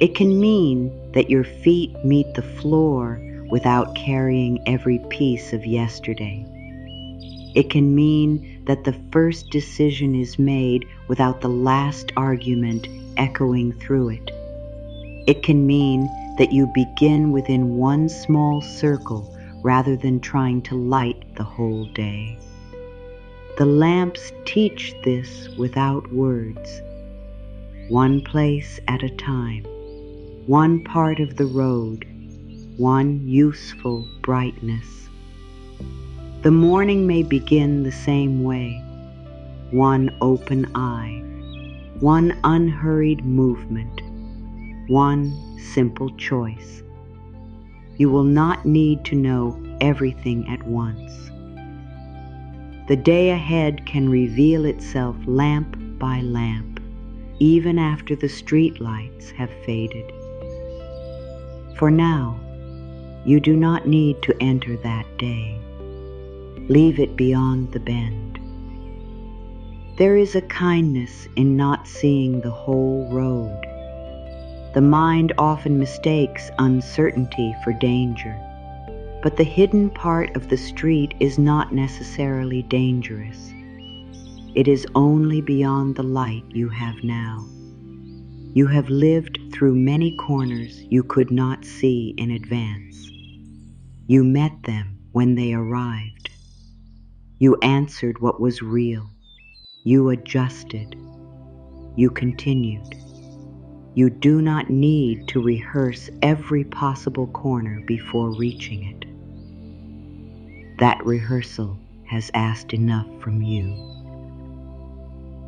It can mean that your feet meet the floor without carrying every piece of yesterday. It can mean that the first decision is made without the last argument echoing through it. It can mean that you begin within one small circle rather than trying to light the whole day. The lamps teach this without words. One place at a time, one part of the road, one useful brightness. The morning may begin the same way, one open eye, one unhurried movement, one simple choice. You will not need to know everything at once. The day ahead can reveal itself lamp by lamp, even after the street lights have faded. For now, you do not need to enter that day. Leave it beyond the bend. There is a kindness in not seeing the whole road. The mind often mistakes uncertainty for danger, but the hidden part of the street is not necessarily dangerous. It is only beyond the light you have now. You have lived through many corners you could not see in advance. You met them when they arrived. You answered what was real. You adjusted. You continued. You do not need to rehearse every possible corner before reaching it. That rehearsal has asked enough from you.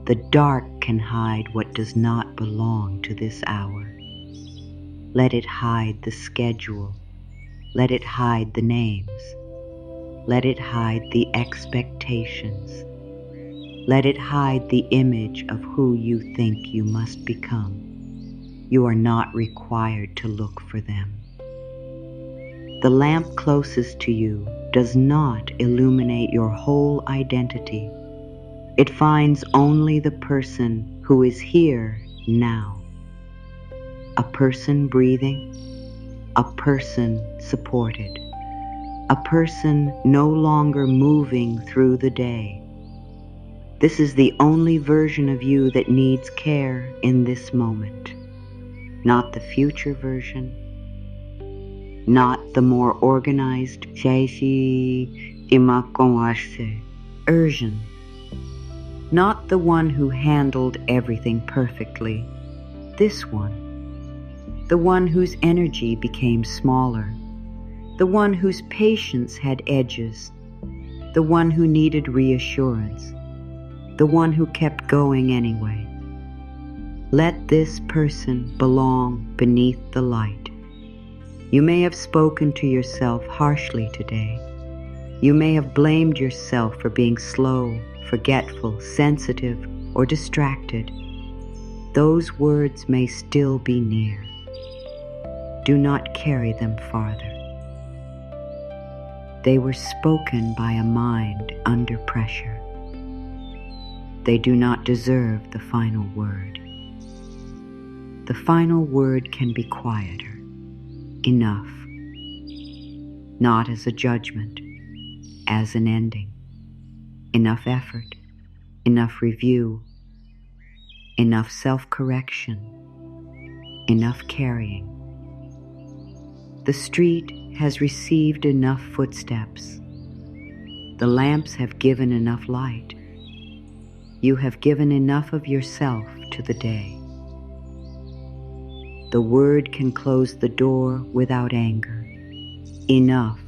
The dark can hide what does not belong to this hour. Let it hide the schedule. Let it hide the names. Let it hide the expectations. Let it hide the image of who you think you must become. You are not required to look for them. The lamp closest to you does not illuminate your whole identity. It finds only the person who is here now. A person breathing, a person supported, a person no longer moving through the day. This is the only version of you that needs care in this moment. Not the future version, not the more organized version, not the one who handled everything perfectly. This one, the one whose energy became smaller, the one whose patience had edges, the one who needed reassurance, the one who kept going anyway. Let this person belong beneath the light. You may have spoken to yourself harshly today. You may have blamed yourself for being slow, forgetful, sensitive, or distracted. Those words may still be near. Do not carry them farther. They were spoken by a mind under pressure. They do not deserve the final word. The final word can be quieter. Enough. Not as a judgment, as an ending. Enough effort, enough review, enough self-correction, enough carrying. The street has received enough footsteps. The lamps have given enough light. You have given enough of yourself to the day. The word can close the door without anger. Enough.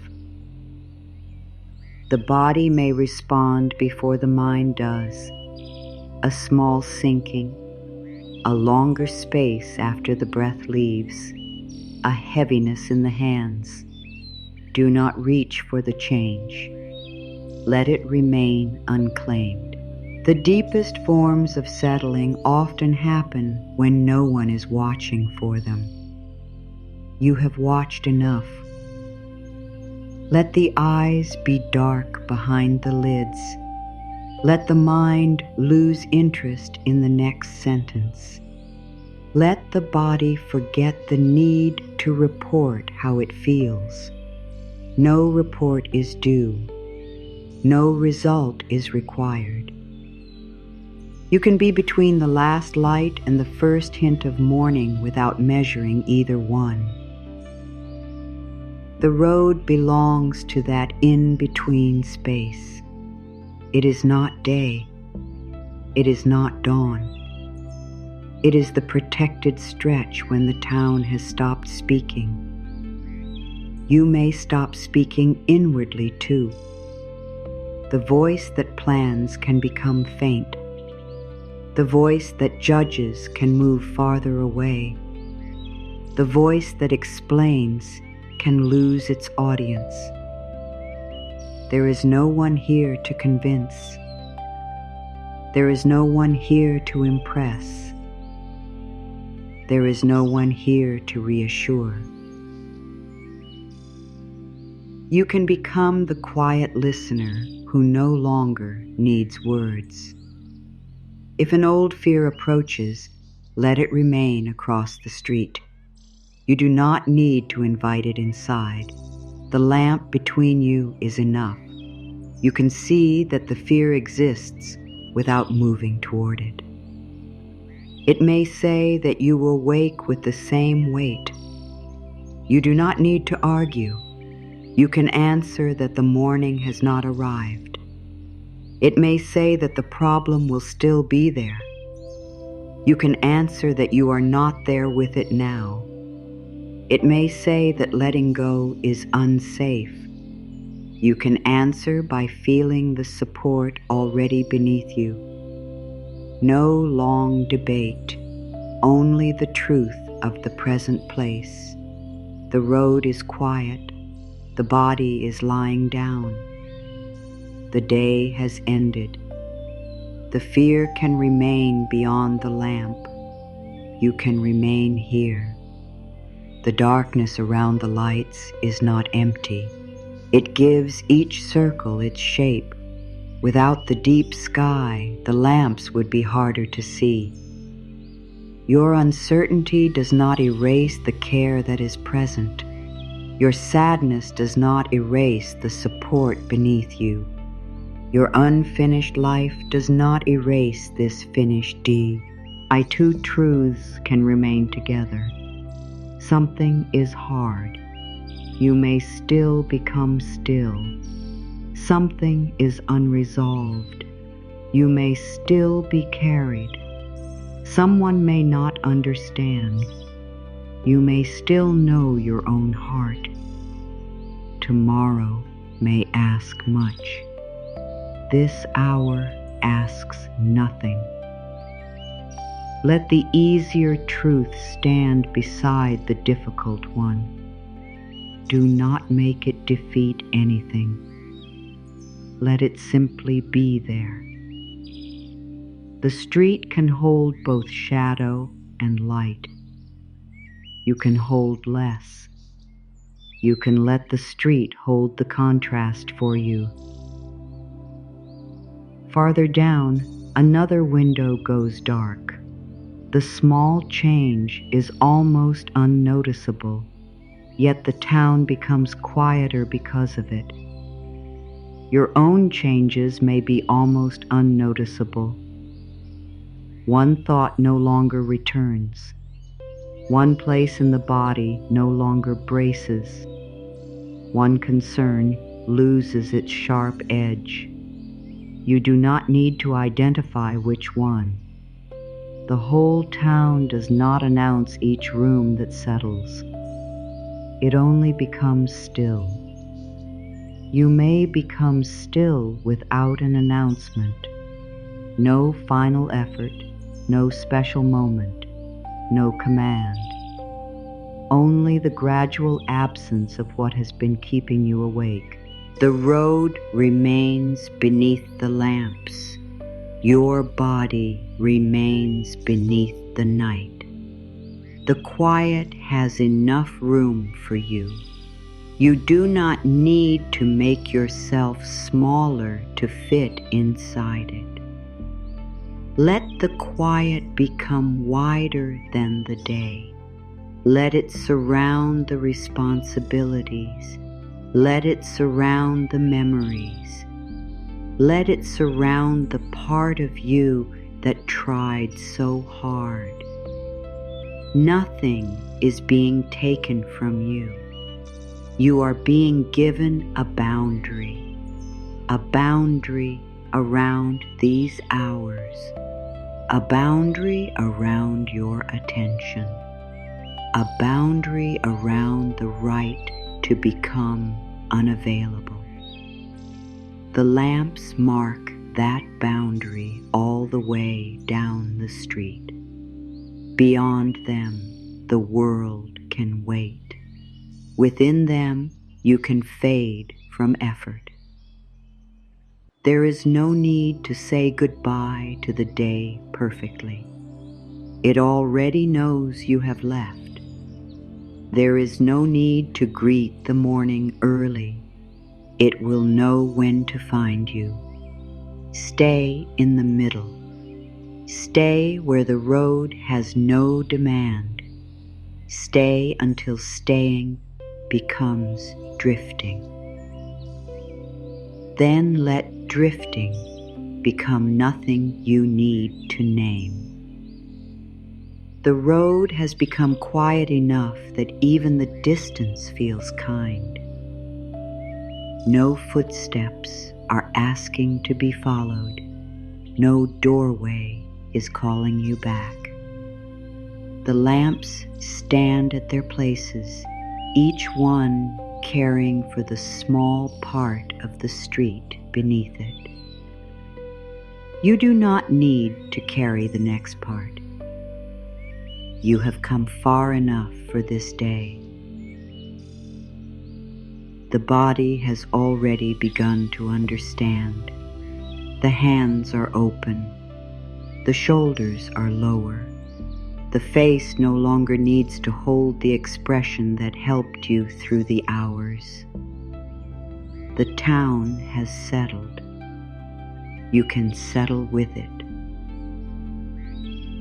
The body may respond before the mind does. A small sinking, a longer space after the breath leaves, a heaviness in the hands. Do not reach for the change. Let it remain unclaimed. The deepest forms of settling often happen when no one is watching for them. You have watched enough. Let the eyes be dark behind the lids. Let the mind lose interest in the next sentence. Let the body forget the need to report how it feels. No report is due. No result is required. You can be between the last light and the first hint of morning without measuring either one. The road belongs to that in-between space. It is not day. It is not dawn. It is the protected stretch when the town has stopped speaking. You may stop speaking inwardly too. The voice that plans can become faint. The voice that judges can move farther away. The voice that explains can lose its audience. There is no one here to convince. There is no one here to impress. There is no one here to reassure. You can become the quiet listener who no longer needs words. If an old fear approaches, let it remain across the street. You do not need to invite it inside. The lamp between you is enough. You can see that the fear exists without moving toward it. It may say that you will wake with the same weight. You do not need to argue. You can answer that the morning has not arrived. It may say that the problem will still be there. You can answer that you are not there with it now. It may say that letting go is unsafe. You can answer by feeling the support already beneath you. No long debate, only the truth of the present place. The road is quiet. The body is lying down. The day has ended. The fear can remain beyond the lamp. You can remain here. The darkness around the lights is not empty. It gives each circle its shape. Without the deep sky, the lamps would be harder to see. Your uncertainty does not erase the care that is present. Your sadness does not erase the support beneath you. Your unfinished life does not erase this finished deed. Two truths can remain together. Something is hard. You may still become still. Something is unresolved. You may still be carried. Someone may not understand. You may still know your own heart. Tomorrow may ask much. This hour asks nothing. Let the easier truth stand beside the difficult one. Do not make it defeat anything. Let it simply be there. The street can hold both shadow and light. You can hold less. You can let the street hold the contrast for you. Farther down, another window goes dark. The small change is almost unnoticeable, yet the town becomes quieter because of it. Your own changes may be almost unnoticeable. One thought no longer returns. One place in the body no longer braces. One concern loses its sharp edge. You do not need to identify which one. The whole town does not announce each room that settles. It only becomes still. You may become still without an announcement. No final effort, no special moment, no command. Only the gradual absence of what has been keeping you awake. The road remains beneath the lamps. Your body remains beneath the night. The quiet has enough room for you. You do not need to make yourself smaller to fit inside it. Let the quiet become wider than the day. Let it surround the responsibilities. Let it surround the memories. Let it surround the part of you that tried so hard. Nothing is being taken from you. You are being given a boundary around these hours, a boundary around your attention, a boundary around the right to become unavailable. The lamps mark that boundary all the way down the street. Beyond them, the world can wait. Within them, you can fade from effort. There is no need to say goodbye to the day perfectly. It already knows you have left. There is no need to greet the morning early. It will know when to find you. Stay in the middle. Stay where the road has no demand. Stay until staying becomes drifting. Then let drifting become nothing you need to name. The road has become quiet enough that even the distance feels kind. No footsteps are asking to be followed. No doorway is calling you back. The lamps stand at their places, each one caring for the small part of the street beneath it. You do not need to carry the next part. You have come far enough for this day. The body has already begun to understand. The hands are open. The shoulders are lower. The face no longer needs to hold the expression that helped you through the hours. The town has settled. You can settle with it.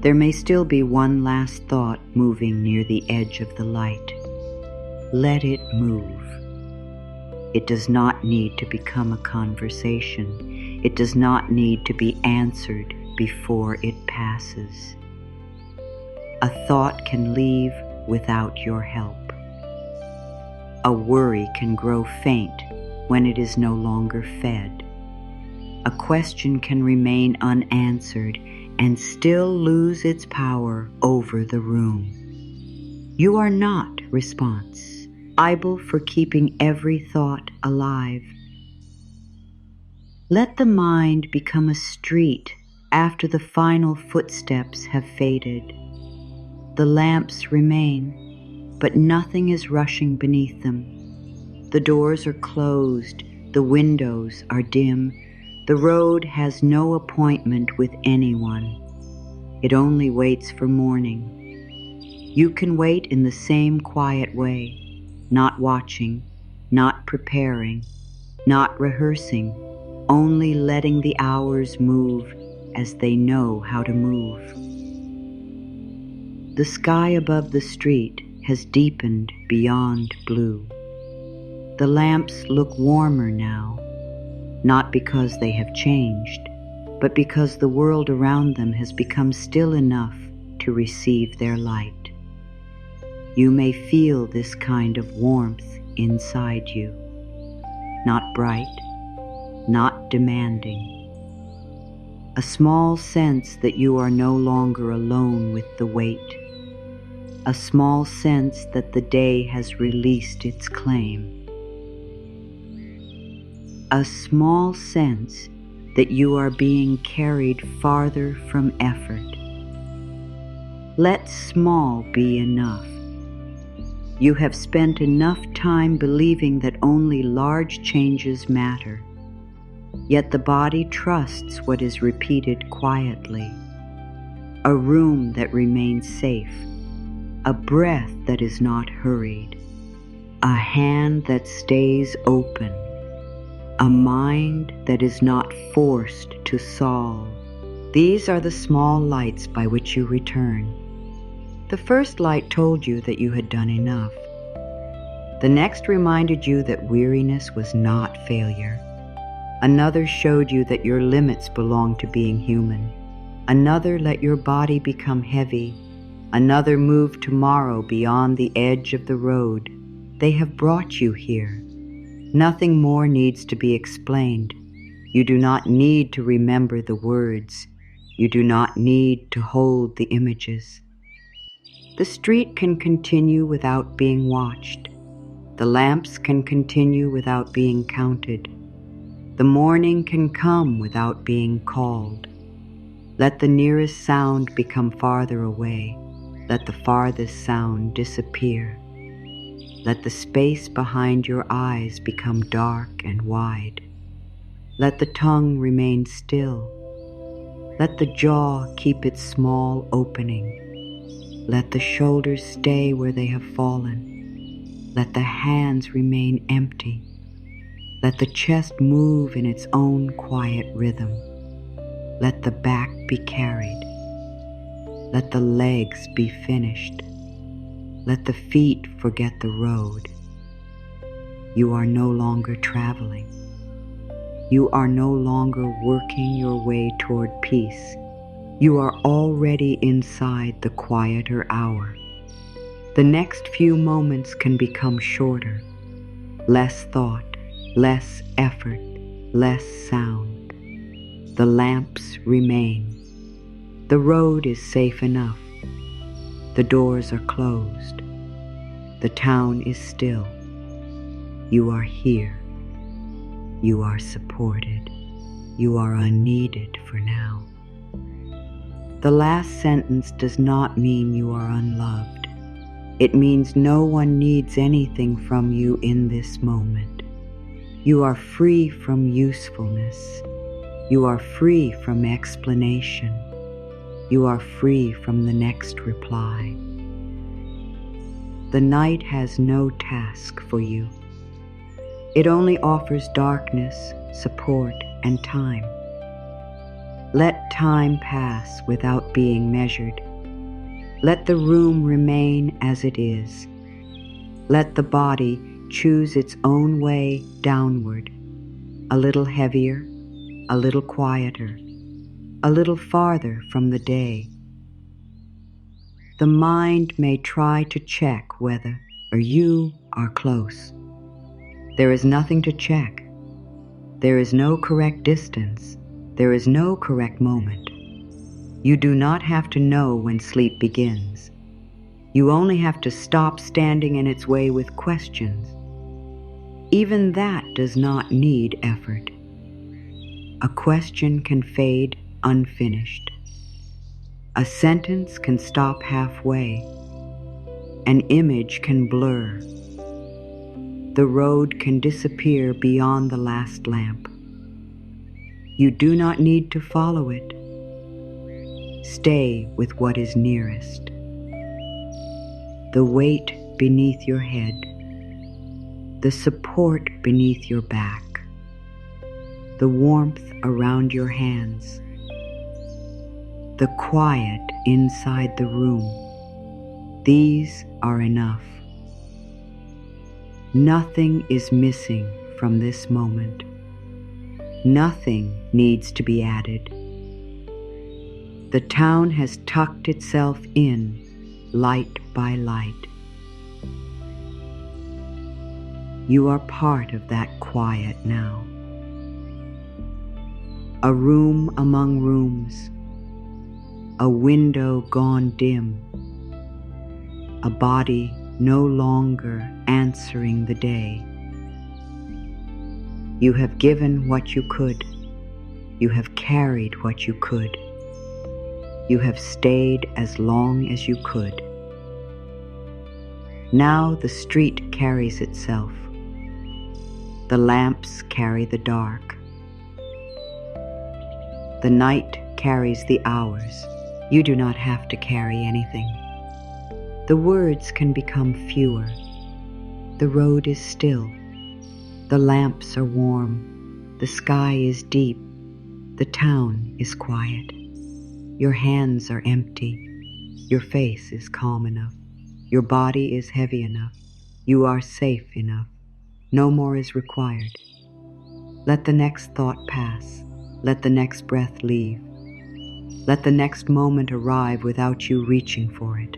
There may still be one last thought moving near the edge of the light. Let it move. It does not need to become a conversation. It does not need to be answered before it passes. A thought can leave without your help. A worry can grow faint when it is no longer fed. A question can remain unanswered and still lose its power over the room. You are not responsible for keeping every thought alive. Let the mind become a street after the final footsteps have faded. The lamps remain, but nothing is rushing beneath them. The doors are closed, the windows are dim. The road has no appointment with anyone. It only waits for morning. You can wait in the same quiet way, not watching, not preparing, not rehearsing, only letting the hours move as they know how to move. The sky above the street has deepened beyond blue. The lamps look warmer now, not because they have changed, but because the world around them has become still enough to receive their light. You may feel this kind of warmth inside you, not bright, not demanding. A small sense that you are no longer alone with the weight. A small sense that the day has released its claim. A small sense that you are being carried farther from effort. Let small be enough. You have spent enough time believing that only large changes matter. Yet the body trusts what is repeated quietly. A room that remains safe, a breath that is not hurried, a hand that stays open, a mind that is not forced to solve. These are the small lights by which you return. The first light told you that you had done enough. The next reminded you that weariness was not failure. Another showed you that your limits belong to being human. Another let your body become heavy. Another moved tomorrow beyond the edge of the road. They have brought you here. Nothing more needs to be explained. You do not need to remember the words. You do not need to hold the images. The street can continue without being watched. The lamps can continue without being counted. The morning can come without being called. Let the nearest sound become farther away. Let the farthest sound disappear. Let the space behind your eyes become dark and wide. Let the tongue remain still. Let the jaw keep its small opening. Let the shoulders stay where they have fallen. Let the hands remain empty. Let the chest move in its own quiet rhythm. Let the back be carried. Let the legs be finished. Let the feet forget the road. You are no longer traveling. You are no longer working your way toward peace. You are already inside the quieter hour. The next few moments can become shorter. Less thought, less effort, less sound. The lamps remain. The road is safe enough. The doors are closed. The town is still. You are here. You are supported. You are unneeded for now. The last sentence does not mean you are unloved. It means no one needs anything from you in this moment. You are free from usefulness. You are free from explanation. You are free from the next reply. The night has no task for you. It only offers darkness, support, and time. Let time pass without being measured. Let the room remain as it is. Let the body choose its own way downward, a little heavier, a little quieter, a little farther from the day. The mind may try to check whether you are close. There is nothing to check. There is no correct distance. There is no correct moment. You do not have to know when sleep begins. You only have to stop standing in its way with questions. Even that does not need effort. A question can fade unfinished. A sentence can stop halfway. An image can blur. The road can disappear beyond the last lamp. You do not need to follow it. Stay with what is nearest. The weight beneath your head, the support beneath your back, the warmth around your hands, the quiet inside the room. These are enough. Nothing is missing from this moment. Nothing needs to be added. The town has tucked itself in, light by light. You are part of that quiet now. A room among rooms, a window gone dim, a body no longer answering the day. You have given what you could. You have carried what you could. You have stayed as long as you could. Now the street carries itself. The lamps carry the dark. The night carries the hours. You do not have to carry anything. The words can become fewer. The road is still. The lamps are warm. The sky is deep. The town is quiet. Your hands are empty. Your face is calm enough. Your body is heavy enough. You are safe enough. No more is required. Let the next thought pass. Let the next breath leave. Let the next moment arrive without you reaching for it.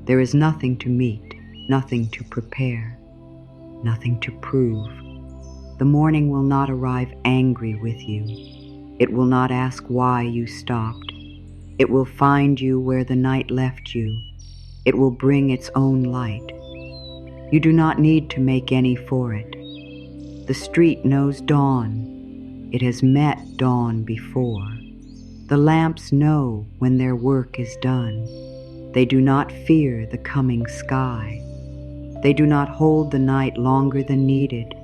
There is nothing to meet, nothing to prepare, nothing to prove. The morning will not arrive angry with you. It will not ask why you stopped. It will find you where the night left you. It will bring its own light. You do not need to make any for it. The street knows dawn. It has met dawn before. The lamps know when their work is done. They do not fear the coming sky. They do not hold the night longer than needed.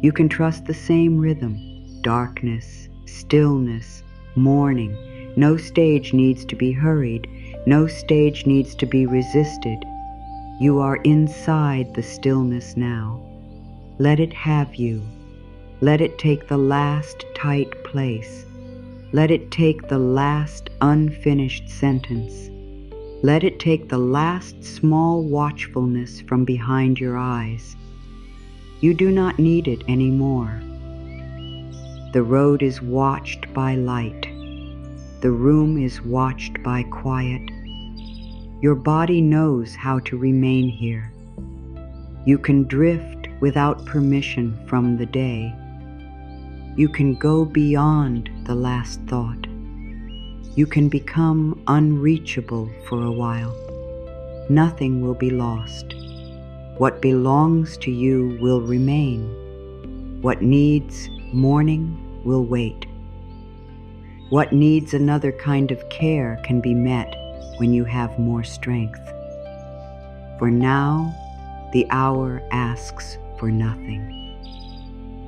You can trust the same rhythm, darkness, stillness, morning. No stage needs to be hurried. No stage needs to be resisted. You are inside the stillness now. Let it have you. Let it take the last tight place. Let it take the last unfinished sentence. Let it take the last small watchfulness from behind your eyes. You do not need it anymore. The road is watched by light. The room is watched by quiet. Your body knows how to remain here. You can drift without permission from the day. You can go beyond the last thought. You can become unreachable for a while. Nothing will be lost. What belongs to you will remain. What needs mourning will wait. What needs another kind of care can be met when you have more strength. For now, the hour asks for nothing.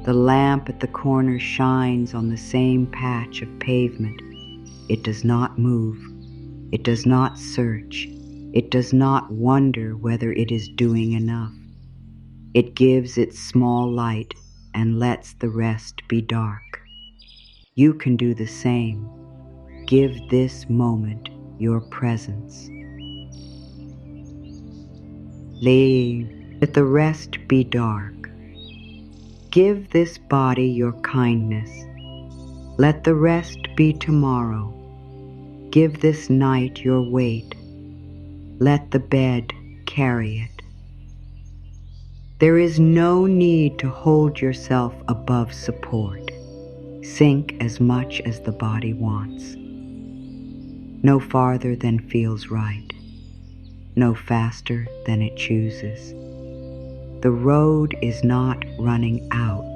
The lamp at the corner shines on the same patch of pavement. It does not move. It does not search. It does not wonder whether it is doing enough. It gives its small light and lets the rest be dark. You can do the same. Give this moment your presence. Let the rest be dark. Give this body your kindness. Let the rest be tomorrow. Give this night your weight. Let the bed carry it. There is no need to hold yourself above support. Sink as much as the body wants. No farther than feels right. No faster than it chooses. The road is not running out.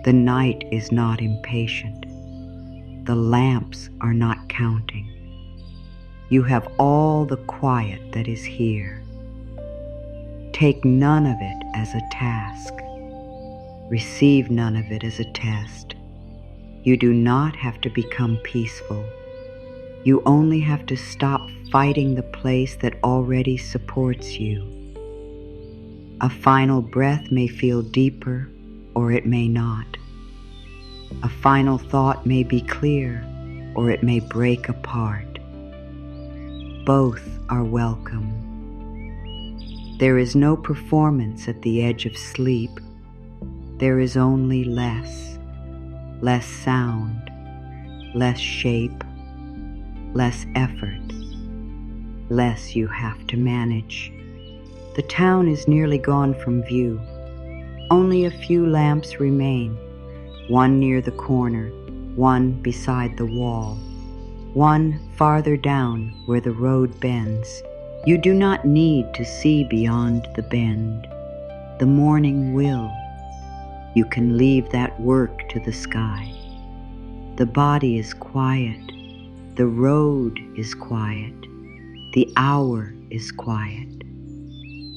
The night is not impatient. The lamps are not counting. You have all the quiet that is here. Take none of it as a task. Receive none of it as a test. You do not have to become peaceful. You only have to stop fighting the place that already supports you. A final breath may feel deeper, or it may not. A final thought may be clear, or it may break apart. Both are welcome. There is no performance at the edge of sleep. There is only less sound, less shape, less effort, less you have to manage. The town is nearly gone from view. Only a few lamps remain, one near the corner, one beside the wall, one farther down where the road bends. You do not need to see beyond the bend. The morning will. You can leave that work to the sky. The body is quiet. The road is quiet. The hour is quiet.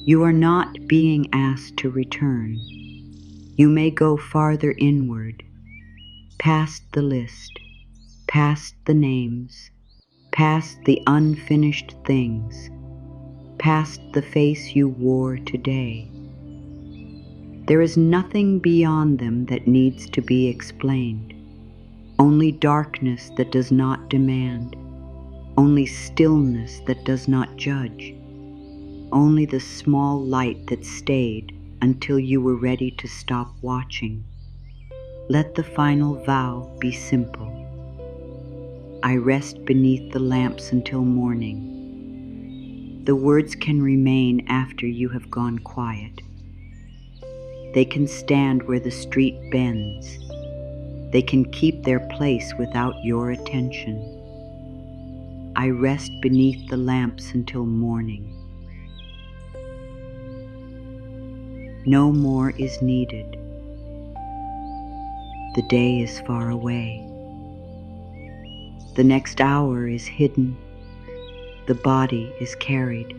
You are not being asked to return. You may go farther inward, past the list, past the names, past the unfinished things, past the face you wore today. There is nothing beyond them that needs to be explained. Only darkness that does not demand. Only stillness that does not judge. Only the small light that stayed until you were ready to stop watching. Let the final vow be simple. I rest beneath the lamps until morning. The words can remain after you have gone quiet. They can stand where the street bends. They can keep their place without your attention. I rest beneath the lamps until morning. No more is needed. The day is far away. The next hour is hidden. The body is carried.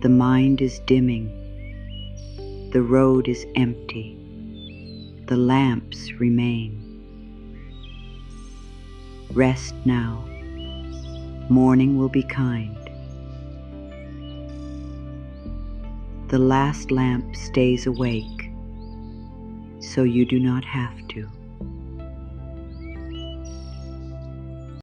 The mind is dimming. The road is empty. The lamps remain. Rest now. Morning will be kind. The last lamp stays awake, so you do not have to.